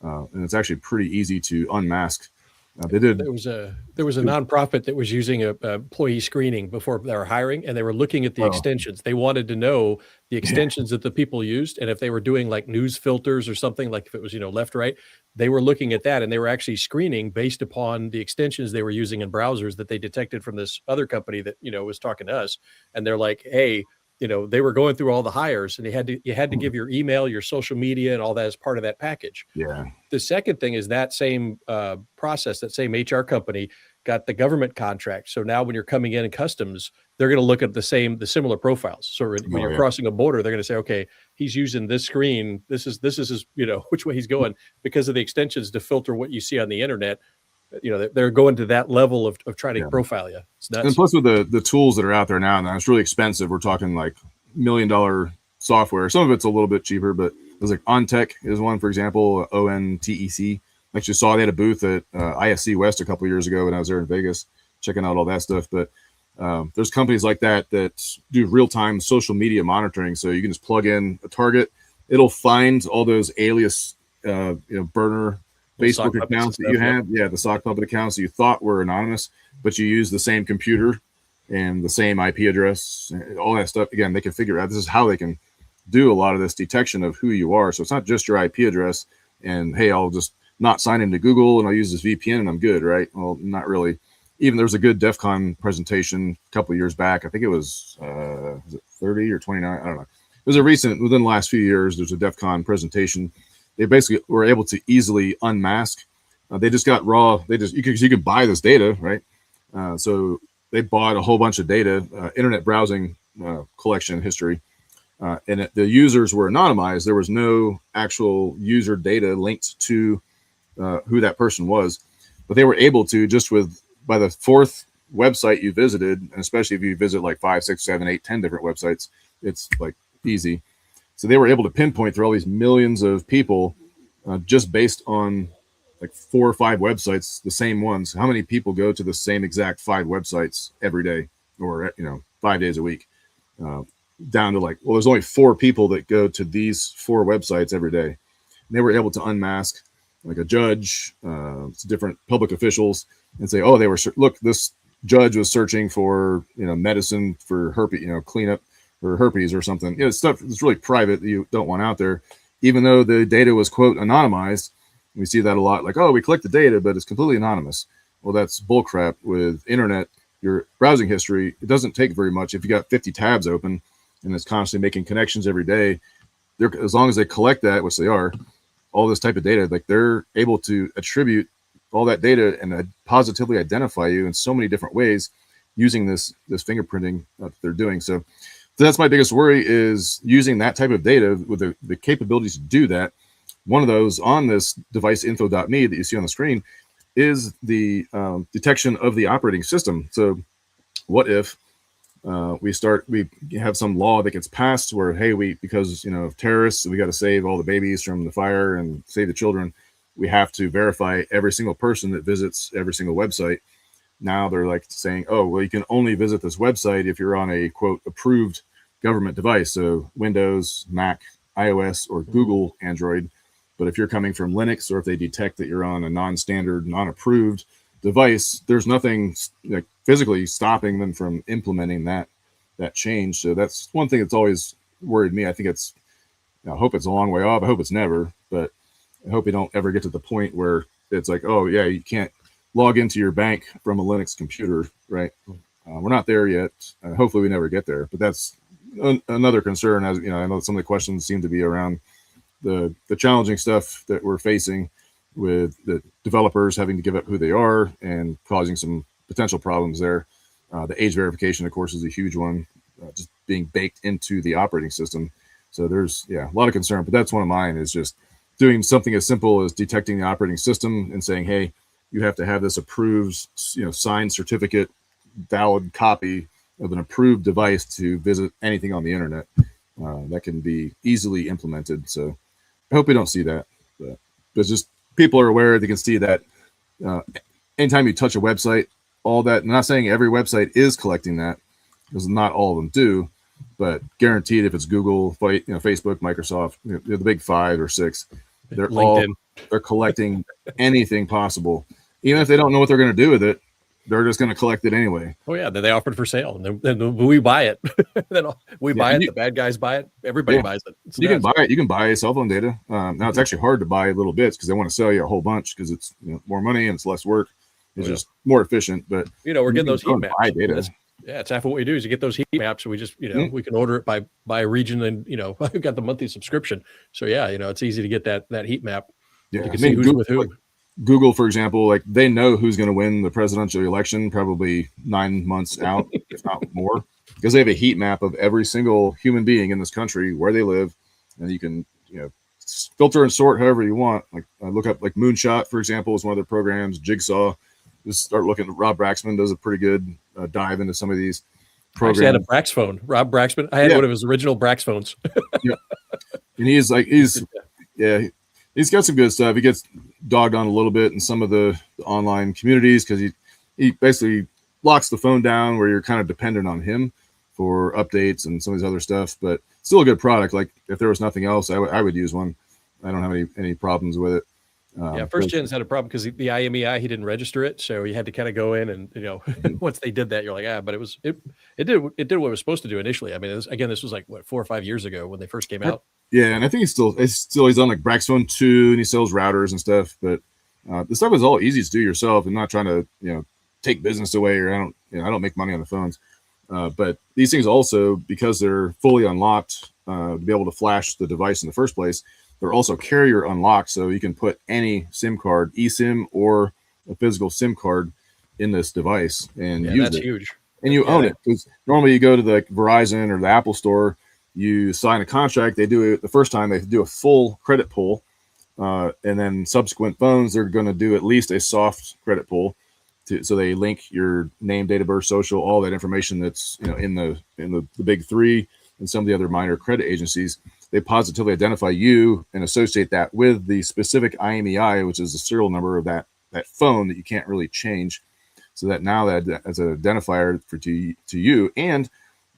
and it's actually pretty easy to unmask They did. There was a nonprofit that was using a employee screening before they were hiring, and they were looking at the extensions. They wanted to know the extensions that the people used, and if they were doing like news filters or something, like if it was left right, they were looking at that, and they were actually screening based upon the extensions they were using in browsers that they detected from this other company that was talking to us, and they're like, hey. They were going through all the hires, and you had to give your email, your social media, and all that as part of that package. Yeah. The second thing is that same process, that same HR company got the government contract. So now when you're coming in customs, they're going to look at the similar profiles. So when you're crossing a border, they're going to say, okay, he's using this screen. This is his, which way he's going because of the extensions to filter what you see on the internet. They're going to that level of trying to profile you. It's nuts. And plus with the tools that are out there now, and it's really expensive. We're talking like $1 million software. Some of it's a little bit cheaper, but there's like OnTech is one, for example, ONTEC. Actually saw they had a booth at ISC West a couple of years ago when I was there in Vegas, checking out all that stuff. But there's companies like that do real-time social media monitoring. So you can just plug in a target. It'll find all those alias, burner Facebook accounts that you have. Yeah, the sock puppet accounts that you thought were anonymous, but you use the same computer and the same IP address, all that stuff. Again, they can figure out this is how they can do a lot of this detection of who you are. So it's not just your IP address and, hey, I'll just not sign into Google and I'll use this VPN and I'm good, right? Well, not really. Even there was a good DEF CON presentation a couple of years back. I think it was it 30 or 29? I don't know. It was within the last few years, there's a DEF CON presentation. They basically were able to easily unmask. They just got raw. You could buy this data, right? So they bought a whole bunch of data, internet browsing collection history, and the users were anonymized. There was no actual user data linked to who that person was, but they were able to by the fourth website you visited, and especially if you visit like 5, 6, 7, 8, 10 different websites, it's like easy. So they were able to pinpoint through all these millions of people just based on like 4 or 5 websites, the same ones. How many people go to the same exact 5 websites every day or, 5 days a week? Down to like, well, there's only 4 people that go to these 4 websites every day. And they were able to unmask like a judge, different public officials and say, oh, this judge was searching for, medicine for herpes, cleanup or herpes or something. Stuff that's really private that you don't want out there, even though the data was, quote, anonymized. We see that a lot, like, oh, we collect the data, but it's completely anonymous. Well, that's bullcrap. With internet, your browsing history, it doesn't take very much. If you got 50 tabs open and it's constantly making connections every day, as long as they collect that, which they are, all this type of data, like they're able to attribute all that data and positively identify you in so many different ways using this fingerprinting that they're doing. So that's my biggest worry, is using that type of data with the capabilities to do that. One of those on this device info.me that you see on the screen is the detection of the operating system. So what if we have some law that gets passed where, hey, because of terrorists, we got to save all the babies from the fire and save the children. We have to verify every single person that visits every single website. Now they're like saying, oh, well, you can only visit this website if you're on a, quote, approved government device. So Windows, Mac, iOS, or Google Android. But if you're coming from Linux, or if they detect that you're on a non-standard, non-approved device, there's nothing like physically stopping them from implementing that change. So that's one thing that's always worried me. I hope it's a long way off. I hope it's never, but I hope we don't ever get to the point where it's like, oh yeah, you can't log into your bank from a Linux computer, right? We're not there yet. Hopefully we never get there, but that's another concern. As I know some of the questions seem to be around the challenging stuff that we're facing with the developers having to give up who they are and causing some potential problems there. The age verification, of course, is a huge one, just being baked into the operating system. So there's a lot of concern, but that's one of mine, is just doing something as simple as detecting the operating system and saying, hey, you have to have this approved, signed certificate, valid copy of an approved device to visit anything on the internet. That can be easily implemented. So I hope we don't see that, but just people are aware. They can see that anytime you touch a website, all that, I'm not saying every website is collecting that, because not all of them do, but guaranteed if it's Google, Facebook, Microsoft, the big 5 or 6, they're collecting anything possible. even if they don't know what they're going to do with it, they're just going to collect it anyway. Oh yeah, then they offered for sale, and then we buy it. Then we buy it. The bad guys buy it. Everybody buys it. You can buy it. You can buy cell phone data. Now it's actually hard to buy little bits because they want to sell you a whole bunch because it's more money and it's less work. It's just more efficient. But we're getting those heat maps. Buy data. It's half of what we do is you get those heat maps. So we just we can order it by region, and we've got the monthly subscription. So yeah, it's easy to get that heat map. Yeah, you can see who's with who. Like Google, for example, like they know who's going to win the presidential election probably 9 months out, if not more, because they have a heat map of every single human being in this country, where they live, and you can filter and sort however you want. Like look up like Moonshot, for example, is one of their programs. Jigsaw. Just start looking at Rob Braxman does a pretty good dive into some of these programs. I had a Brax phone. Rob Braxman. I had one of his original Brax phones. Yeah. And he's got some good stuff. He gets dogged on a little bit in some of the online communities because he basically locks the phone down where you're kind of dependent on him for updates and some of these other stuff, but still a good product. Like if there was nothing else, I would use one. I don't have any problems with it. First gens had a problem because the IMEI, he didn't register it, so you had to kind of go in and once they did that, you're like, but it did what it was supposed to do initially. I mean, this was like 4 or 5 years ago when they first came out. Yeah, and I think he's on like Braxphone 2, and he sells routers and stuff. But the stuff is all easy to do yourself. I'm not trying to take business away, or I don't make money on the phones. But these things also, because they're fully unlocked, to be able to flash the device in the first place, they're also carrier unlocked, so you can put any SIM card, eSIM or a physical SIM card, in this device and use that's it. Huge. And you own it, because normally you go to the Verizon or the Apple store, you sign a contract. They do it the first time. They do a full credit pull, and then subsequent phones, they're going to do at least a soft credit pull. So they link your name, date of birth, social, all that information that's in the big three and some of the other minor credit agencies. They positively identify you and associate that with the specific IMEI, which is the serial number of that phone that you can't really change. So that now that as an identifier to you, and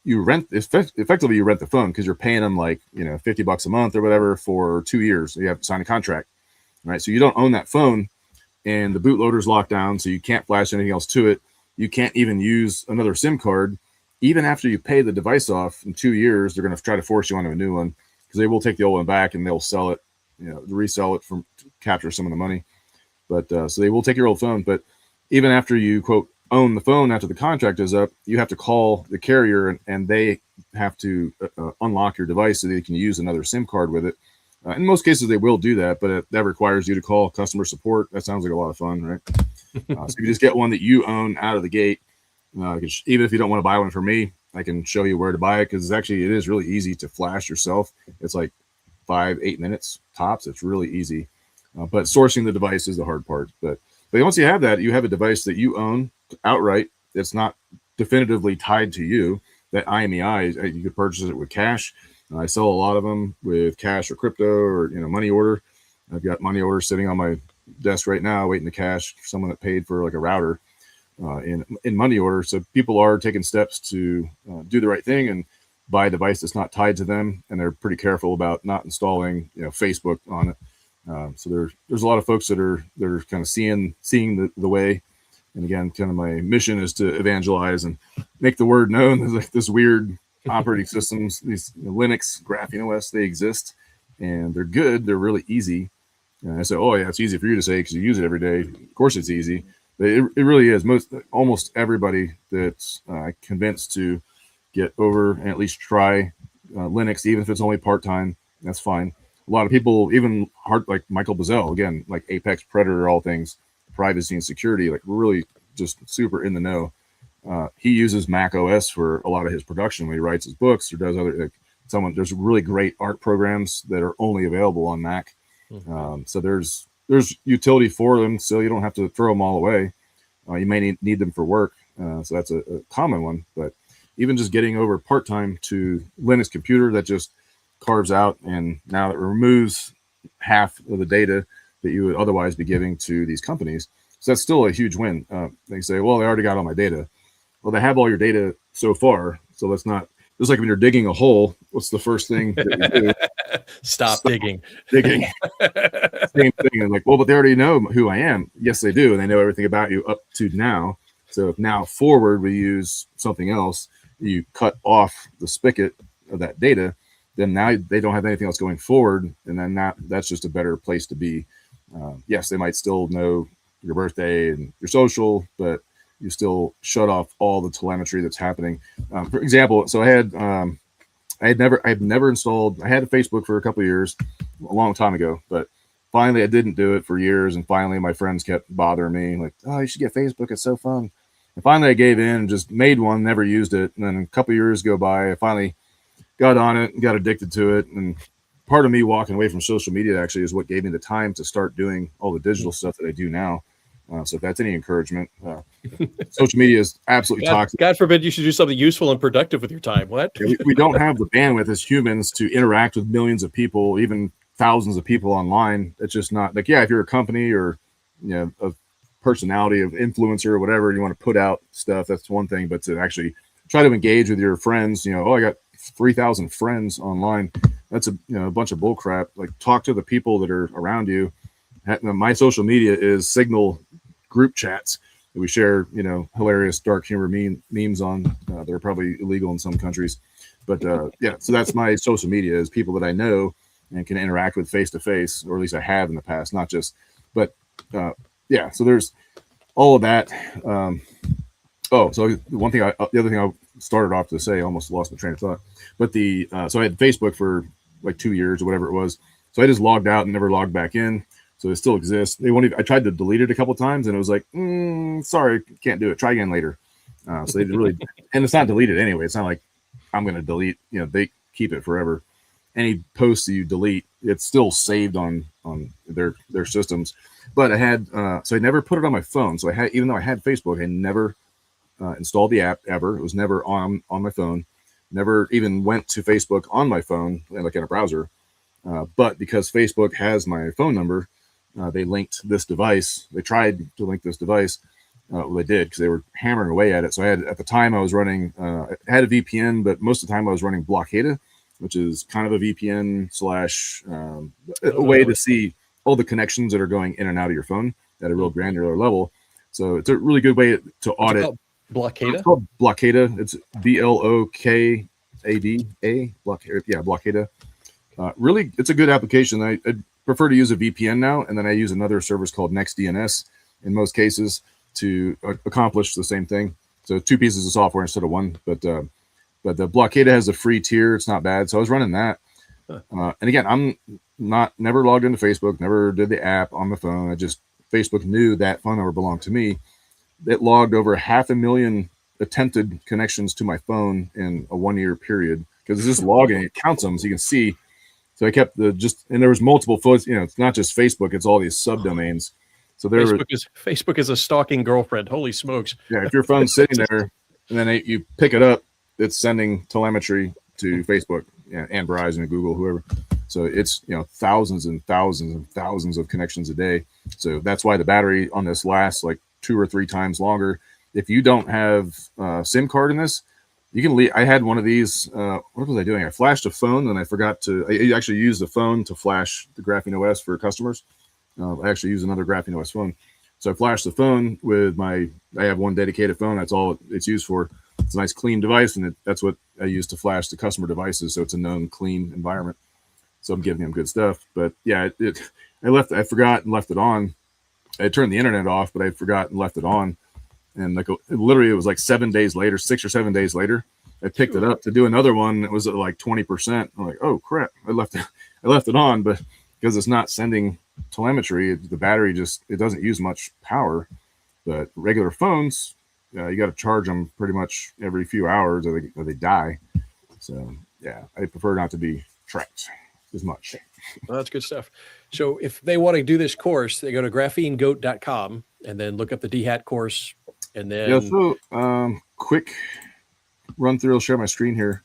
you effectively you rent the phone because you're paying them like $50 a month or whatever for 2 years. You have to sign a contract, right? So you don't own that phone, and the bootloader's locked down, so you can't flash anything else to it. You can't even use another SIM card. Even after you pay the device off in 2 years, they're going to try to force you onto a new one, because they will take the old one back and they'll sell it, resell it to capture some of the money. But so they will take your old phone. But even after you, quote, own the phone after the contract is up, you have to call the carrier and they have to unlock your device so they can use another SIM card with it. In most cases, they will do that, but that requires you to call customer support. That sounds like a lot of fun, right? So you just get one that you own out of the gate. Even if you don't want to buy one from me, I can show you where to buy it, because it is really easy to flash yourself. It's like 5-8 minutes tops. It's really easy, but sourcing the device is the hard part. But once you have that, you have a device that you own outright. It's not definitively tied to you. That IMEI, you could purchase it with cash. I sell a lot of them with cash or crypto or money order. I've got money orders sitting on my desk right now waiting to cash for someone that paid for like a router in money order. So people are taking steps to do the right thing and buy a device that's not tied to them, and they're pretty careful about not installing Facebook on it. So there's a lot of folks that are kind of seeing the way. And again, kind of my mission is to evangelize and make the word known. There's like this weird operating systems, these Linux, Graphene OS, they exist and they're good. They're really easy. And I say, oh yeah, it's easy for you to say because you use it every day. Of course it's easy. But it really is. Almost everybody that's convinced to get over and at least try Linux, even if it's only part-time, that's fine. A lot of people, even like Michael Bazell, again, like Apex Predator, all things privacy and security, like really just super in the know. He uses Mac OS for a lot of his production when he writes his books or does other. There's really great art programs that are only available on Mac. Mm-hmm. So there's utility for them, so you don't have to throw them all away. You may need them for work, so that's a common one. But even just getting over part-time to Linux computer, that just carves out, and now it removes half of the data that you would otherwise be giving to these companies. So that's still a huge win. They say, well, they already got all my data. Well, they have all your data so far. So let's not, just like when you're digging a hole, what's the first thing that you do? Stop digging. digging. Same thing. And like, well, but they already know who I am. Yes, they do. And they know everything about you up to now. So if now forward we use something else, you cut off the spigot of that data, then now they don't have anything else going forward. And then that's just a better place to be. Yes, they might still know your birthday and your social, but you still shut off all the telemetry that's happening. For example, so I had never installed. I had a Facebook for a couple of years, a long time ago, but finally I didn't do it for years. And finally my friends kept bothering me like, oh, you should get Facebook. It's so fun. And finally I gave in and just made one, never used it. And then a couple of years go by, I finally got on it and got addicted to it. And part of me walking away from social media actually is what gave me the time to start doing all the digital stuff that I do now. So if that's any encouragement, social media is absolutely toxic. God forbid you should do something useful and productive with your time. What? We don't have the bandwidth as humans to interact with millions of people, even thousands of people online. It's just not like, yeah, if you're a company or, you know, a personality of influencer or whatever, you want to put out stuff, that's one thing. But to actually try to engage with your friends, you know, oh, I got 3,000 friends online. That's a bunch of bull crap. Like, talk to the people that are around you. My social media is Signal group chats that we share, you know, hilarious dark humor memes on. They're probably illegal in some countries, but yeah. So that's my social media, is people that I know and can interact with face to face, or at least I have in the past, not just. But yeah. So there's all of that. So the other thing I started off to say, I almost lost my train of thought. But so I had Facebook for like 2 years or whatever it was. So I just logged out and never logged back in. So it still exists. They won't even, I tried to delete it a couple of times and it was like, sorry, can't do it. Try again later. So they didn't really, and it's not deleted anyway. It's not like I'm going to delete, you know, they keep it forever. Any posts that you delete, it's still saved on their systems. But I had, so I never put it on my phone. So even though I had Facebook, I never installed the app ever. It was never on my phone. Never even went to Facebook on my phone, like in a browser. But because Facebook has my phone number, they linked this device. They tried to link this device. Well, they did, because they were hammering away at it. So at the time I was running, I had a VPN, but most of the time I was running Blockada, which is kind of a VPN slash a way to see all the connections that are going in and out of your phone at a real granular level. So it's a really good way to audit. Blockada? It's called Blockada. It's Blockada. Blockada. Yeah, Blockada. Really, it's a good application. I prefer to use a VPN now, and then I use another service called NextDNS in most cases to accomplish the same thing. So 2 pieces of software instead of 1. But the Blockada has a free tier. It's not bad. So I was running that. And again, I'm never logged into Facebook, never did the app on the phone. Facebook knew that phone number belonged to me. It logged over 500,000 attempted connections to my phone in a 1-year period, because it's just logging. It counts them so you can see. So I kept and there was multiple photos. You know, it's not just Facebook; it's all these subdomains. So Facebook is a stalking girlfriend. Holy smokes! Yeah, if your phone's sitting there and then you pick it up, it's sending telemetry to Facebook, and Verizon and Google, whoever. So it's, you know, thousands and thousands and thousands of connections a day. So that's why the battery on this lasts like 2 or 3 times longer. If you don't have a SIM card in this, you can leave. I had one of these. What was I doing? I flashed a phone and I forgot to. I actually used the phone to flash the Graphene OS for customers. I actually use another Graphene OS phone. So I flashed the phone with I have one dedicated phone. That's all it's used for. It's a nice clean device, and that's what I use to flash the customer devices. So it's a known clean environment. So I'm giving them good stuff. But yeah, I forgot and left it on. I turned the internet off, but I forgot and left it on. And literally it was like 7 days later, 6 or 7 days later, I picked it up to do another one. It was at like 20%. I'm like, oh crap, I left it on, but because it's not sending telemetry, the battery it doesn't use much power. But regular phones, you got to charge them pretty much every few hours or they die. So yeah, I prefer not to be tracked as much. Well, that's good stuff. So if they want to do this course, they go to graphenegoat.com and then look up the DHAT course. And then quick run through. I'll share my screen here.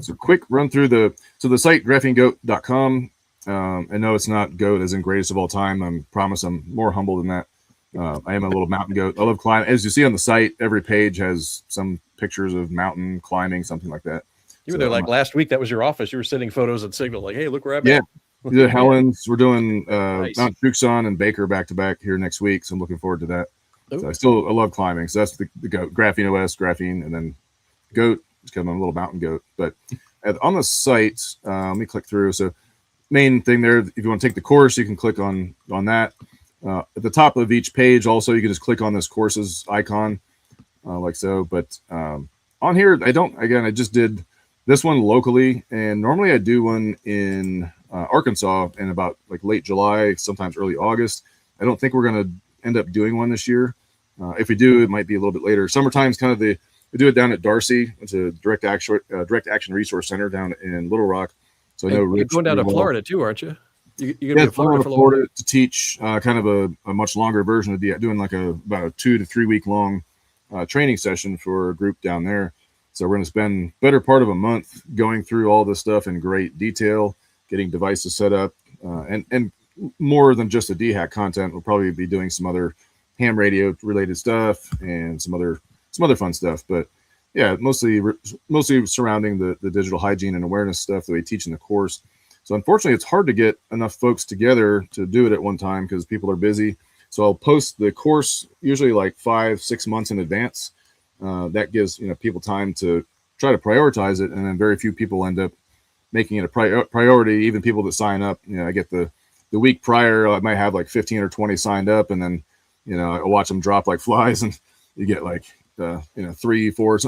So quick run through the site graphenegoat.com. I know it's not goat as in greatest of all time. I promise I'm more humble than that. I am a little mountain goat. I love climbing. As you see on the site, every page has some pictures of mountain climbing, something like that. You were there like last week. That was your office. You were sending photos and Signal, like, hey, look where I'm at. Yeah, the Helens. We're doing nice. Mount Tucson and Baker back to back here next week, so I'm looking forward to that. So I love climbing. So that's the goat, Graphene OS, Graphene, and then goat. It's kind of a little mountain goat. But on the site, let me click through. So main thing there, if you want to take the course, you can click on that. At the top of each page, also, you can just click on this courses icon, like so. But on here, I just did this one locally, and normally I do one in Arkansas in about like late July, sometimes early August. I don't think we're going to end up doing one this year. If we do, it might be a little bit later. Summertime's kind of we do it down at Darcy. It's a direct action resource center down in Little Rock. So I know you're going down to Florida too, aren't you? You're going to be in Florida to teach kind of a much longer version of doing like about a 2 to 3 week long training session for a group down there. So we're going to spend better part of a month going through all this stuff in great detail, getting devices set up, and more than just the DHAC content. We'll probably be doing some other ham radio related stuff and some other fun stuff. But yeah, mostly surrounding the digital hygiene and awareness stuff that we teach in the course. So unfortunately, it's hard to get enough folks together to do it at one time because people are busy. So I'll post the course usually like 5-6 months in advance. That gives people time to try to prioritize it, and then very few people end up making it a priority. Even people that sign up, I get the week prior, I might have like 15 or 20 signed up, and then I watch them drop like flies, and you get like 3, 4,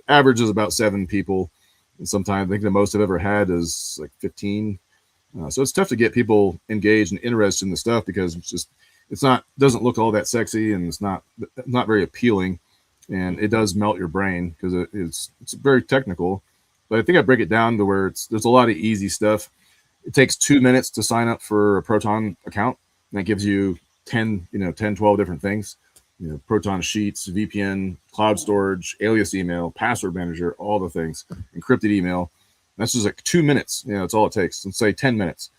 average is about 7 people, and sometimes I think the most I've ever had is like 15. So it's tough to get people engaged and interested in the stuff because doesn't look all that sexy, and it's not very appealing, and it does melt your brain because it's very technical. But I think I break it down to where there's a lot of easy stuff. It takes 2 minutes to sign up for a Proton account, and that gives you 10, 12 different things. Proton Sheets, VPN, cloud storage, alias email, password manager, all the things, encrypted email. That's just like 2 minutes. That's all it takes. Let's say 10 minutes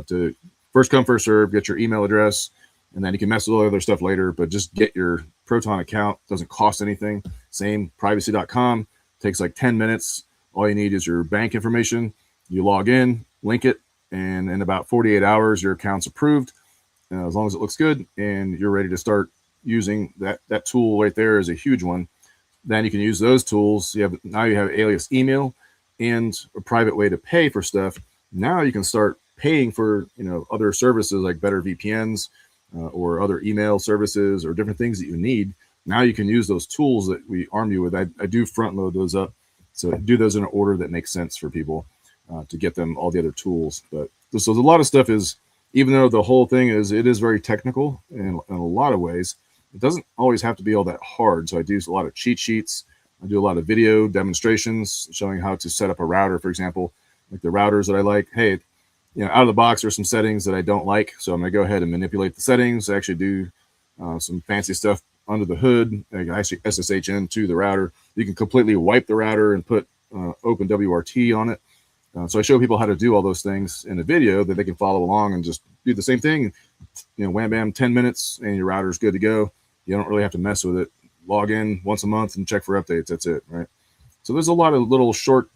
to first come, first serve, get your email address, and then you can mess with all the other stuff later, but just get your Proton account. Doesn't cost anything. Same, privacy.com. Takes like 10 minutes. All you need is your bank information. You log in, link it, and in about 48 hours, your account's approved, as long as it looks good, and you're ready to start using that tool right there is a huge one. Then you can use those tools. Now you have alias email and a private way to pay for stuff. Now you can start paying for other services like better VPNs or other email services or different things that you need. Now you can use those tools that we arm you with. I do front load those up, so do those in an order that makes sense for people to get them all the other tools. But so a lot of stuff is, even though the whole thing it is very technical in a lot of ways, it doesn't always have to be all that hard. So I do a lot of cheat sheets. I do a lot of video demonstrations showing how to set up a router, for example, like the routers that I like. Hey, out of the box, there's some settings that I don't like. So I'm going to go ahead and manipulate the settings. I actually do some fancy stuff under the hood. I can actually SSH into the router. You can completely wipe the router and put OpenWRT on it. So I show people how to do all those things in a video that they can follow along and just do the same thing. Wham, bam, 10 minutes, and your router's good to go. You don't really have to mess with it. Log in once a month and check for updates. That's it, right? So there's a lot of little short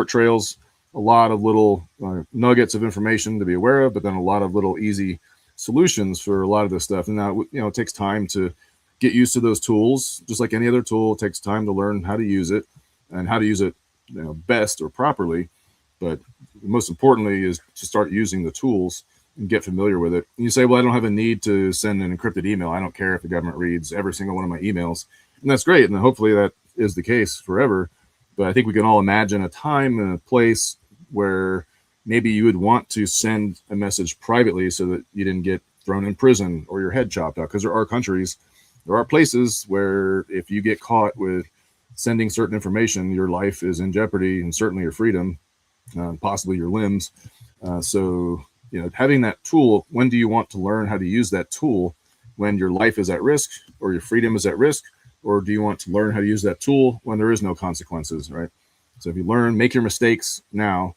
trails, a lot of little nuggets of information to be aware of, but then a lot of little easy solutions for a lot of this stuff. And now, it takes time to get used to those tools. Just like any other tool, it takes time to learn how to use it and how to use it best or properly. But most importantly is to start using the tools and get familiar with it. And you say, well, I don't have a need to send an encrypted email. I don't care if the government reads every single one of my emails. And that's great. And hopefully that is the case forever. But I think we can all imagine a time and a place where maybe you would want to send a message privately so that you didn't get thrown in prison or your head chopped out. Because there are places where if you get caught with sending certain information, your life is in jeopardy, and certainly your freedom, possibly your limbs. So having that tool, when do you want to learn how to use that tool? When your life is at risk or your freedom is at risk? Or do you want to learn how to use that tool when there is no consequences, right? So if you make your mistakes now,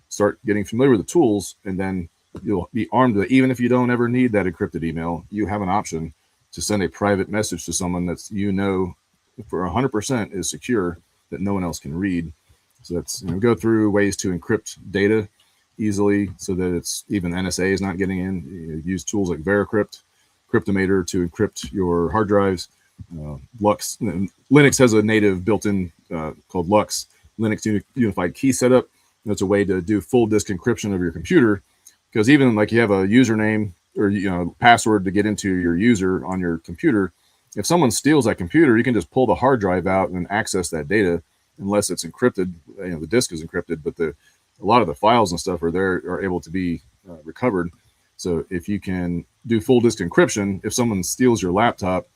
start getting familiar with the tools, and then you'll be armed with it. Even if you don't ever need that encrypted email, you have an option to send a private message to someone that's for 100% is secure, that no one else can read. So that's, go through ways to encrypt data easily so that it's even NSA is not getting in. You use tools like Veracrypt, Cryptomator to encrypt your hard drives. Lux, Linux has a native built-in called Lux, Linux Unified Key Setup. That's a way to do full disk encryption of your computer, because even like you have a username or password to get into your user on your computer. If someone steals that computer, you can just pull the hard drive out and access that data, unless it's encrypted. The disk is encrypted, but a lot of the files and stuff are able to be recovered. So if you can do full disk encryption, if someone steals your laptop,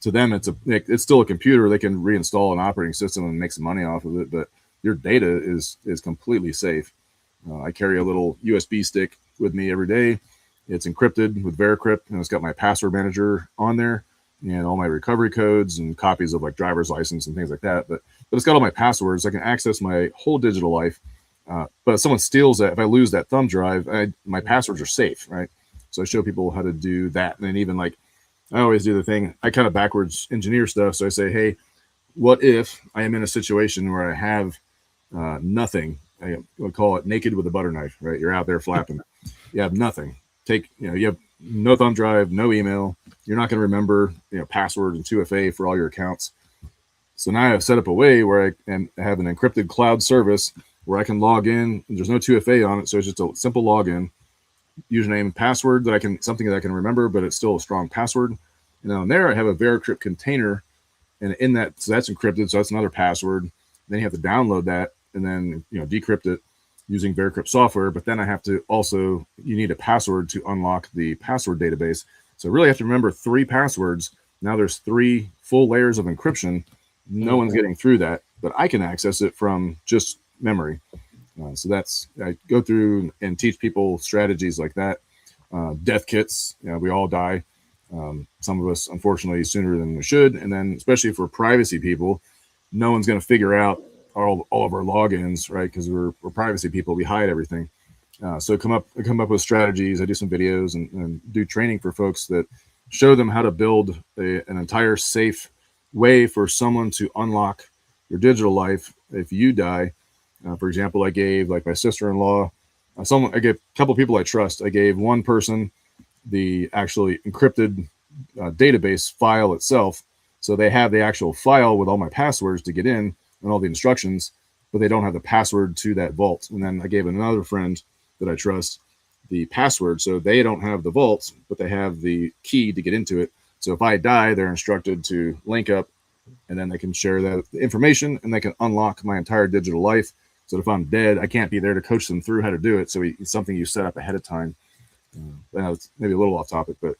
to them it's still a computer. They can reinstall an operating system and make some money off of it, but your data is completely safe. I carry a little USB stick with me every day. It's encrypted with Veracrypt, and it's got my password manager on there and all my recovery codes and copies of like driver's license and things like that. But it's got all my passwords. I can access my whole digital life. But if someone steals that, if I lose that thumb drive, my passwords are safe, right? So I show people how to do that. And then even like, I always do the thing, I kind of backwards engineer stuff. So I say, hey, what if I am in a situation where I have nothing? I would call it naked with a butter knife, right? You're out there flapping. You have nothing. You have no thumb drive, no email. You're not going to remember, password and 2FA for all your accounts. So now I've set up a way where I have an encrypted cloud service where I can log in. There's no 2FA on it, so it's just a simple login, username and password something that I can remember, but it's still a strong password. And on there, I have a Veracrypt container, and in that, so that's encrypted, so that's another password. Then you have to download that and then decrypt it using Veracrypt software. But then you need a password to unlock the password database. So really, have to remember 3 passwords. Now there's 3 full layers of encryption. No one's getting through that, but I can access it from just memory. So I go through and teach people strategies like that. Death kits, we all die. Some of us, unfortunately, sooner than we should. And then especially for privacy people, no one's going to figure out all of our logins, right? Because we're privacy people, we hide everything. So come up with strategies. I do some videos and do training for folks that show them how to build an entire safe way for someone to unlock your digital life if you die. For example, I gave like my sister-in-law, I gave a couple people I trust. I gave one person the actually encrypted database file itself. So they have the actual file with all my passwords to get in and all the instructions, but they don't have the password to that vault. And then I gave another friend that I trust the password. So they don't have the vault, but they have the key to get into it. So if I die, they're instructed to link up, and then they can share that information and they can unlock my entire digital life. So if I'm dead, I can't be there to coach them through how to do it. So it's something you set up ahead of time. It's maybe a little off topic, but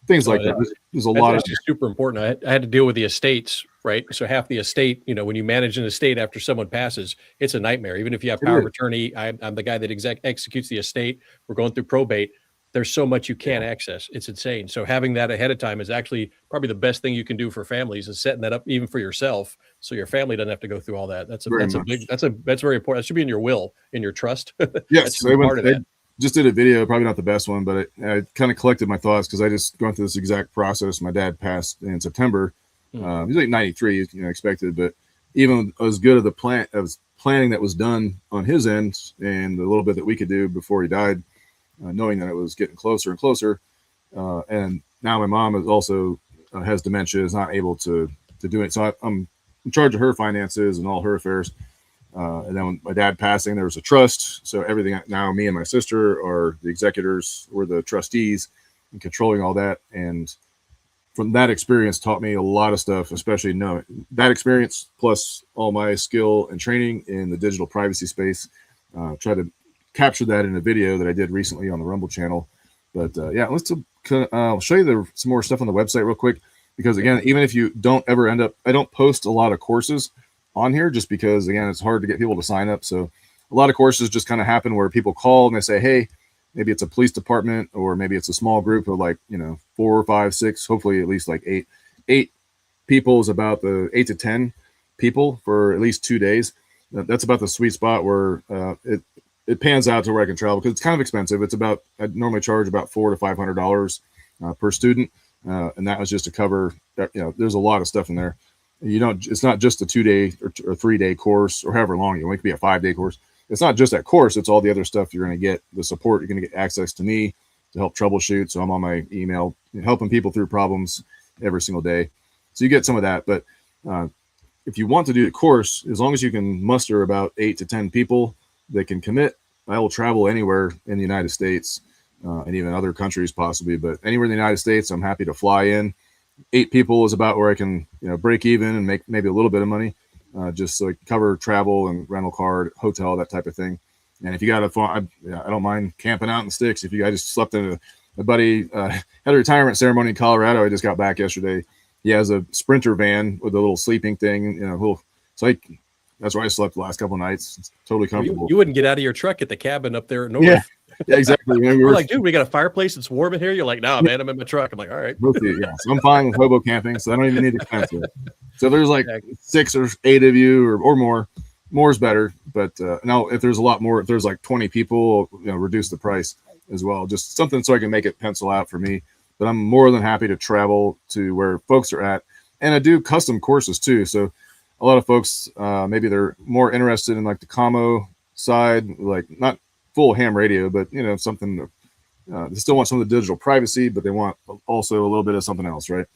things like that. There's a lot of super important. I had to deal with the estates, right? So half the estate, when you manage an estate after someone passes, it's a nightmare. Even if you have power of attorney, I'm the guy that executes the estate. We're going through probate. There's so much you can't access. It's insane. So having that ahead of time is actually probably the best thing you can do for families, is setting that up even for yourself, so your family doesn't have to go through all that. That's very important. That should be in your will, in your trust. Yes, I just did a video, probably not the best one, but I kind of collected my thoughts because I just gone through this exact process. My dad passed in September. He was like 93, expected, but even as good of the planning that was done on his end and the little bit that we could do before he died, knowing that it was getting closer and closer. And now my mom is also has dementia, is not able to do it. So I'm in charge of her finances and all her affairs. And then when my dad passing, there was a trust. So everything now, me and my sister are the executors, we're the trustees and controlling all that. And from that experience taught me a lot of stuff, especially knowing that experience plus all my skill and training in the digital privacy space. Try to capture that in a video that I did recently on the Rumble channel. But I'll show you some more stuff on the website real quick, because again, even if you don't ever end up, I don't post a lot of courses on here just because, again, it's hard to get people to sign up. So a lot of courses just kind of happen where people call and they say, hey, maybe it's a police department, or maybe it's a small group of 4, 5, 6, hopefully at least 8 people is about the 8 to 10 people for at least 2 days. That's about the sweet spot where it pans out to where I can travel, because it's kind of expensive. I normally charge about $400 to $500 per student. And that was just to cover, there's a lot of stuff in there. You don't, it's not just a 2-day or 3-day course or however long. It could be a 5-day course. It's not just that course. It's all the other stuff you're going to get, the support. You're going to get access to me to help troubleshoot. So I'm on my email helping people through problems every single day. So you get some of that. But if you want to do the course, as long as you can muster about 8 to 10 people that can commit, I will travel anywhere in the United States and even other countries possibly. But anywhere in the United States, I'm happy to fly in. 8 people is about where I can, break even and make maybe a little bit of money, just so I can cover travel and rental car, hotel, that type of thing. And if you got I don't mind camping out in the sticks. If I just slept in a buddy had a retirement ceremony in Colorado. I just got back yesterday. He has a Sprinter van with a little sleeping thing, that's where I slept the last couple of nights. It's totally comfortable. You wouldn't get out of your truck at the cabin up there at North. Yeah, exactly. We're like, dude, we got a fireplace. It's warm in here. You're like, nah, man, I'm in my truck. I'm like, all right. Yeah. So I'm fine with hobo camping, so I don't even need to fence it. So there's like 6 or 8 of you or more. More is better. But now if there's a lot more, if there's like 20 people, reduce the price as well. Just something so I can make it pencil out for me. But I'm more than happy to travel to where folks are at. And I do custom courses too. So a lot of folks, maybe they're more interested in like the commo side, like not full ham radio, but something they still want some of the digital privacy, but they want also a little bit of something else, right?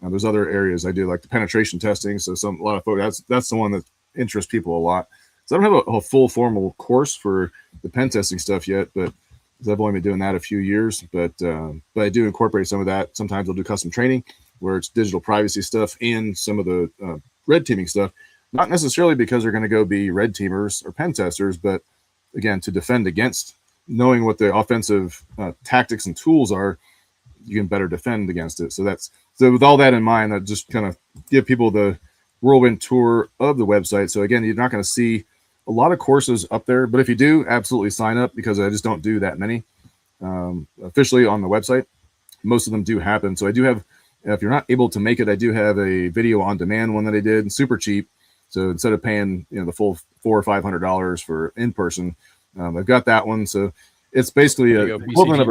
There's other areas I do like the penetration testing. So a lot of folks, that's the one that interests people a lot. So I don't have a full formal course for the pen testing stuff yet, but I've only been doing that a few years, but I do incorporate some of that. Sometimes I'll do custom training where it's digital privacy stuff and some of the red teaming stuff, not necessarily because they're going to go be red teamers or pen testers, but again, to defend against, knowing what the offensive tactics and tools are, you can better defend against it. So with all that in mind, I just kind of give people the whirlwind tour of the website. So again, you're not going to see a lot of courses up there, but if you do, absolutely sign up, because I just don't do that many officially on the website. Most of them do happen. So I do have, if you're not able to make it, I do have a video on demand one that I did, super cheap. So instead of paying the full $400 or $500 for in person, I've got that one. So it's basically a equivalent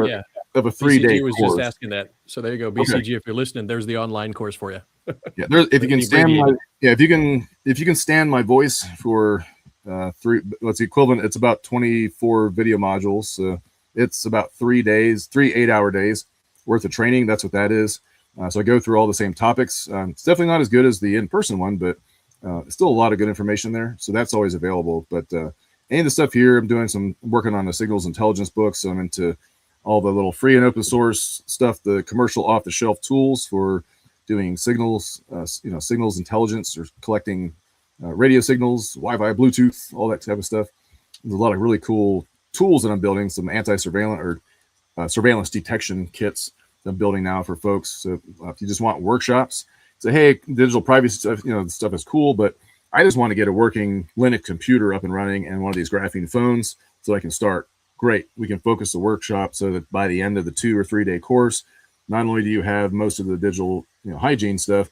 of a 3-day was course. Just asking that. So there you go, BCG. Okay. If you're listening, there's the online course for you. Yeah, if you can stand if you can stand my voice for what's the equivalent? It's about 24 video modules. So it's about 3 days, 3 8-hour days worth of training. That's what that is. So I go through all the same topics. It's definitely not as good as the in-person one, but still a lot of good information there. So that's always available. But any of the stuff here, I'm working on the signals intelligence book. So I'm into all the little free and open source stuff, the commercial off the shelf tools for doing signals, signals intelligence, or collecting radio signals, Wi-Fi, Bluetooth, all that type of stuff. There's a lot of really cool tools that I'm building, some anti-surveillance or surveillance detection kits that I'm building now for folks. So if you just want workshops, say, hey, digital privacy stuff, the stuff is cool, but I just want to get a working Linux computer up and running and one of these graphene phones so I can start. Great. We can focus the workshop so that by the end of the 2 or 3 day course, not only do you have most of the digital hygiene stuff,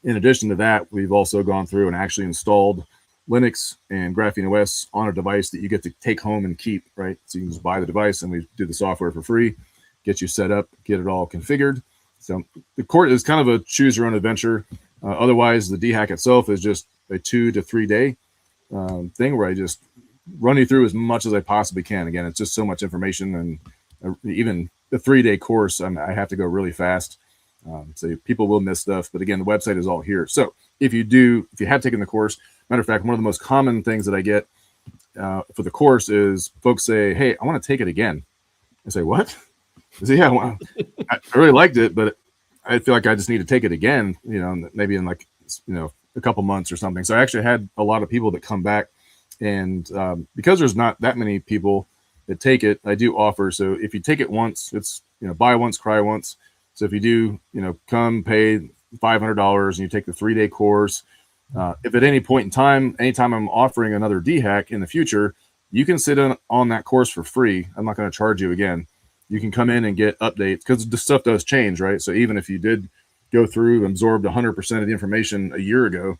in addition to that, we've also gone through and actually installed Linux and Graphene OS on a device that you get to take home and keep, right? So you can just buy the device and we do the software for free, get you set up, get it all configured. So the course is kind of a choose your own adventure. Otherwise, the DHack itself is just a 2 to 3 day thing where I just run you through as much as I possibly can. Again, it's just so much information, and even the 3-day course, I have to go really fast. So people will miss stuff, but again, the website is all here. So if you have taken the course, matter of fact, one of the most common things that I get for the course is folks say, hey, I want to take it again. I say, what? I say, yeah, well, I really liked it, but I feel like I just need to take it again, maybe in a couple months or something. So I actually had a lot of people that come back, and because there's not that many people that take it, I do offer. So if you take it once, it's, buy once, cry once. So if you do, come pay $500 and you take the 3-day course, if at any point in time, anytime I'm offering another DHack in the future, you can sit on that course for free. I'm not going to charge you again. You can come in and get updates because the stuff does change, right? So even if you did go through and absorbed 100% of the information a year ago,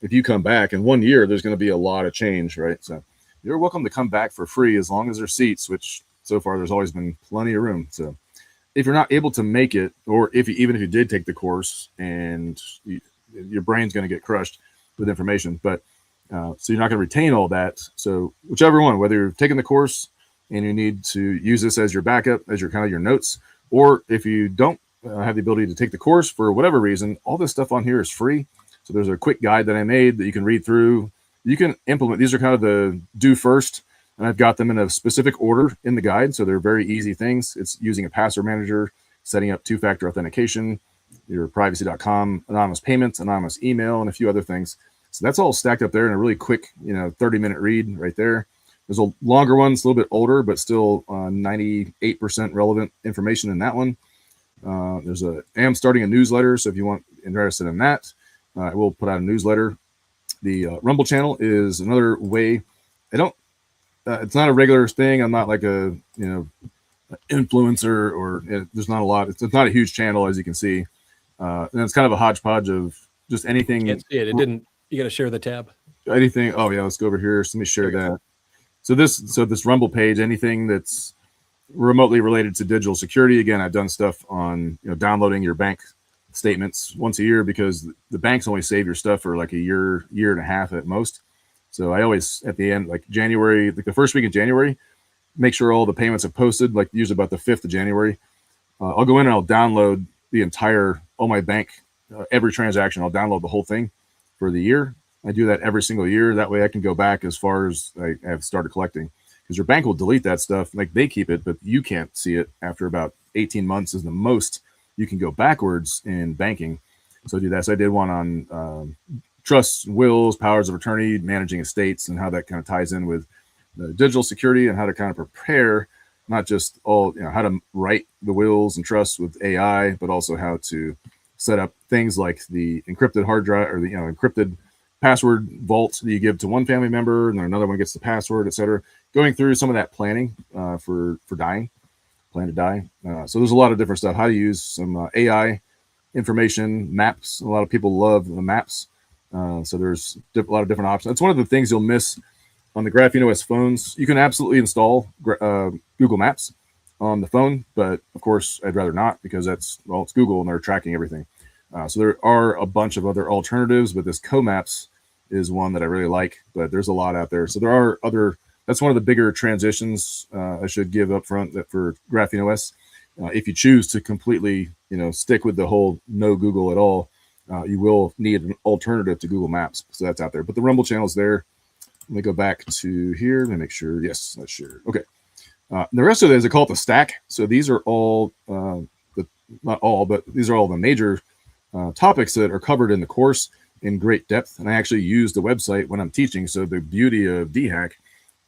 if you come back in 1 year, there's going to be a lot of change, right? So you're welcome to come back for free as long as there's seats, which so far there's always been plenty of room. So if you're not able to make it, or even if you did take the course and your brain's going to get crushed with information. But so you're not going to retain all that. So whichever one, whether you're taking the course and you need to use this as your backup, as your kind of your notes, or if you don't have the ability to take the course for whatever reason, all this stuff on here is free. So there's a quick guide that I made that you can read through. You can implement. These are kind of the do first, and I've got them in a specific order in the guide. So they're very easy things. It's using a password manager, setting up two-factor authentication, your privacy.com, anonymous payments, anonymous email, and a few other things. So that's all stacked up there in a really quick, 30-minute read right there. There's a longer one, it's a little bit older, but still 98% relevant information in that one. I am starting a newsletter, so if you want interested in that, I will put out a newsletter. The Rumble channel is another way. It's not a regular thing. I'm not like a influencer, or there's not a lot. It's not a huge channel, as you can see, and it's kind of a hodgepodge of just anything. Can't see it. It didn't. You got to share the tab. Anything. Oh yeah, let's go over here. So let me share that. So this Rumble page, anything that's remotely related to digital security. Again, I've done stuff on downloading your bank statements once a year, because the banks only save your stuff for like a year and a half at most. So I always, at the end, like January, like the first week in January, make sure all the payments have posted, like usually about the 5th of January. I'll go in and I'll download all my bank, every transaction. I'll download the whole thing for the year. I do that every single year. That way I can go back as far as I have started collecting, because your bank will delete that stuff. Like they keep it, but you can't see it after about 18 months is the most you can go backwards in banking. So I do that. So I did one on trusts, wills, powers of attorney, managing estates, and how that kind of ties in with the digital security, and how to kind of prepare, not just how to write the wills and trusts with AI, but also how to set up things like the encrypted hard drive, or the encrypted password vault that you give to one family member, and then another one gets the password, etc. Going through some of that planning for dying, plan to die. So there's a lot of different stuff. How to use some AI information, maps. A lot of people love the maps. So there's a lot of different options. That's one of the things you'll miss on the Graphene OS phones. You can absolutely install Google Maps on the phone, but of course I'd rather not, because it's Google and they're tracking everything. So there are a bunch of other alternatives, but this CoMaps is one that I really like, but there's a lot out there. So there are other, that's one of the bigger transitions I should give up front, that for Graphene OS, if you choose to completely, stick with the whole no Google at all, you will need an alternative to Google Maps. So that's out there, but the Rumble channel is there. Let me go back to here. Let me make sure. Yes, that's sure. Okay. The rest of it is, I call it the stack. So these are all, not all, but these are all the major topics that are covered in the course in great depth. And I actually use the website when I'm teaching. So the beauty of DHack,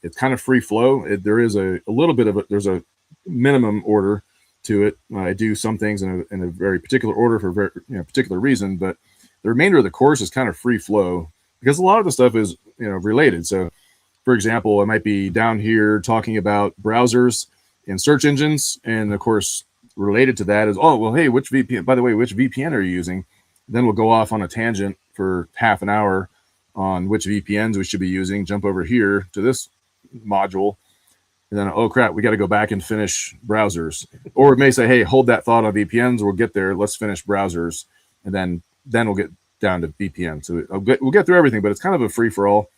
it's kind of free flow. There is a little bit of there's a minimum order to it. I do some things in a very particular order for a very particular reason, but the remainder of the course is kind of free flow, because a lot of the stuff is related. So for example, I might be down here talking about browsers and search engines, and of course related to that is, oh well, hey, which VPN, by the way, which VPN are you using? Then we'll go off on a tangent for half an hour on which VPNs we should be using, jump over here to this module, and then, oh crap, we got to go back and finish browsers. Or it may say, hey, hold that thought on VPNs, we'll get there, let's finish browsers, and then we'll get down to VPN. So we'll get through everything, but it's kind of a free-for-all.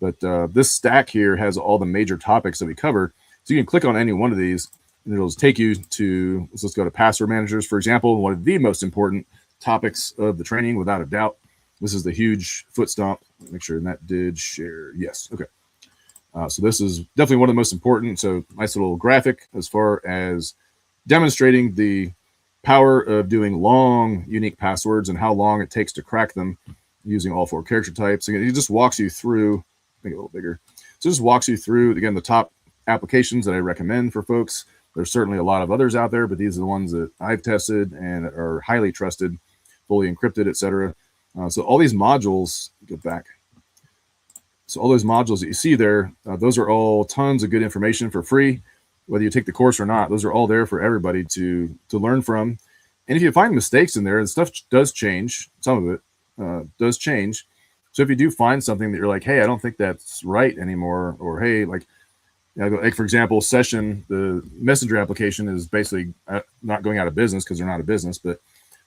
But this stack here has all the major topics that we cover. So you can click on any one of these, and it'll take you to, let's go to password managers, for example, one of the most important topics of the training, without a doubt. This is the huge foot stomp. Make sure that did share. Yes. Okay. So this is definitely one of the most important. So nice little graphic as far as demonstrating the power of doing long, unique passwords and how long it takes to crack them using all 4 character types. Again, it just walks you through, make it a little bigger. So it just walks you through, again, the top applications that I recommend for folks. There's certainly a lot of others out there, but these are the ones that I've tested and are highly trusted, fully encrypted, etc. So all these modules, go back. So all those modules that you see there, those are all tons of good information for free, whether you take the course or not. Those are all there for everybody to learn from. And if you find mistakes in there, and stuff does change, some of it does change. So if you do find something that you're like, hey, I don't think that's right anymore, or hey, like for example, Session, the messenger application is basically not going out of business because they're not a business, but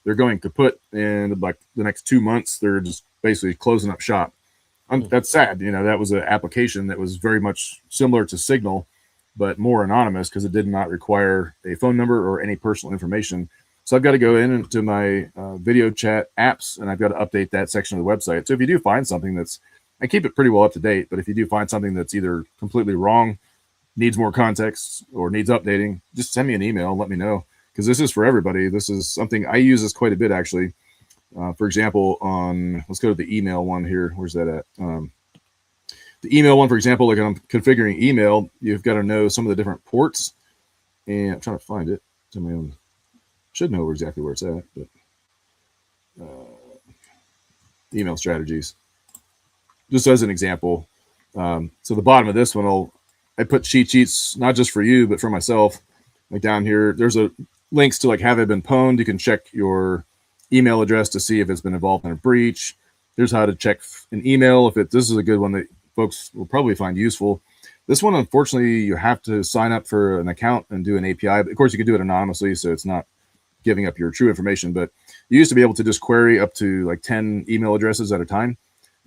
they're going kaput in like the next 2 months. They're just basically closing up shop. That's sad. You know, that was an application that was very much similar to Signal, but more anonymous because it did not require a phone number or any personal information. So I've got to go into my video chat apps, and I've got to update that section of the website. So if you do find something I keep it pretty well up to date, but if you do find something that's either completely wrong, needs more context, or needs updating, just send me an email and let me know, because this is for everybody. This is something I use this quite a bit, actually. For example, let's go to the email one here. Where's that at? The email one, for example, like I'm configuring email, you've got to know some of the different ports. And I'm trying to find it. Should know exactly where it's at, but email strategies. Just as an example. So the bottom of this one, I put cheat sheets, not just for you, but for myself. Like down here, there's links to like, have it been pwned? You can check your email address to see if it's been involved in a breach. There's how to check an email. This is a good one that folks will probably find useful. This one, unfortunately, you have to sign up for an account and do an API. But of course, you can do it anonymously, so it's not giving up your true information. But you used to be able to just query up to like 10 email addresses at a time,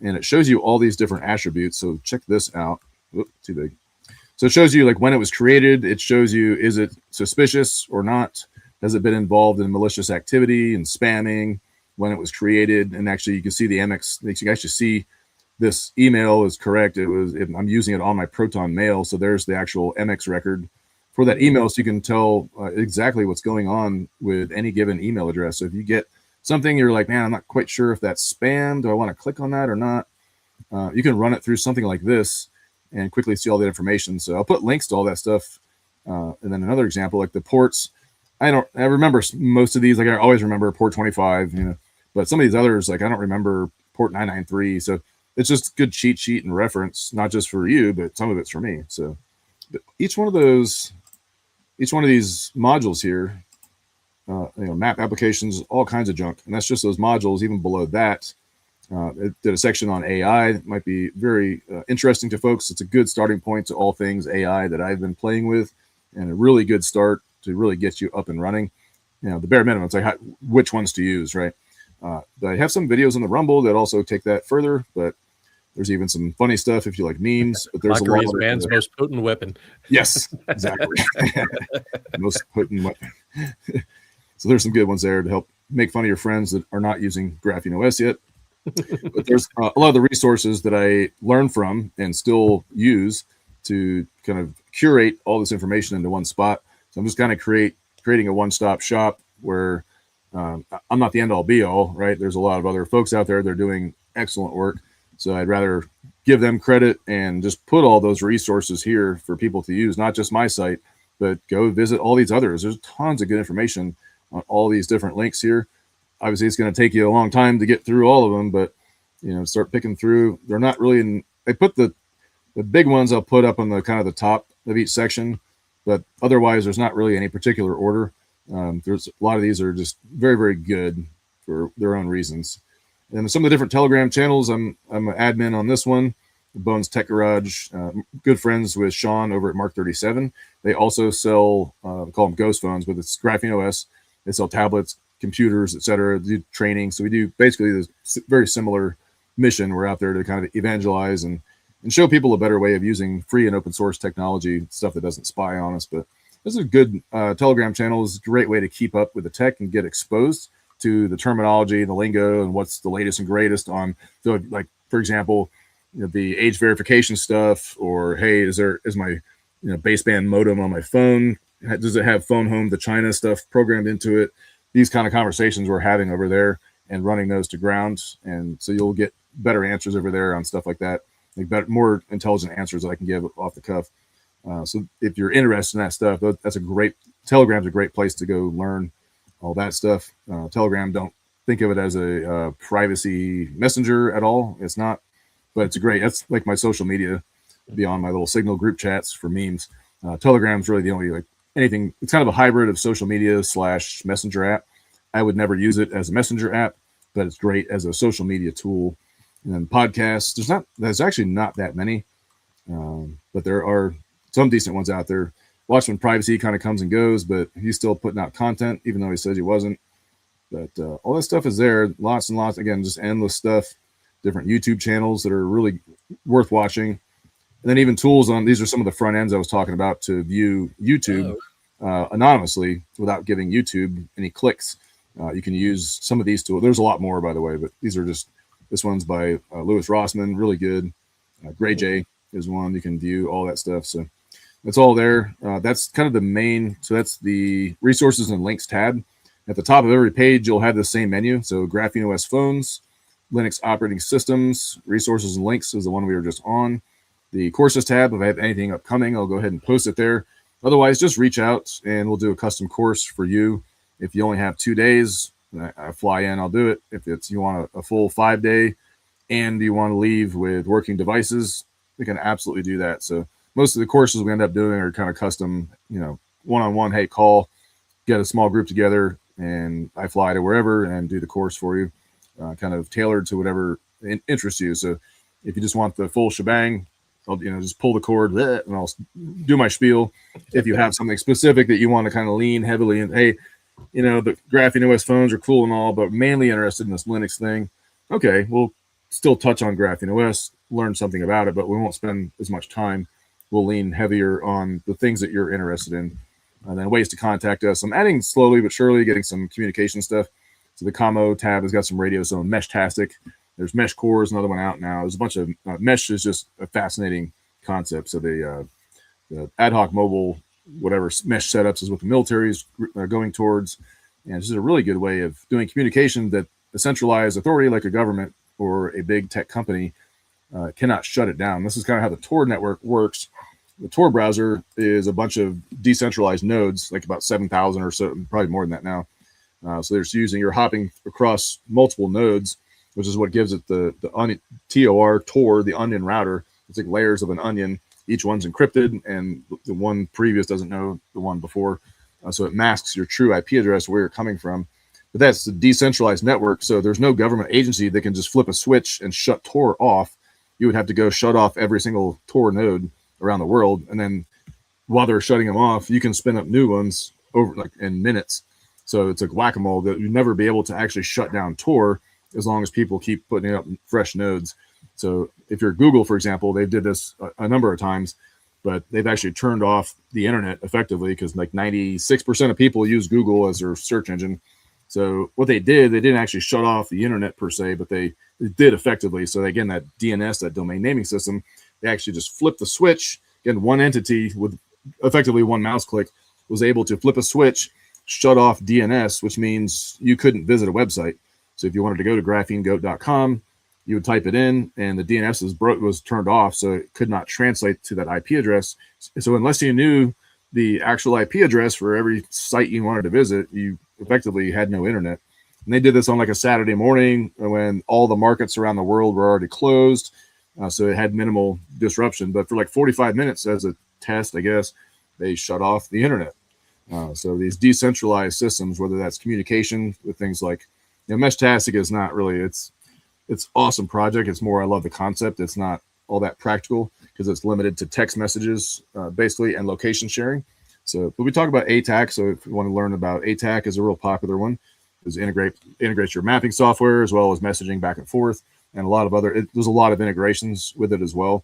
and it shows you all these different attributes. So check this out. Oops, too big. So it shows you like when it was created. It shows you, is it suspicious or not? Has it been involved in malicious activity and spamming when it was created? And actually, you can see the Amick. You can actually see this email is correct. I'm using it on my Proton mail. So there's the actual Amick record for that email. So you can tell exactly what's going on with any given email address. So if you get something, you're like, man, I'm not quite sure if that's spam. Do I want to click on that or not? You can run it through something like this and quickly see all that information. So I'll put links to all that stuff. And then another example, like the ports. I remember most of these. Like I always remember port 25, but some of these others, like I don't remember port 993. So it's just good cheat sheet and reference, not just for you, but some of it's for me. So each one of these modules here, map applications, all kinds of junk. And that's just those modules. Even below that, it did a section on AI that might be very interesting to folks. It's a good starting point to all things AI that I've been playing with, and a really good start to really get you up and running. The bare minimum, it's like which ones to use, right? I have some videos on the Rumble that also take that further, but there's even some funny stuff if you like memes. But there's Mockery is man's most potent weapon. Yes, exactly. Most potent weapon. So there's some good ones there to help make fun of your friends that are not using Graphene OS yet. But there's a lot of the resources that I learned from and still use to kind of curate all this information into one spot. So I'm just kind of creating a one-stop shop where I'm not the end-all be-all, right? There's a lot of other folks out there that are doing excellent work. So I'd rather give them credit and just put all those resources here for people to use, not just my site, but go visit all these others. There's tons of good information on all these different links here. Obviously, it's going to take you a long time to get through all of them, but start picking through. They're not really I put the big ones I'll put up on the kind of the top of each section, but otherwise there's not really any particular order. There's a lot of these are just very, very good for their own reasons. And some of the different Telegram channels, I'm an admin on this one, Bones Tech Garage, good friends with Sean over at Mark 37. They also sell, call them ghost phones, but it's Graphene OS. They sell tablets, computers, etc. Do training. So we do basically this very similar mission. We're out there to kind of evangelize and show people a better way of using free and open source technology, stuff that doesn't spy on us. But this is a good Telegram channel. It's a great way to keep up with the tech and get exposed to the terminology, the lingo, and what's the latest and greatest on, like, for example, the age verification stuff, or hey, is my baseband modem on my phone? Does it have phone home to China stuff programmed into it? These kind of conversations we're having over there and running those to ground. And so you'll get better answers over there on stuff like that, like better, more intelligent answers that I can give off the cuff. So if you're interested in that stuff, Telegram's a great place to go learn all that stuff. Telegram, don't think of it as a privacy messenger at all. It's not, but that's like my social media beyond my little Signal group chats for memes. Telegram's really the only anything. It's kind of a hybrid of social media / messenger app. I would never use it as a messenger app, but it's great as a social media tool. And then podcasts, there's actually not that many, but there are some decent ones out there. Watchman Privacy kind of comes and goes, but he's still putting out content, even though he says he wasn't. But all that stuff is there. Lots and lots. Again, just endless stuff. Different YouTube channels that are really worth watching. And then even tools on, these are some of the front ends I was talking about to view YouTube anonymously without giving YouTube any clicks. You can use some of these tools. There's a lot more, by the way, but these are just, this one's by Louis Rossman, really good. Gray J is one. You can view all that stuff. So it's all there. That's kind of the main, so that's the resources and links tab. At the top of every page, you'll have the same menu. So Graphene OS phones, Linux operating systems, resources and links is the one we were just on. The courses tab, if I have anything upcoming, I'll go ahead and post it there. Otherwise, just reach out and we'll do a custom course for you. If you only have 2 days, I fly in, I'll do it. If it's you want a full 5-day and you want to leave with working devices, we can absolutely do that. So most of the courses we end up doing are kind of custom, one-on-one, hey, call, get a small group together, and I fly to wherever and do the course for you, kind of tailored to whatever interests you. So if you just want the full shebang, I'll just pull the cord and I'll do my spiel. If you have something specific that you want to kind of lean heavily in, hey, the Graphene OS phones are cool and all, but mainly interested in this Linux thing. Okay, we'll still touch on Graphene OS, learn something about it, but we won't spend as much time. We'll lean heavier on the things that you're interested in. And then ways to contact us. I'm adding slowly but surely, getting some communication stuff. So the Commo tab has got some radio, so Meshtastic. There's Mesh Core is another one out now. There's a bunch of Mesh is just a fascinating concept. So the ad hoc mobile, whatever Mesh setups is what the military is going towards. And it's just a really good way of doing communication that a centralized authority like a government or a big tech company cannot shut it down. This is kind of how the Tor network works. The Tor browser is a bunch of decentralized nodes, like about 7,000 or so, probably more than that now. So you're hopping across multiple nodes, which is what gives it the Tor, the onion router. It's like layers of an onion. Each one's encrypted, and the one previous doesn't know the one before. So it masks your true IP address, where you're coming from. But that's the decentralized network. So there's no government agency that can just flip a switch and shut Tor off. You would have to go shut off every single Tor node around the world, and then while they're shutting them off, you can spin up new ones over like in minutes. So it's like whack-a-mole that you'd never be able to actually shut down Tor as long as people keep putting up fresh nodes. So if you're Google, for example, they did this a number of times, but they've actually turned off the internet effectively because like 96% of people use Google as their search engine. So what they didn't actually shut off the internet per se, but they did effectively. So again, that DNS, that domain naming system, they actually just flipped the switch. Again, one entity with effectively one mouse click was able to flip a switch, shut off DNS, which means you couldn't visit a website. So if you wanted to go to graphenegoat.com, you would type it in, and the DNS was turned off, so it could not translate to that IP address. So unless you knew the actual IP address for every site you wanted to visit, you effectively had no internet. And they did this on like a Saturday morning when all the markets around the world were already closed. So it had minimal disruption, but for like 45 minutes as a test, I guess, they shut off the internet. So these decentralized systems, whether that's communication with things like, Meshtastic is not really, it's awesome project. It's more, I love the concept. It's not all that practical because it's limited to text messages, basically, and location sharing. So, but we talk about ATAC. So if you want to learn about ATAC, is a real popular one. Is integrates your mapping software as well as messaging back and forth, and a lot of other. There's a lot of integrations with it as well.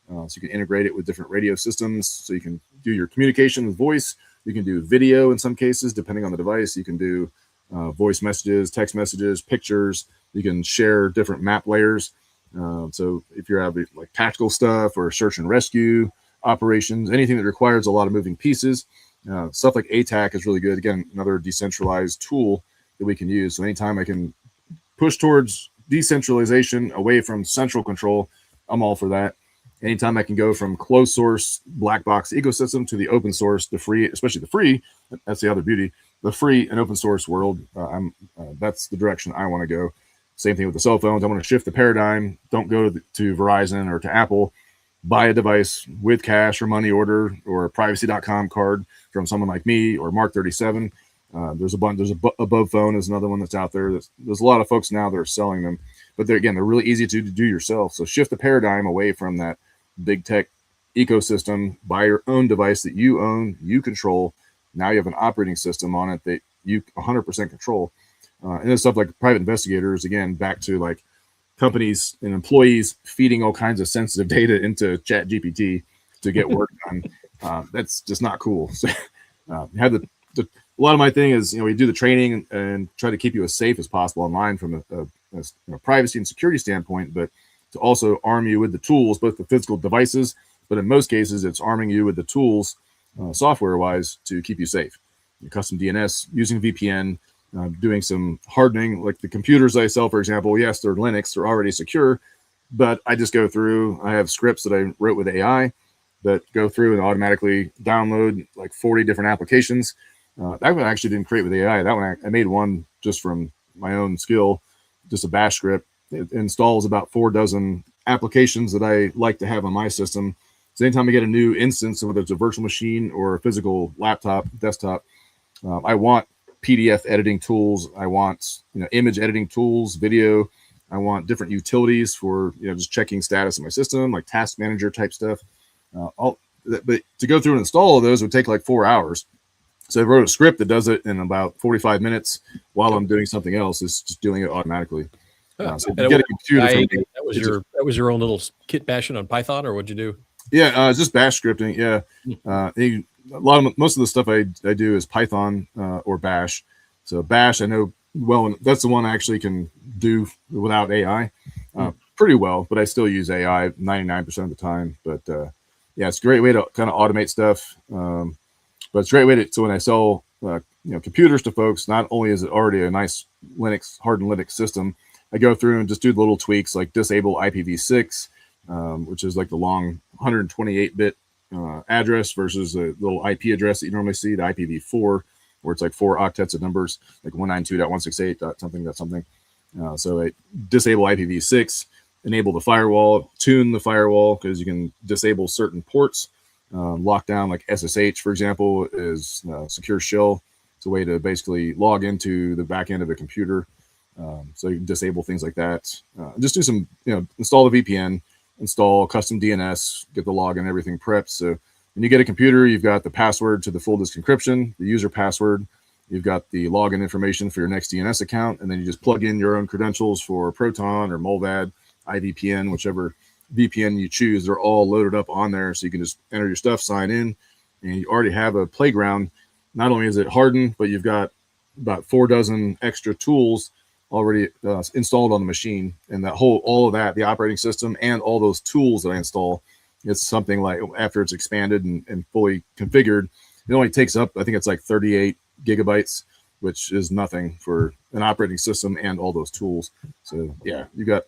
So you can integrate it with different radio systems. So you can do your communication with voice. You can do video in some cases, depending on the device. You can do voice messages, text messages, pictures. You can share different map layers. So if you're having like tactical stuff or search and rescue operations, anything that requires a lot of moving pieces, stuff like ATAC is really good. Again, another decentralized tool that we can use. So anytime I can push towards decentralization away from central control, I'm all for that. Anytime I can go from closed source black box ecosystem to the open source, the free, especially the free, that's the other beauty, the free and open source world, that's the direction I want to go. Same thing with the cell phones. I want to shift the paradigm. Don't go to Verizon or to Apple. Buy a device with cash or money order or a privacy.com card from someone like me or Mark 37. There's a bunch. There's Above Phone is another one that's out there. There's a lot of folks now that are selling them, but they're really easy to do yourself. So shift the paradigm away from that big tech ecosystem. Buy your own device that you own, you control. Now you have an operating system on it that you 100% control. And then stuff like private investigators, again, back to like companies and employees feeding all kinds of sensitive data into Chat GPT to get work done. That's just not cool. So have a lot of my thing is, we do the training and try to keep you as safe as possible online from a privacy and security standpoint, but to also arm you with the tools, both the physical devices, but in most cases, it's arming you with the tools, software-wise, to keep you safe. Your custom DNS, using VPN, doing some hardening, like the computers I sell, for example. Yes, they're Linux, they're already secure, but I just go through. I have scripts that I wrote with AI that go through and automatically download like 40 different applications. That one I actually didn't create with AI. That one I made one just from my own skill, just a bash script. It installs about 4 dozen applications that I like to have on my system. So anytime I get a new instance, whether it's a virtual machine or a physical laptop, desktop, I want PDF editing tools. I want image editing tools, video. I want different utilities for just checking status of my system, like task manager type stuff. But to go through and install all of those would take like 4 hours. So I wrote a script that does it in about 45 minutes while I'm doing something else. It's just doing it automatically. So you get a computer from me. That was your own little kit bashing on Python, or what'd you do? Yeah, just bash scripting. Yeah, most of the stuff I do is Python or Bash. So Bash, I know well. That's the one I actually can do without AI pretty well, but I still use AI 99% of the time. But yeah, it's a great way to kind of automate stuff. But it's a great way to, so when I sell computers to folks, not only is it already a nice hardened Linux system, I go through and just do the little tweaks like disable IPv6, which is like the long 128-bit address versus a little IP address that you normally see, the IPv4, where it's like 4 octets of numbers, like 192.168.something. So I disable IPv6, enable the firewall, tune the firewall, because you can disable certain ports. Lockdown, like SSH, for example, is secure shell. It's a way to basically log into the back end of a computer. So you can disable things like that. Just do some, install the VPN, install custom DNS, get the login, everything prepped. So when you get a computer, you've got the password to the full disk encryption, the user password, you've got the login information for your next DNS account, and then you just plug in your own credentials for Proton or Molvad, IVPN, whichever VPN you choose. They're all loaded up on there, so you can just enter your stuff, sign in, and you already have a playground. Not only is it hardened, but you've got about 4 dozen extra tools already installed on the machine, and all of that, the operating system and all those tools that I install, it's something like, after it's expanded and fully configured, it only takes up, I think it's like 38 gigabytes, which is nothing for an operating system and all those tools. So yeah, you got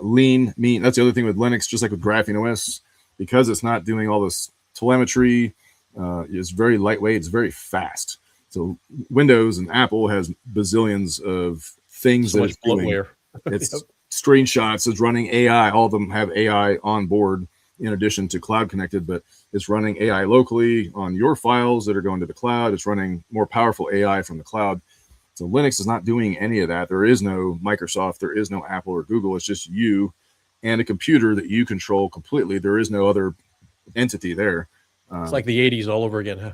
lean, mean. That's the other thing with Linux, just like with Graphene OS, because it's not doing all this telemetry. It's very lightweight. It's very fast. So Windows and Apple has bazillions of things So that much it's doing. bloatware. It's screenshots. It's running AI. All of them have AI on board in addition to cloud connected, but it's running AI locally on your files that are going to the cloud. It's running more powerful AI from the cloud. So Linux is not doing any of that. There is no Microsoft. There is no Apple or Google. It's just you and a computer that you control completely. There is no other entity there. It's like the 80s all over again, huh?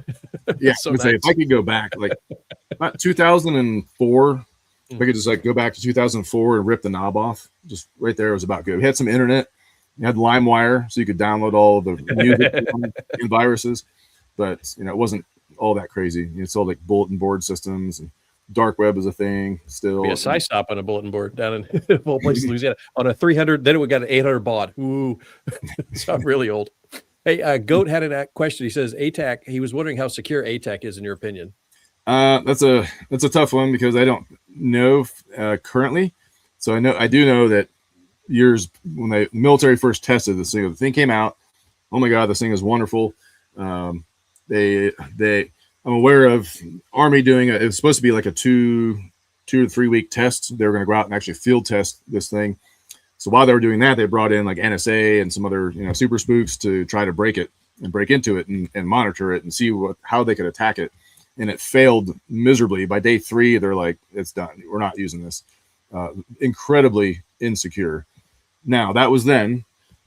Yeah, So I would say if I could go back, like not 2004, if I could just like go back to 2004 and rip the knob off, just right there was about good. We had some internet. You had LimeWire, so you could download all the music and viruses, but it wasn't all that crazy. It's all like bulletin board systems, and dark web is a thing still. Be a sci stop on a bulletin board down in all places, Louisiana, on a 300. Then we got an 800 baud. Ooh, so I'm really old. Hey, Goat had a question. He says ATAC. He was wondering how secure ATAC is in your opinion. That's a tough one because I don't know currently. So I do know that years when the military first tested this thing, the thing came out. Oh my God, this thing is wonderful. I'm aware of Army doing it was supposed to be like a 2 to 3 week test. They were going to go out and actually field test this thing. So while they were doing that, they brought in like NSA and some other super spooks to try to break it and break into it and monitor it and see how they could attack it. And it failed miserably. By day 3, they're like, it's done. We're not using this. Incredibly insecure. Now, that was then.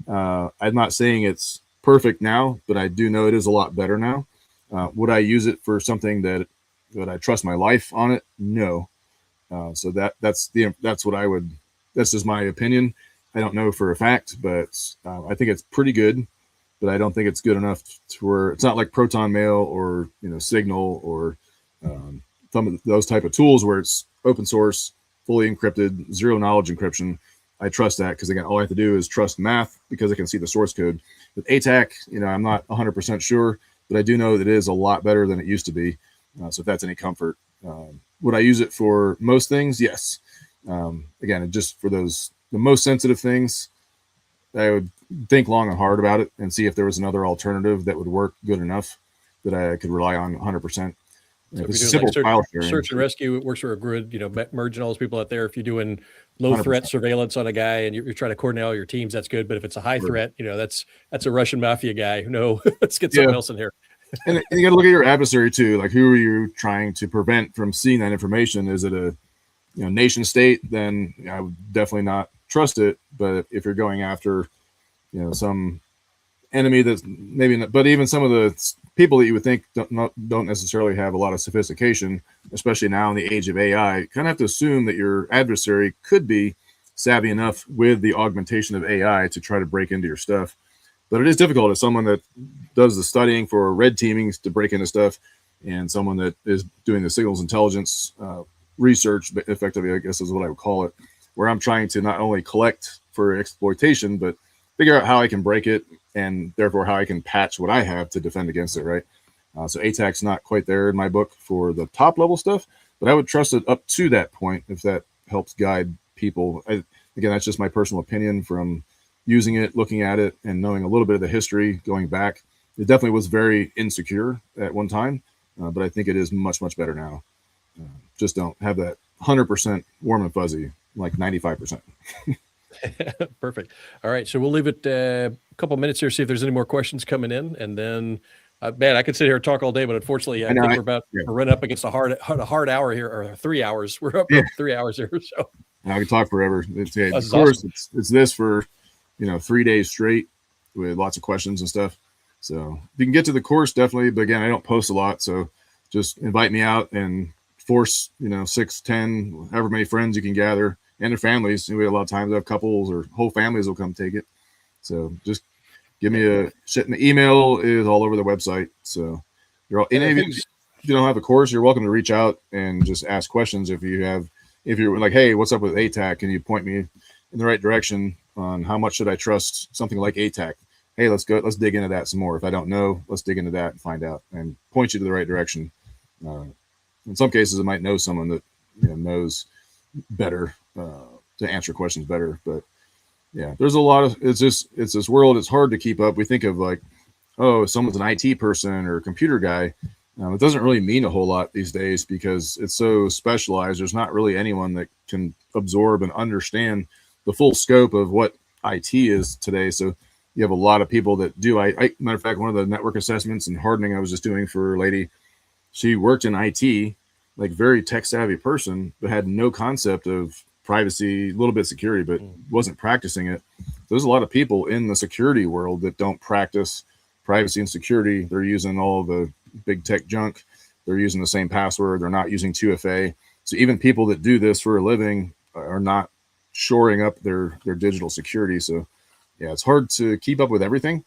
I'm not saying it's perfect now, but I do know it is a lot better now. Would I use it for something that I trust my life on it? No. So that's what I would. That's just my opinion. I don't know for a fact, but I think it's pretty good. But I don't think it's good enough to where it's not like Proton Mail or Signal or some of those type of tools where it's open source, fully encrypted, zero knowledge encryption. I trust that because again, all I have to do is trust math because I can see the source code. With ATAC, I'm not 100% sure, but I do know that it is a lot better than it used to be. So if that's any comfort, would I use it for most things? Yes. Again, just for the most sensitive things, I would think long and hard about it and see if there was another alternative that would work good enough that I could rely on 100%. So if you're doing like search and rescue, it works for a grid, merging all those people out there. If you're doing low 100%. Threat surveillance on a guy and you're trying to coordinate all your teams, that's good. But if it's a high threat, that's a Russian mafia guy. No, let's get something else in here. And you got to look at your adversary too. Like, who are you trying to prevent from seeing that information? Is it a nation state? Then I would definitely not trust it. But if you're going after some enemy that's maybe not, but even some of the people that you would think don't necessarily have a lot of sophistication, especially now in the age of AI, you kind of have to assume that your adversary could be savvy enough with the augmentation of AI to try to break into your stuff. But it is difficult as someone that does the studying for red teamings to break into stuff and someone that is doing the signals intelligence research, effectively, I guess is what I would call it, where I'm trying to not only collect for exploitation, but figure out how I can break it and therefore how I can patch what I have to defend against it, right? So ATAC's not quite there in my book for the top level stuff, but I would trust it up to that point if that helps guide people. Again, that's just my personal opinion from using it, looking at it, and knowing a little bit of the history going back. It definitely was very insecure at one time, but I think it is much, much better now. Just don't have that 100% warm and fuzzy, like 95%. Perfect. All right. So we'll leave it a couple minutes here, see if there's any more questions coming in. And then, man, I could sit here and talk all day, but unfortunately, I think we're about to run up against a hard hour here, or 3 hours. We're up 3 hours here. So I can talk forever. Of course, awesome. It's this for 3 days straight with lots of questions and stuff. So you can get to the course, definitely. But again, I don't post a lot. So just invite me out and force, 6, 10, however many friends you can gather and their families. We have a lot of times I have couples or whole families will come take it. So just give me a shit. And the email is all over the website. So if you don't have a course, you're welcome to reach out and just ask questions. If you're like, hey, what's up with ATAC? Can you point me in the right direction on how much should I trust something like ATAC? Hey, let's dig into that some more. If I don't know, let's dig into that and find out and point you to the right direction. In some cases, I might know someone that knows better to answer questions better. But yeah, there's a lot of it's this world. It's hard to keep up. We think of like, oh, someone's an IT person or a computer guy. It doesn't really mean a whole lot these days because it's so specialized. There's not really anyone that can absorb and understand the full scope of what IT is today. So you have a lot of people that do. Matter of fact, one of the network assessments and hardening I was just doing for a lady, she worked in IT, like very tech savvy person, but had no concept of privacy, a little bit of security, but wasn't practicing it. There's a lot of people in the security world that don't practice privacy and security. They're using all the big tech junk. They're using the same password. They're not using 2FA. So even people that do this for a living are not shoring up their digital security. So yeah, it's hard to keep up with everything.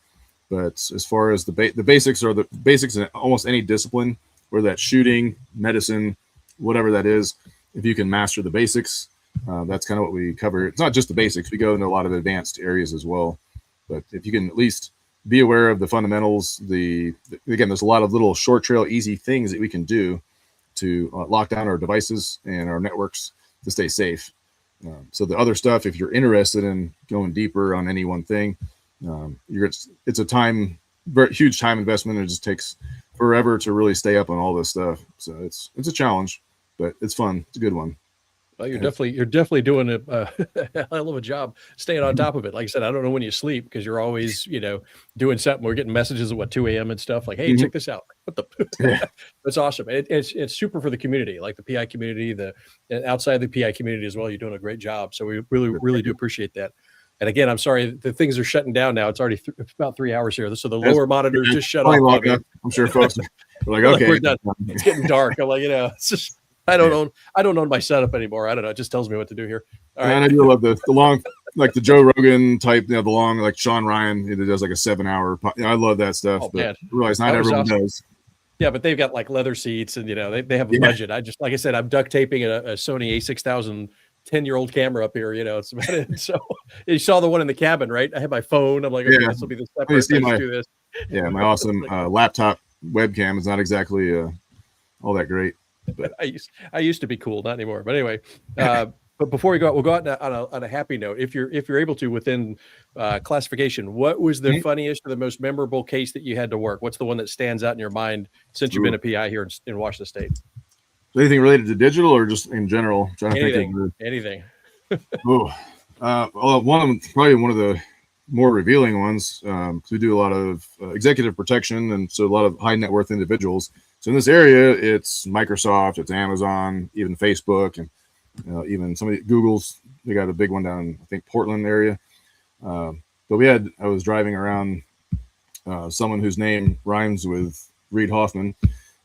But as far as the basics are the basics in almost any discipline, whether that's shooting, medicine, whatever that is, if you can master the basics, that's kind of what we cover. It's not just the basics. We go into a lot of advanced areas as well. But if you can at least be aware of the fundamentals, again, there's a lot of little short trail, easy things that we can do to lock down our devices and our networks to stay safe. So the other stuff, if you're interested in going deeper on any one thing, it's a huge time investment. It just takes forever to really stay up on all this stuff. So it's a challenge, but it's fun. It's a good one. Well, you're definitely doing a hell of a job staying on top of it. Like I said, I don't know when you sleep because you're always, doing something. We're getting messages at 2 a.m. and stuff like, hey, check this out. What the? That's awesome. It's super for the community, like the PI community, and outside the PI community as well. You're doing a great job. So we really do appreciate that. And again, I'm sorry, the things are shutting down now. It's already about 3 hours here. So the lower monitors just shut off. I'm sure folks are like, okay, we're done. It's getting dark. I'm like, it's just I don't own my setup anymore. I don't know. It just tells me what to do here. All right. And I do love the long, like the Joe Rogan type, the long, like Sean Ryan, it does like a 7-hour. I love that stuff. Oh, but man. I realize not everyone awesome. does. Yeah, but they've got like leather seats and, they have a budget. I just, like I said, I'm duct taping a Sony A6000 10-year-old camera up here. It's about it. So you saw the one in the cabin, right? I have my phone. I'm like, okay, this will be the separate. See I do this. Yeah, my awesome laptop webcam is not exactly all that great. But I used to be cool, not anymore. But anyway, but before we go out, we'll go out on a happy note. If you're able to, within classification, what was the funniest or the most memorable case that you had to work? What's the one that stands out in your mind since you've been a PI here in Washington State? Anything related to digital or just in general? Anything. Well, one of them, probably one of the more revealing ones. We do a lot of executive protection, and so a lot of high net worth individuals. So in this area, it's Microsoft, it's Amazon, even Facebook, and even some of the Google's. They got a big one down in, I think, Portland area. But I was driving around someone whose name rhymes with Reid Hoffman,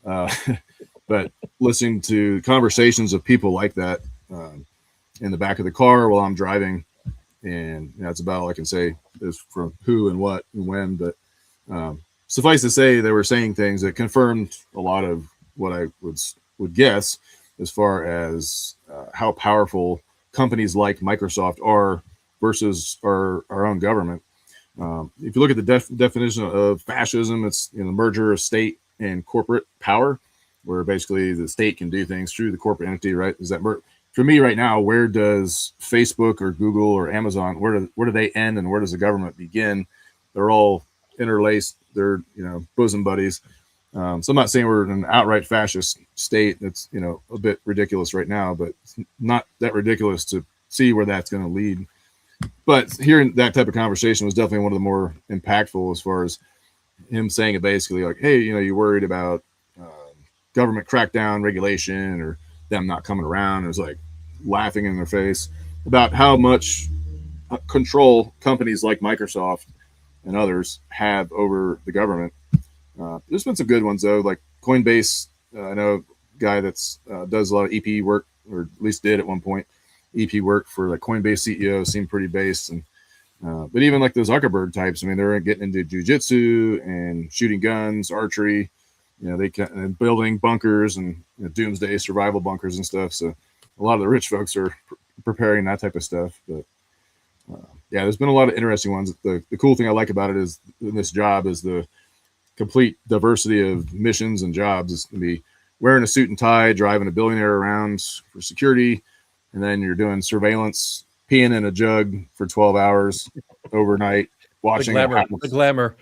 but listening to conversations of people like that in the back of the car while I'm driving. And that's about all I can say is from who and what and when. But suffice to say, they were saying things that confirmed a lot of what I would guess as far as how powerful companies like Microsoft are versus our own government. If you look at the definition of fascism, it's the merger of state and corporate power, where basically the state can do things through the corporate entity, right? Is that for me right now, where does Facebook or Google or Amazon, where do they end and where does the government begin? They're all interlaced. They're, bosom buddies. So I'm not saying we're in an outright fascist state. That's, a bit ridiculous right now, but it's not that ridiculous to see where that's going to lead. But hearing that type of conversation was definitely one of the more impactful, as far as him saying it basically like, hey, you're worried about government crackdown regulation or them not coming around. It was like laughing in their face about how much control companies like Microsoft and others have over the government. There's been some good ones though, like Coinbase. I know a guy that's does a lot of EP work, or at least did at one point. EP work for the Coinbase CEO seemed pretty based, and but even like those Zuckerberg types, I mean, they're getting into jujitsu and shooting guns, archery. They can building bunkers and doomsday survival bunkers and stuff. So a lot of the rich folks are preparing that type of stuff. But there's been a lot of interesting ones. The cool thing I like about it is in this job is the complete diversity of missions and jobs. It's going to be wearing a suit and tie, driving a billionaire around for security, and then you're doing surveillance, peeing in a jug for 12 hours overnight, watching the glamour.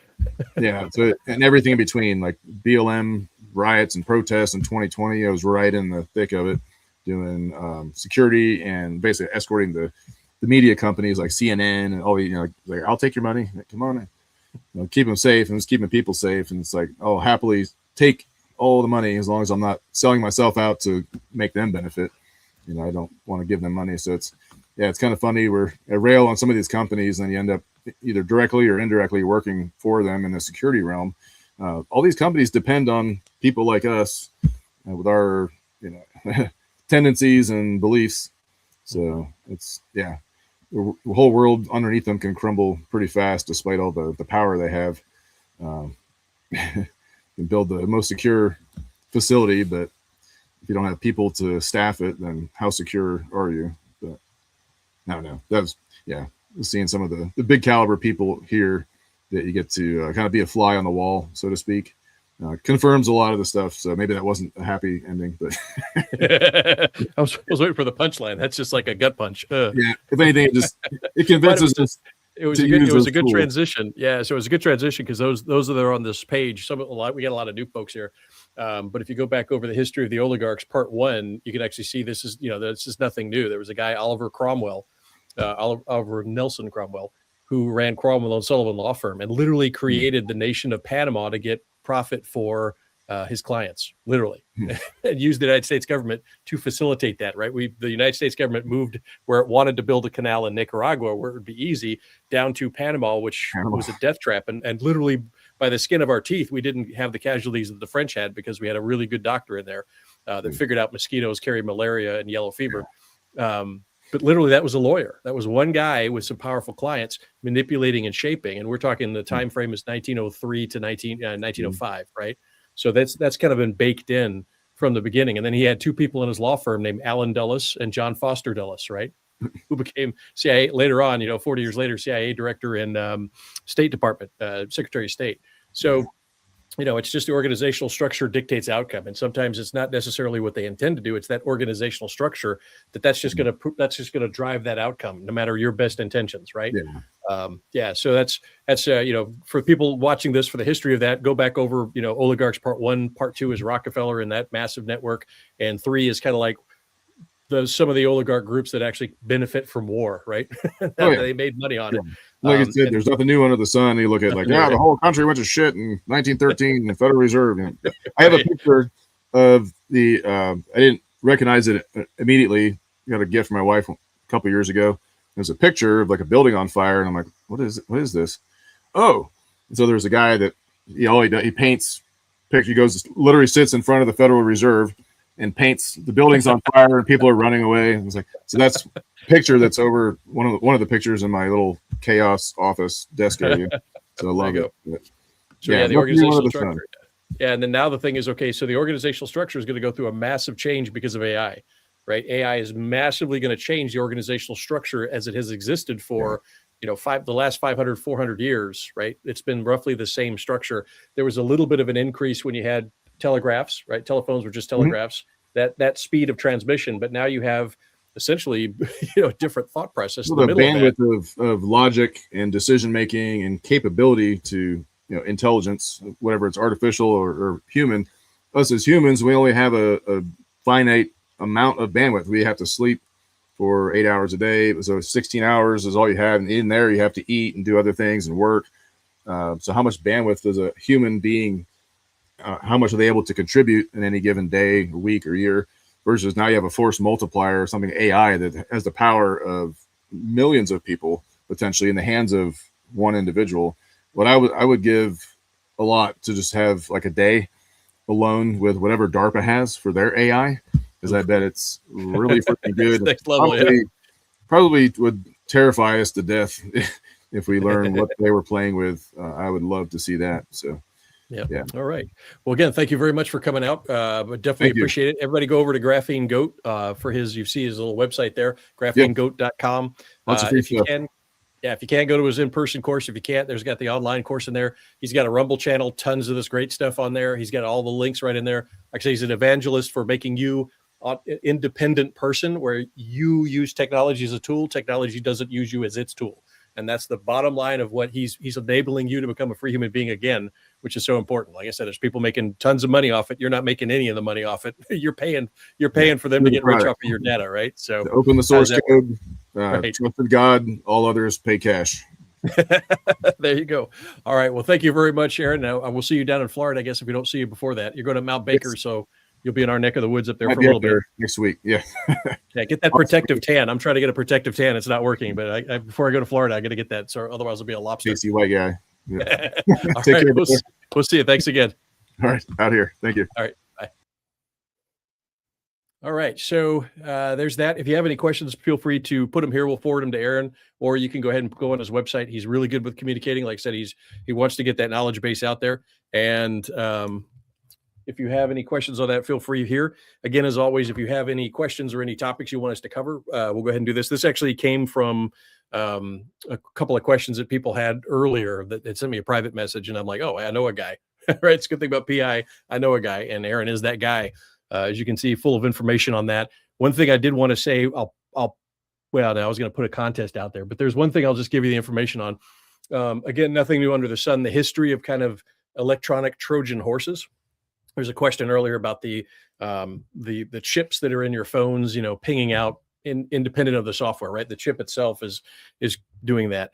Yeah, so and everything in between, like BLM riots and protests in 2020. I was right in the thick of it, doing security and basically escorting the media companies like CNN and all the, like I'll take your money, come on, keep them safe, and it's keeping people safe. And it's like, I'll happily take all the money as long as I'm not selling myself out to make them benefit. I don't want to give them money. So it's kind of funny. We're a rail on some of these companies, and you end up either directly or indirectly working for them in the security realm. All these companies depend on people like us with our, tendencies and beliefs. So it's, the whole world underneath them can crumble pretty fast, despite all the power they have. Can build the most secure facility, but if you don't have people to staff it, then how secure are you? But no, that's seeing some of the big caliber people here that you get to kind of be a fly on the wall, so to speak, confirms a lot of the stuff. So maybe that wasn't a happy ending, but I was waiting for the punchline. That's just like a gut punch. If anything, it convinces us. It was a good transition. Yeah, so it was a good transition because those that are on this page, we got a lot of new folks here. But if you go back over the history of the oligarchs, part 1, you can actually see this is nothing new. There was a guy, Oliver Nelson Cromwell, who ran Cromwell and Sullivan law firm and literally created the nation of Panama to get profit for his clients, literally, and used the United States government to facilitate that, right? The United States government moved where it wanted to build a canal in Nicaragua, where it would be easy, down to Panama, which was a death trap. And literally by the skin of our teeth, we didn't have the casualties that the French had because we had a really good doctor in there. that figured out mosquitoes carry malaria and yellow fever. But literally, that was a lawyer. That was one guy with some powerful clients manipulating and shaping. And we're talking the time frame is 1903 to 1905, right? So that's kind of been baked in from the beginning. And then he had two people in his law firm named Allen Dulles and John Foster Dulles, right? Who became CIA later on, 40 years later, CIA director and State Department, Secretary of State. So, it's just the organizational structure dictates outcome. And sometimes it's not necessarily what they intend to do. It's that organizational structure that's just going to drive that outcome, no matter your best intentions. Right. So that's for people watching this, for the history of that, go back over, oligarchs part 1, part 2 is Rockefeller and that massive network. And 3 is kind of like some of the oligarch groups that actually benefit from war, right? They made money on it. Like I said, there's nothing new under the sun. You look at the whole country went to shit in 1913, the Federal Reserve. I have a picture of the, I didn't recognize it immediately. I got a gift from my wife a couple of years ago. There's a picture of like a building on fire. And I'm like, what is this? Oh, and so there's a guy that he paints pictures. He literally sits in front of the Federal Reserve and paints the buildings on fire and people are running away. I was like, so that's a picture that's over one of the pictures in my little chaos office desk area. So I love it. So the organizational structure. Yeah. And then now the thing is, okay, so the organizational structure is going to go through a massive change because of AI, right? AI is massively going to change the organizational structure as it has existed for, the last 500, 400 years, right? It's been roughly the same structure. There was a little bit of an increase when you had telegraphs, right? Telephones were just telegraphs, that speed of transmission, but now you have essentially, different thought process. Well, the bandwidth of logic and decision-making and capability to, intelligence, whatever it's artificial or human. Us as humans, we only have a finite amount of bandwidth. We have to sleep for 8 hours a day. So 16 hours is all you have. And in there, you have to eat and do other things and work. So how much bandwidth does a human being how much are they able to contribute in any given day, week, or year, versus now you have a force multiplier or something AI that has the power of millions of people potentially in the hands of one individual. What I would give a lot to just have like a day alone with whatever DARPA has for their AI, because I bet it's really freaking good. Next level, probably would terrify us to death if we learn what they were playing with. I would love to see that. So. Yeah. All right. Well, again, thank you very much for coming out. But definitely appreciate it. Everybody go over to Graphene Goat for you see his little website there, graphenegoat.com. If you can, if you can't go to his in-person course, if you can't, there's got the online course in there. He's got a Rumble channel, tons of this great stuff on there. He's got all the links right in there. Like I say, he's an evangelist for making you an independent person where you use technology as a tool. Technology doesn't use you as its tool. And that's the bottom line of what he's enabling you to become a free human being again, which is so important. Like I said, there's people making tons of money off it. You're not making any of the money off it. You're paying for them to get rich off of your data, right? So open the source code, trusted God, all others pay cash. There you go. All right. Well, thank you very much, Aaron. Now I will see you down in Florida, I guess, if we don't see you before that. You're going to Mount Baker, so you'll be in our neck of the woods up there for a little bit next week. Yeah. Get that protective tan. I'm trying to get a protective tan. It's not working, but before I go to Florida, I got to get that. So otherwise, I'll be a lobster. Casey white guy. Yeah. All right. We'll see you. Thanks again. All right. Out here. Thank you. All right. Bye. All right. So there's that. If you have any questions, feel free to put them here. We'll forward them to Aaron, or you can go ahead and go on his website. He's really good with communicating. Like I said, he wants to get that knowledge base out there. And if you have any questions on that, feel free here. Again, as always, if you have any questions or any topics you want us to cover, we'll go ahead and do this. This actually came from a couple of questions that people had earlier that sent me a private message. And I'm like, oh, I know a guy, right? It's a good thing about PI. I know a guy, and Aaron is that guy. As you can see, full of information on that. One thing I did want to say, now I was going to put a contest out there, but there's one thing I'll just give you the information on. Again, nothing new under the sun, the history of kind of electronic Trojan horses. There's a question earlier about the chips that are in your phones, pinging out independent of the software, right? The chip itself is doing that.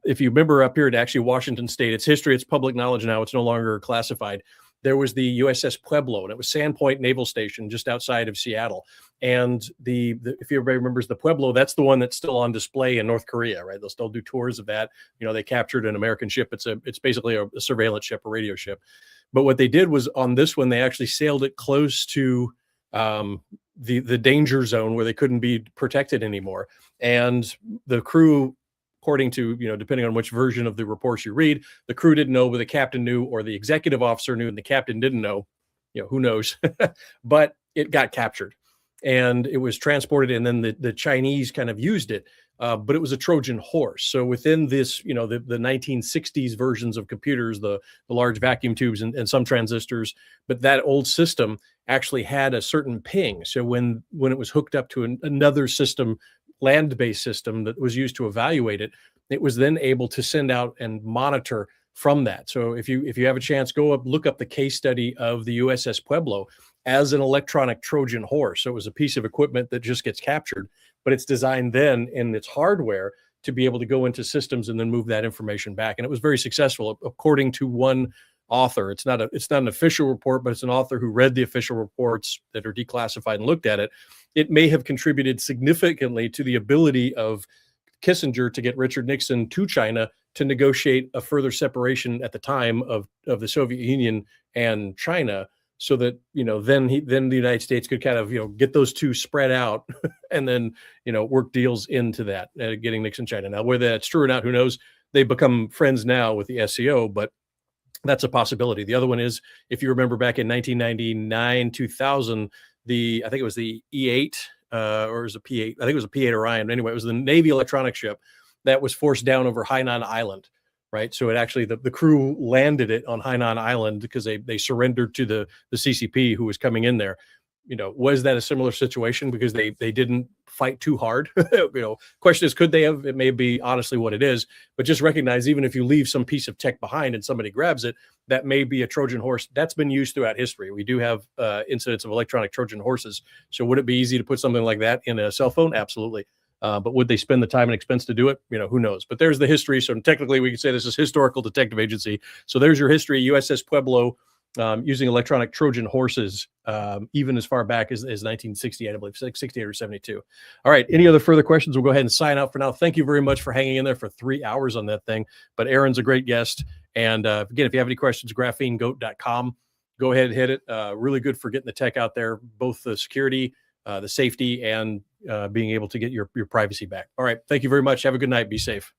If you remember up here at actually Washington State, it's history, it's public knowledge now, it's no longer classified. There was the USS Pueblo, and it was Sandpoint Naval Station just outside of Seattle. And if everybody remembers the Pueblo, that's the one that's still on display in North Korea, right? They'll still do tours of that. They captured an American ship. It's basically a surveillance ship, a radio ship. But what they did was on this one, they actually sailed it close to the danger zone where they couldn't be protected anymore. And the crew, according to, depending on which version of the reports you read, the crew didn't know, but the captain knew, or the executive officer knew and the captain didn't know. Who knows? But it got captured and it was transported, and then the Chinese kind of used it. But it was a Trojan horse. So within this, the 1960s versions of computers, the large vacuum tubes and some transistors, but that old system actually had a certain ping. So when it was hooked up to another system, land-based system that was used to evaluate it, it was then able to send out and monitor from that. So if you have a chance, go up, look up the case study of the USS Pueblo as an electronic Trojan horse. So it was a piece of equipment that just gets captured, but it's designed then in its hardware to be able to go into systems and then move that information back. And it was very successful, according to one author. It's not an official report, but it's an author who read the official reports that are declassified and looked at it. It may have contributed significantly to the ability of Kissinger to get Richard Nixon to China to negotiate a further separation at the time of the Soviet Union and China, so that then the United States could kind of get those two spread out and then work deals into that, getting Nixon China. Now whether that's true or not, who knows? They've become friends now with the SCO, but that's a possibility. The other one is, if you remember back in 1999, 2000, I think it was the E8 or it was a P8. I think it was a P8 Orion. Anyway, it was the Navy electronic ship that was forced down over Hainan Island, right? So it actually, the crew landed it on Hainan Island because they surrendered to the CCP who was coming in there. Was that a similar situation because they didn't fight too hard? Question is, could they have? It may be honestly what it is, but just recognize, even if you leave some piece of tech behind and somebody grabs it, that may be a Trojan horse. That's been used throughout history. We do have incidents of electronic Trojan horses. So would it be easy to put something like that in a cell phone? Absolutely. But would they spend the time and expense to do it? Who knows? But there's the history. So technically we could say this is historical detective agency. So there's your history. USS Pueblo, using electronic Trojan horses, even as far back as 1968, I believe, 68 or 72. All right. Any other further questions? We'll go ahead and sign out for now. Thank you very much for hanging in there for 3 hours on that thing. But Aaron's a great guest. And again, if you have any questions, graphenegoat.com, go ahead and hit it. Really good for getting the tech out there, both the security, the safety, and being able to get your privacy back. All right. Thank you very much. Have a good night. Be safe.